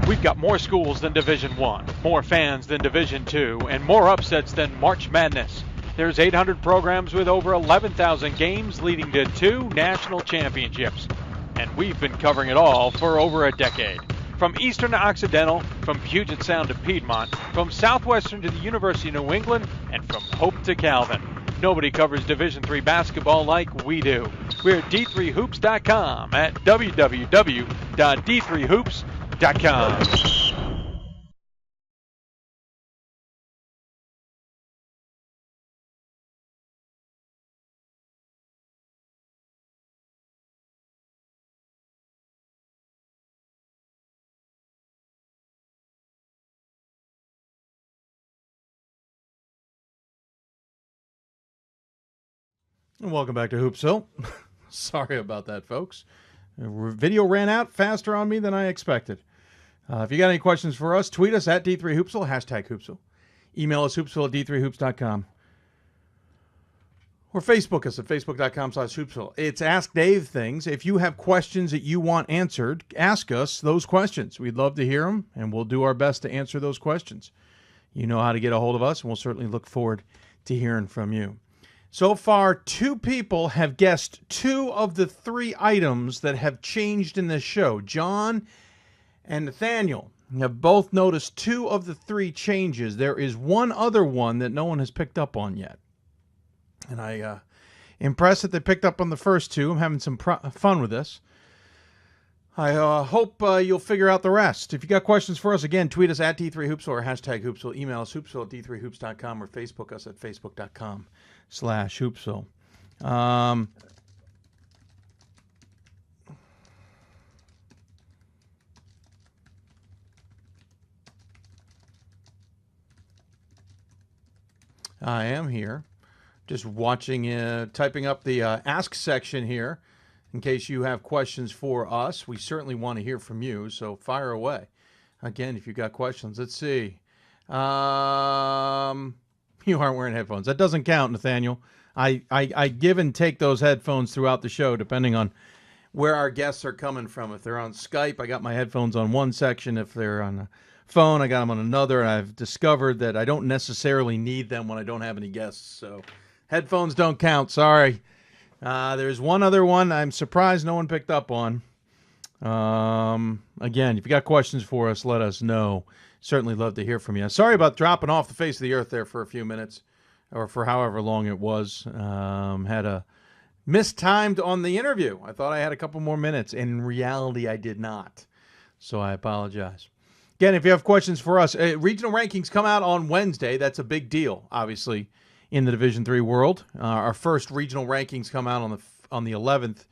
We've got more schools than Division I, more fans than Division II, and more upsets than March Madness. There's 800 programs with over 11,000 games leading to 2 national championships. And we've been covering it all for over a decade. From Eastern to Occidental, from Puget Sound to Piedmont, from Southwestern to the University of New England, and from Hope to Calvin. Nobody covers Division III basketball like we do. We're at D3Hoops.com at www.d3hoops.com. And welcome back to Hoopsville. Sorry about that, folks. Video ran out faster on me than I expected. If you got any questions for us, tweet us at D3Hoopsville, hashtag Hoopsville. Email us, hoopsville at D3Hoops.com. Or Facebook us at Facebook.com/Hoopsville. It's Ask Dave things. If you have questions that you want answered, ask us those questions. We'd love to hear them, and we'll do our best to answer those questions. You know how to get a hold of us, and we'll certainly look forward to hearing from you. So far, 2 people have guessed 2 of the 3 items that have changed in this show. John and Nathaniel. have both noticed 2 of the 3 changes. There is one other one that no one has picked up on yet. And I impressed that they picked up on the first 2. I'm having some fun with this. I hope you'll figure out the rest. If you got questions for us, again, tweet us at D3Hoopsville or hashtag Hoopsville. Email us hoopsville@d3hoops.com or Facebook us at facebook.com/Hoopsville. I am here, just watching, typing up the ask section here. In case you have questions for us, we certainly want to hear from you, so fire away. Again, if you got questions, let's see. You aren't wearing headphones. That doesn't count, Nathaniel. I give and take those headphones throughout the show, depending on where our guests are coming from. If they're on Skype, I got my headphones on one section. If they're on a phone, I got them on another. And I've discovered that I don't necessarily need them when I don't have any guests. So headphones don't count. Sorry. There's one other one I'm surprised no one picked up on. Again, if you got questions for us, let us know. Certainly love to hear from you. Sorry about dropping off the face of the earth there for a few minutes, or for however long it was. Had a mistimed on the interview. I thought I had a couple more minutes. In reality, I did not. So I apologize. Again, if you have questions for us, regional rankings come out on Wednesday. That's a big deal, obviously, in the Division III world. Our first regional rankings come out on the 11th,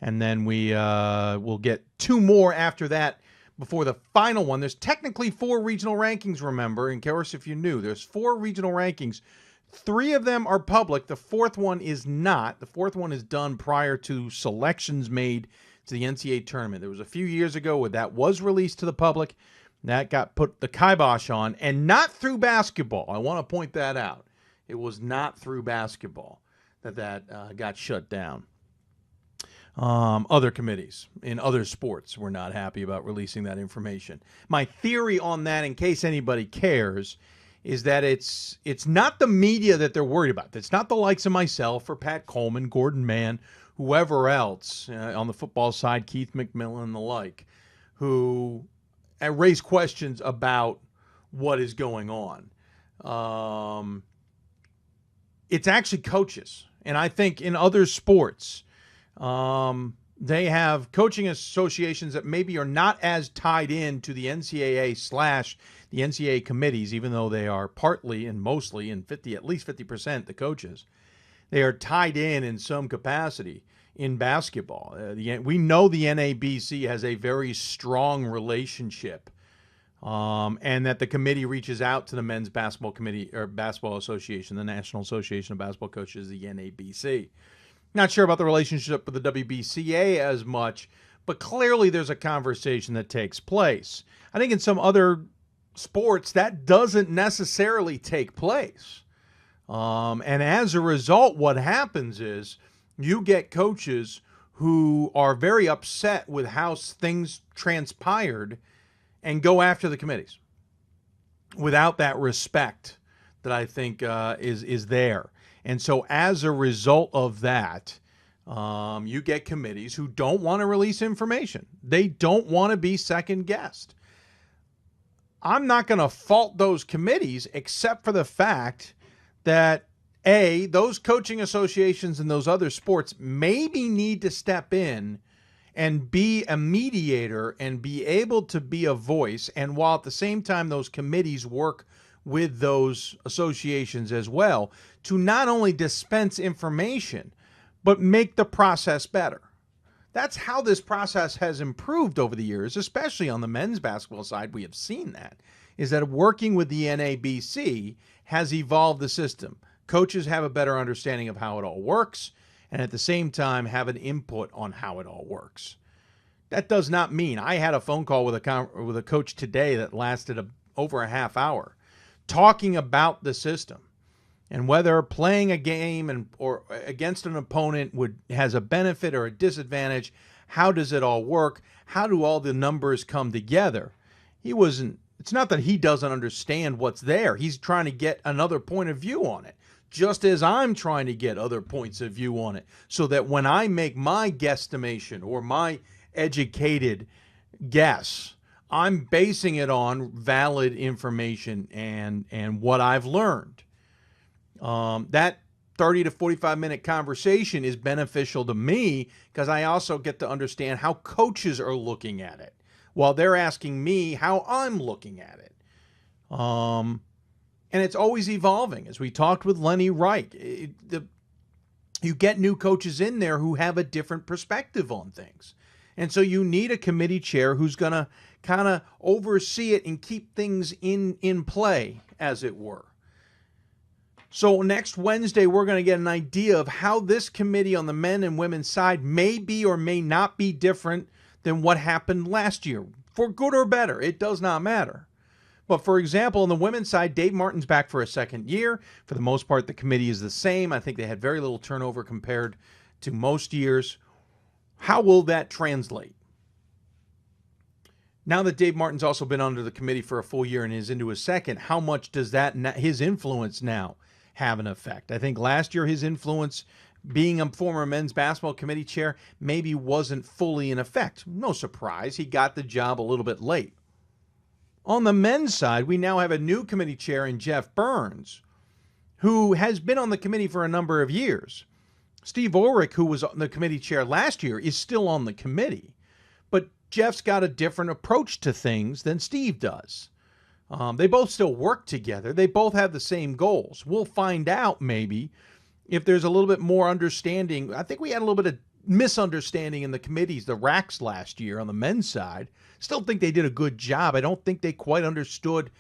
and then we will get 2 more after that before the final one. There's technically 4 regional rankings, remember. In course, if you knew, there's 4 regional rankings. 3 of them are public. The 4th one is not. The 4th one is done prior to selections made to the NCAA tournament. There was a few years ago where that was released to the public. That got put the kibosh on, and not through basketball. I want to point that out. It was not through basketball that got shut down. Other committees in other sports were not happy about releasing that information. My theory on that, in case anybody cares, is that it's not the media that they're worried about. It's not the likes of myself or Pat Coleman, Gordon Mann, whoever else on the football side, Keith McMillan and the like, who raise questions about what is going on. It's actually coaches. And I think in other sports, they have coaching associations that maybe are not as tied in to the NCAA / the NCAA committees, even though they are partly and mostly, and at least 50% the coaches. They are tied in some capacity in basketball. We know the NABC has a very strong relationship, and that the committee reaches out to the Men's Basketball Committee or Basketball Association, the National Association of Basketball Coaches, the NABC. Not sure about the relationship with the WBCA as much, but clearly there's a conversation that takes place. I think in some other sports that doesn't necessarily take place. And as a result, what happens is you get coaches who are very upset with how things transpired and go after the committees without that respect that I think is there. And so as a result of that, you get committees who don't want to release information. They don't want to be second-guessed. I'm not going to fault those committees except for the fact that, A, those coaching associations and those other sports maybe need to step in and be a mediator and be able to be a voice. And while at the same time those committees work with those associations as well, to not only dispense information, but make the process better. That's how this process has improved over the years, especially on the men's basketball side. We have seen that, is that working with the NABC has evolved the system. Coaches have a better understanding of how it all works, and at the same time have an input on how it all works. That does not mean, I had a phone call with a coach today that lasted over a half hour, talking about the system and whether playing a game or against an opponent has a benefit or a disadvantage. How does it all work? How do all the numbers come together? It's not that he doesn't understand what's there. He's trying to get another point of view on it, just as I'm trying to get other points of view on it, so that when I make my guesstimation or my educated guess I'm basing it on valid information and what I've learned. That 30 to 45-minute conversation is beneficial to me because I also get to understand how coaches are looking at it while they're asking me how I'm looking at it. And it's always evolving. As we talked with Lenny Reich, you get new coaches in there who have a different perspective on things. And so you need a committee chair who's going to kind of oversee it and keep things in play, as it were. So next Wednesday, we're going to get an idea of how this committee on the men and women's side may be or may not be different than what happened last year. For good or better, it does not matter. But for example, on the women's side, Dave Martin's back for a second year. For the most part, the committee is the same. I think they had very little turnover compared to most years. How will that translate? Now that Dave Martin's also been under the committee for a full year and is into his second, how much does that his influence now have an effect? I think last year his influence, being a former men's basketball committee chair, maybe wasn't fully in effect. No surprise, he got the job a little bit late. On the men's side, we now have a new committee chair in Jeff Burns, who has been on the committee for a number of years. Steve Ulrich, who was on the committee chair last year, is still on the committee. But Jeff's got a different approach to things than Steve does. They both still work together. They both have the same goals. We'll find out maybe if there's a little bit more understanding. I think we had a little bit of misunderstanding in the committees, the racks last year on the men's side. Still think they did a good job. I don't think they quite understood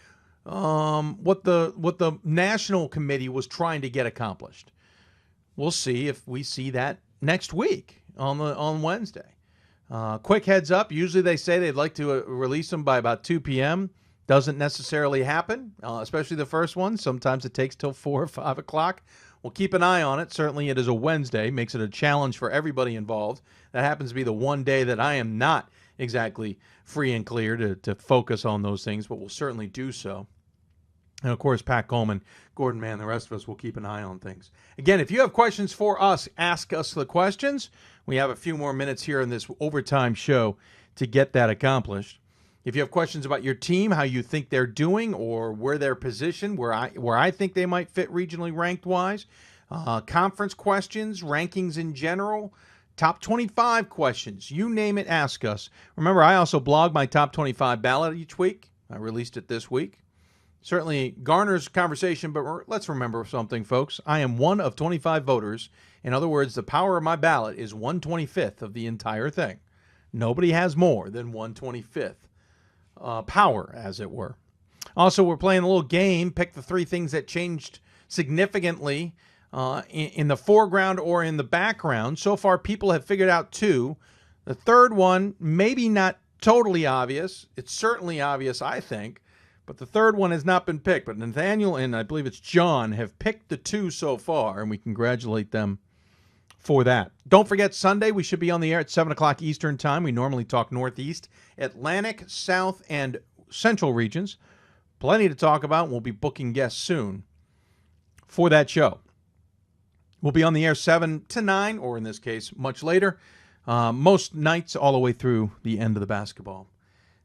what the national committee was trying to get accomplished. We'll see if we see that next week on Wednesday. Quick heads up. Usually they say they'd like to release them by about 2 p.m. Doesn't necessarily happen, especially the first one. Sometimes it takes till 4 or 5 o'clock. We'll keep an eye on it. Certainly it is a Wednesday. Makes it a challenge for everybody involved. That happens to be the one day that I am not exactly free and clear to focus on those things, but we'll certainly do so. And, of course, Pat Coleman, Gordon Mann, the rest of us will keep an eye on things. Again, if you have questions for us, ask us the questions. We have a few more minutes here in this overtime show to get that accomplished. If you have questions about your team, how you think they're doing, or where they're positioned, where I think they might fit regionally ranked-wise, conference questions, rankings in general, top 25 questions, you name it, ask us. Remember, I also blog my top 25 ballot each week. I released it this week. Certainly garners conversation, but let's remember something, folks. I am one of 25 voters. In other words, the power of my ballot is 1/25th of the entire thing. Nobody has more than 1/25th power, as it were. Also, we're playing a little game, pick the 3 things that changed significantly in the foreground or in the background. So far, people have figured out 2. The third one, maybe not totally obvious. It's certainly obvious, I think. But the third one has not been picked. But Nathaniel and I believe it's John have picked the 2 so far, and we congratulate them for that. Don't forget, Sunday we should be on the air at 7 o'clock Eastern Time. We normally talk Northeast, Atlantic, South, and Central regions. Plenty to talk about, and we'll be booking guests soon for that show. We'll be on the air 7 to 9, or in this case, much later, most nights all the way through the end of the basketball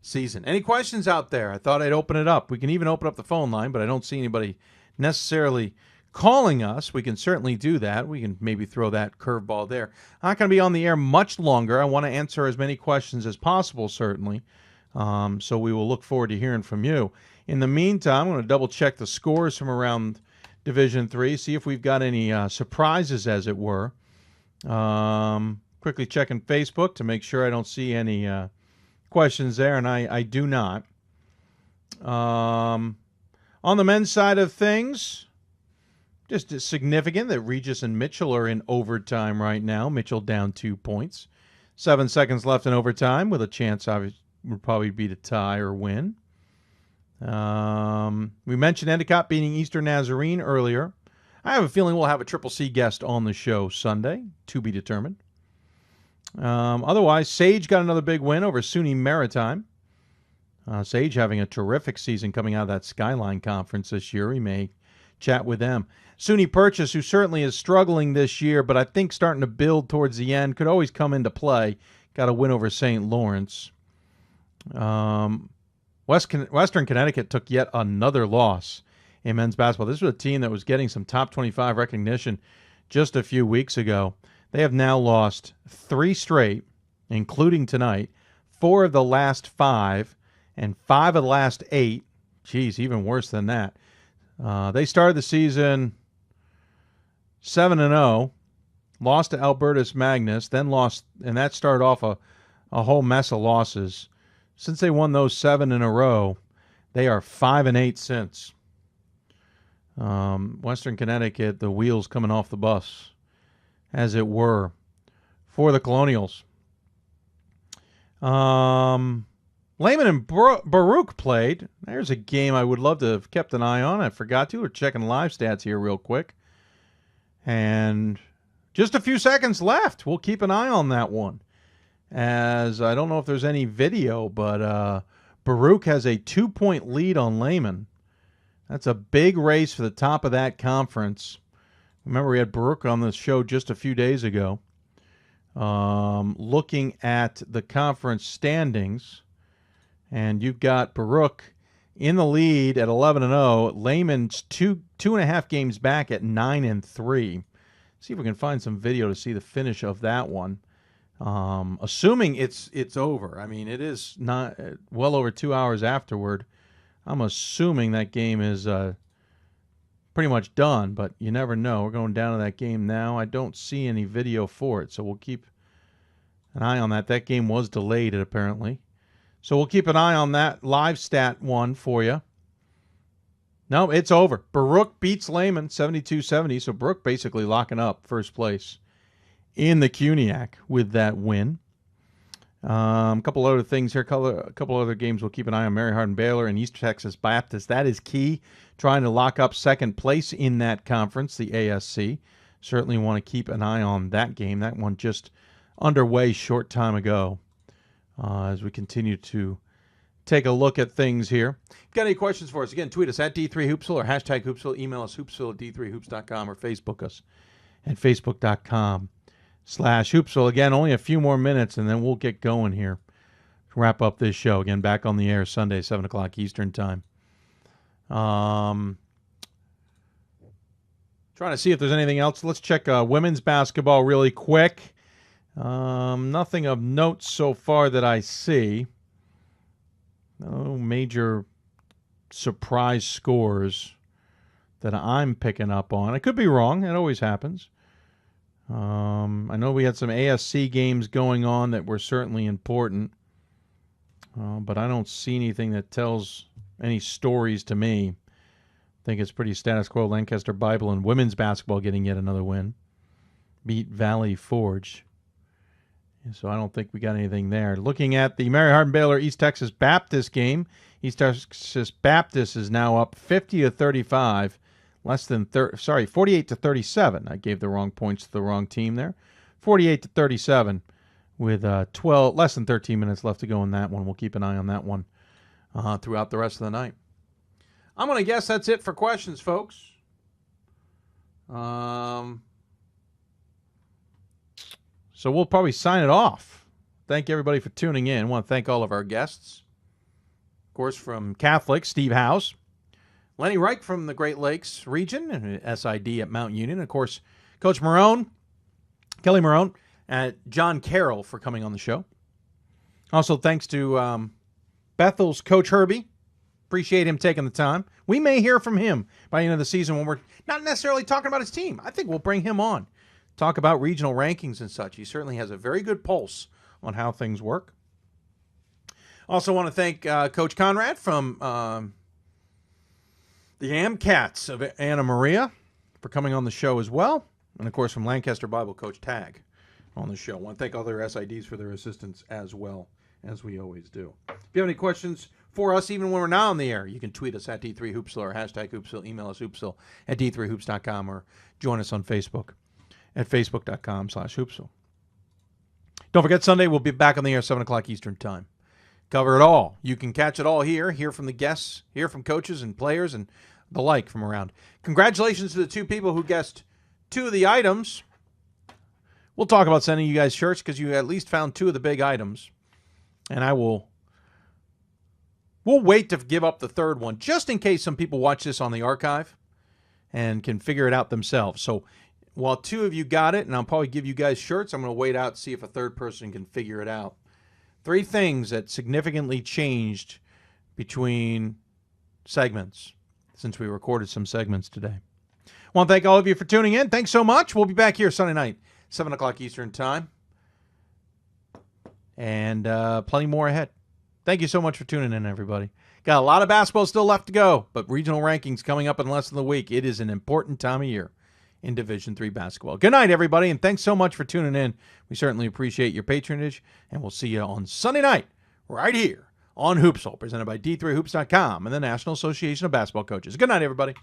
season. Any questions out there? I thought I'd open it up. We can even open up the phone line, but I don't see anybody necessarily calling us. We can certainly do that. We can maybe throw that curveball there. I'm not going to be on the air much longer. I want to answer as many questions as possible, certainly. So we will look forward to hearing from you. In the meantime, I'm going to double check the scores from around Division III, see if we've got any surprises, as it were. Quickly checking Facebook to make sure I don't see any questions there, and I do not. On the men's side of things, just significant that Regis and Mitchell are in overtime right now. Mitchell down 2 points. 7 seconds left in overtime with a chance, obviously, would probably be to tie or win. We mentioned Endicott beating Eastern Nazarene earlier. I have a feeling we'll have a Triple C guest on the show Sunday, to be determined. Otherwise, Sage got another big win over SUNY Maritime. Sage having a terrific season coming out of that Skyline Conference this year. We may chat with them. SUNY Purchase, who certainly is struggling this year, but I think starting to build towards the end, could always come into play. Got a win over St. Lawrence. Western Connecticut took yet another loss in men's basketball. This was a team that was getting some top 25 recognition just a few weeks ago. They have now lost 3 straight, including tonight, 4 of the last 5, and 5 of the last 8. Geez, even worse than that. They started the season 7-0, lost to Albertus Magnus, then lost, and that started off a whole mess of losses. Since they won those 7 in a row, they are 5-8 since. Western Connecticut, the wheels coming off the bus, as it were, for the Colonials. Lehman and Baruch played. There's a game I would love to have kept an eye on. I forgot to. We're checking live stats here real quick. And just a few seconds left. We'll keep an eye on that one. As I don't know if there's any video, but Baruch has a 2-point lead on Lehman. That's a big race for the top of that conference. Remember, we had Baruch on the show just a few days ago. Looking at the conference standings, and you've got Baruch in the lead at 11-0. Lehman's 2.5 games back at 9-3. See if we can find some video to see the finish of that one. Assuming it's over. I mean, it is not well over 2 hours afterward. I'm assuming that game is pretty much done, but you never know. We're going down to that game now. I don't see any video for it, so we'll keep an eye on that. That game was delayed, apparently. So we'll keep an eye on that live stat one for you. No, it's over. Baruch beats Lehman 72-70, so Baruch basically locking up first place in the CUNYAC with that win. A couple other things here, a couple other games we'll keep an eye on. Mary Hardin Baylor and East Texas Baptist. That is key, trying to lock up second place in that conference, the ASC. Certainly want to keep an eye on that game. That one just underway short time ago as we continue to take a look at things here. If you've got any questions for us, again, tweet us at D3Hoopsville or hashtag Hoopsville. Email us hoopsville@d3hoops.com or Facebook us at facebook.com/Hoopsville. Again, only a few more minutes, and then we'll get going here to wrap up this show. Again, back on the air Sunday, 7 o'clock Eastern Time. Trying to see if there's anything else. Let's check women's basketball really quick. Nothing of note so far that I see. No major surprise scores that I'm picking up on. I could be wrong. It always happens. I know we had some ASC games going on that were certainly important, but I don't see anything that tells any stories to me. I think it's pretty status quo. Lancaster Bible and women's basketball getting yet another win. Beat Valley Forge. So I don't think we got anything there. Looking at the Mary Hardin Baylor East Texas Baptist game, East Texas Baptist is now up 50-35. 48-37. I gave the wrong points to the wrong team there. 48-37 with less than 13 minutes left to go in that one. We'll keep an eye on that one throughout the rest of the night. I'm going to guess that's it for questions, folks. So we'll probably sign it off. Thank everybody for tuning in. I want to thank all of our guests. Of course, from Catholic, Steve House. Lenny Reich from the Great Lakes region, SID at Mount Union. Of course, Coach Marone, Kelly Marone, and John Carroll for coming on the show. Also, thanks to Bethel's Coach Herbie. Appreciate him taking the time. We may hear from him by the end of the season when we're not necessarily talking about his team. I think we'll bring him on. Talk about regional rankings and such. He certainly has a very good pulse on how things work. Also want to thank Coach Conrad from the AmCats of Anna Maria for coming on the show as well. And, of course, from Lancaster Bible, Coach Tag on the show. I want to thank all their SIDs for their assistance as well, as we always do. If you have any questions for us, even when we're not on the air, you can tweet us at D3Hoopsville or hashtag Hoopsville. Email us hoopsville@d3hoops.com or join us on Facebook at facebook.com/Hoopsville. Don't forget, Sunday we'll be back on the air 7 o'clock Eastern Time. Cover it all. You can catch it all here, hear from the guests, hear from coaches and players and the like from around. Congratulations to the 2 people who guessed 2 of the items. We'll talk about sending you guys shirts because you at least found 2 of the big items. And I will We'll wait to give up the third one, just in case some people watch this on the archive and can figure it out themselves. So while two of you got it, and I'll probably give you guys shirts, I'm going to wait out to see if a third person can figure it out. 3 things that significantly changed between segments since we recorded some segments today. I want to thank all of you for tuning in. Thanks so much. We'll be back here Sunday night, 7 o'clock Eastern Time. And plenty more ahead. Thank you so much for tuning in, everybody. Got a lot of basketball still left to go, but regional rankings coming up in less than a week. It is an important time of year in Division III basketball. Good night, everybody, and thanks so much for tuning in. We certainly appreciate your patronage, and we'll see you on Sunday night right here on Hoopsville, presented by D3Hoops.com and the National Association of Basketball Coaches. Good night, everybody.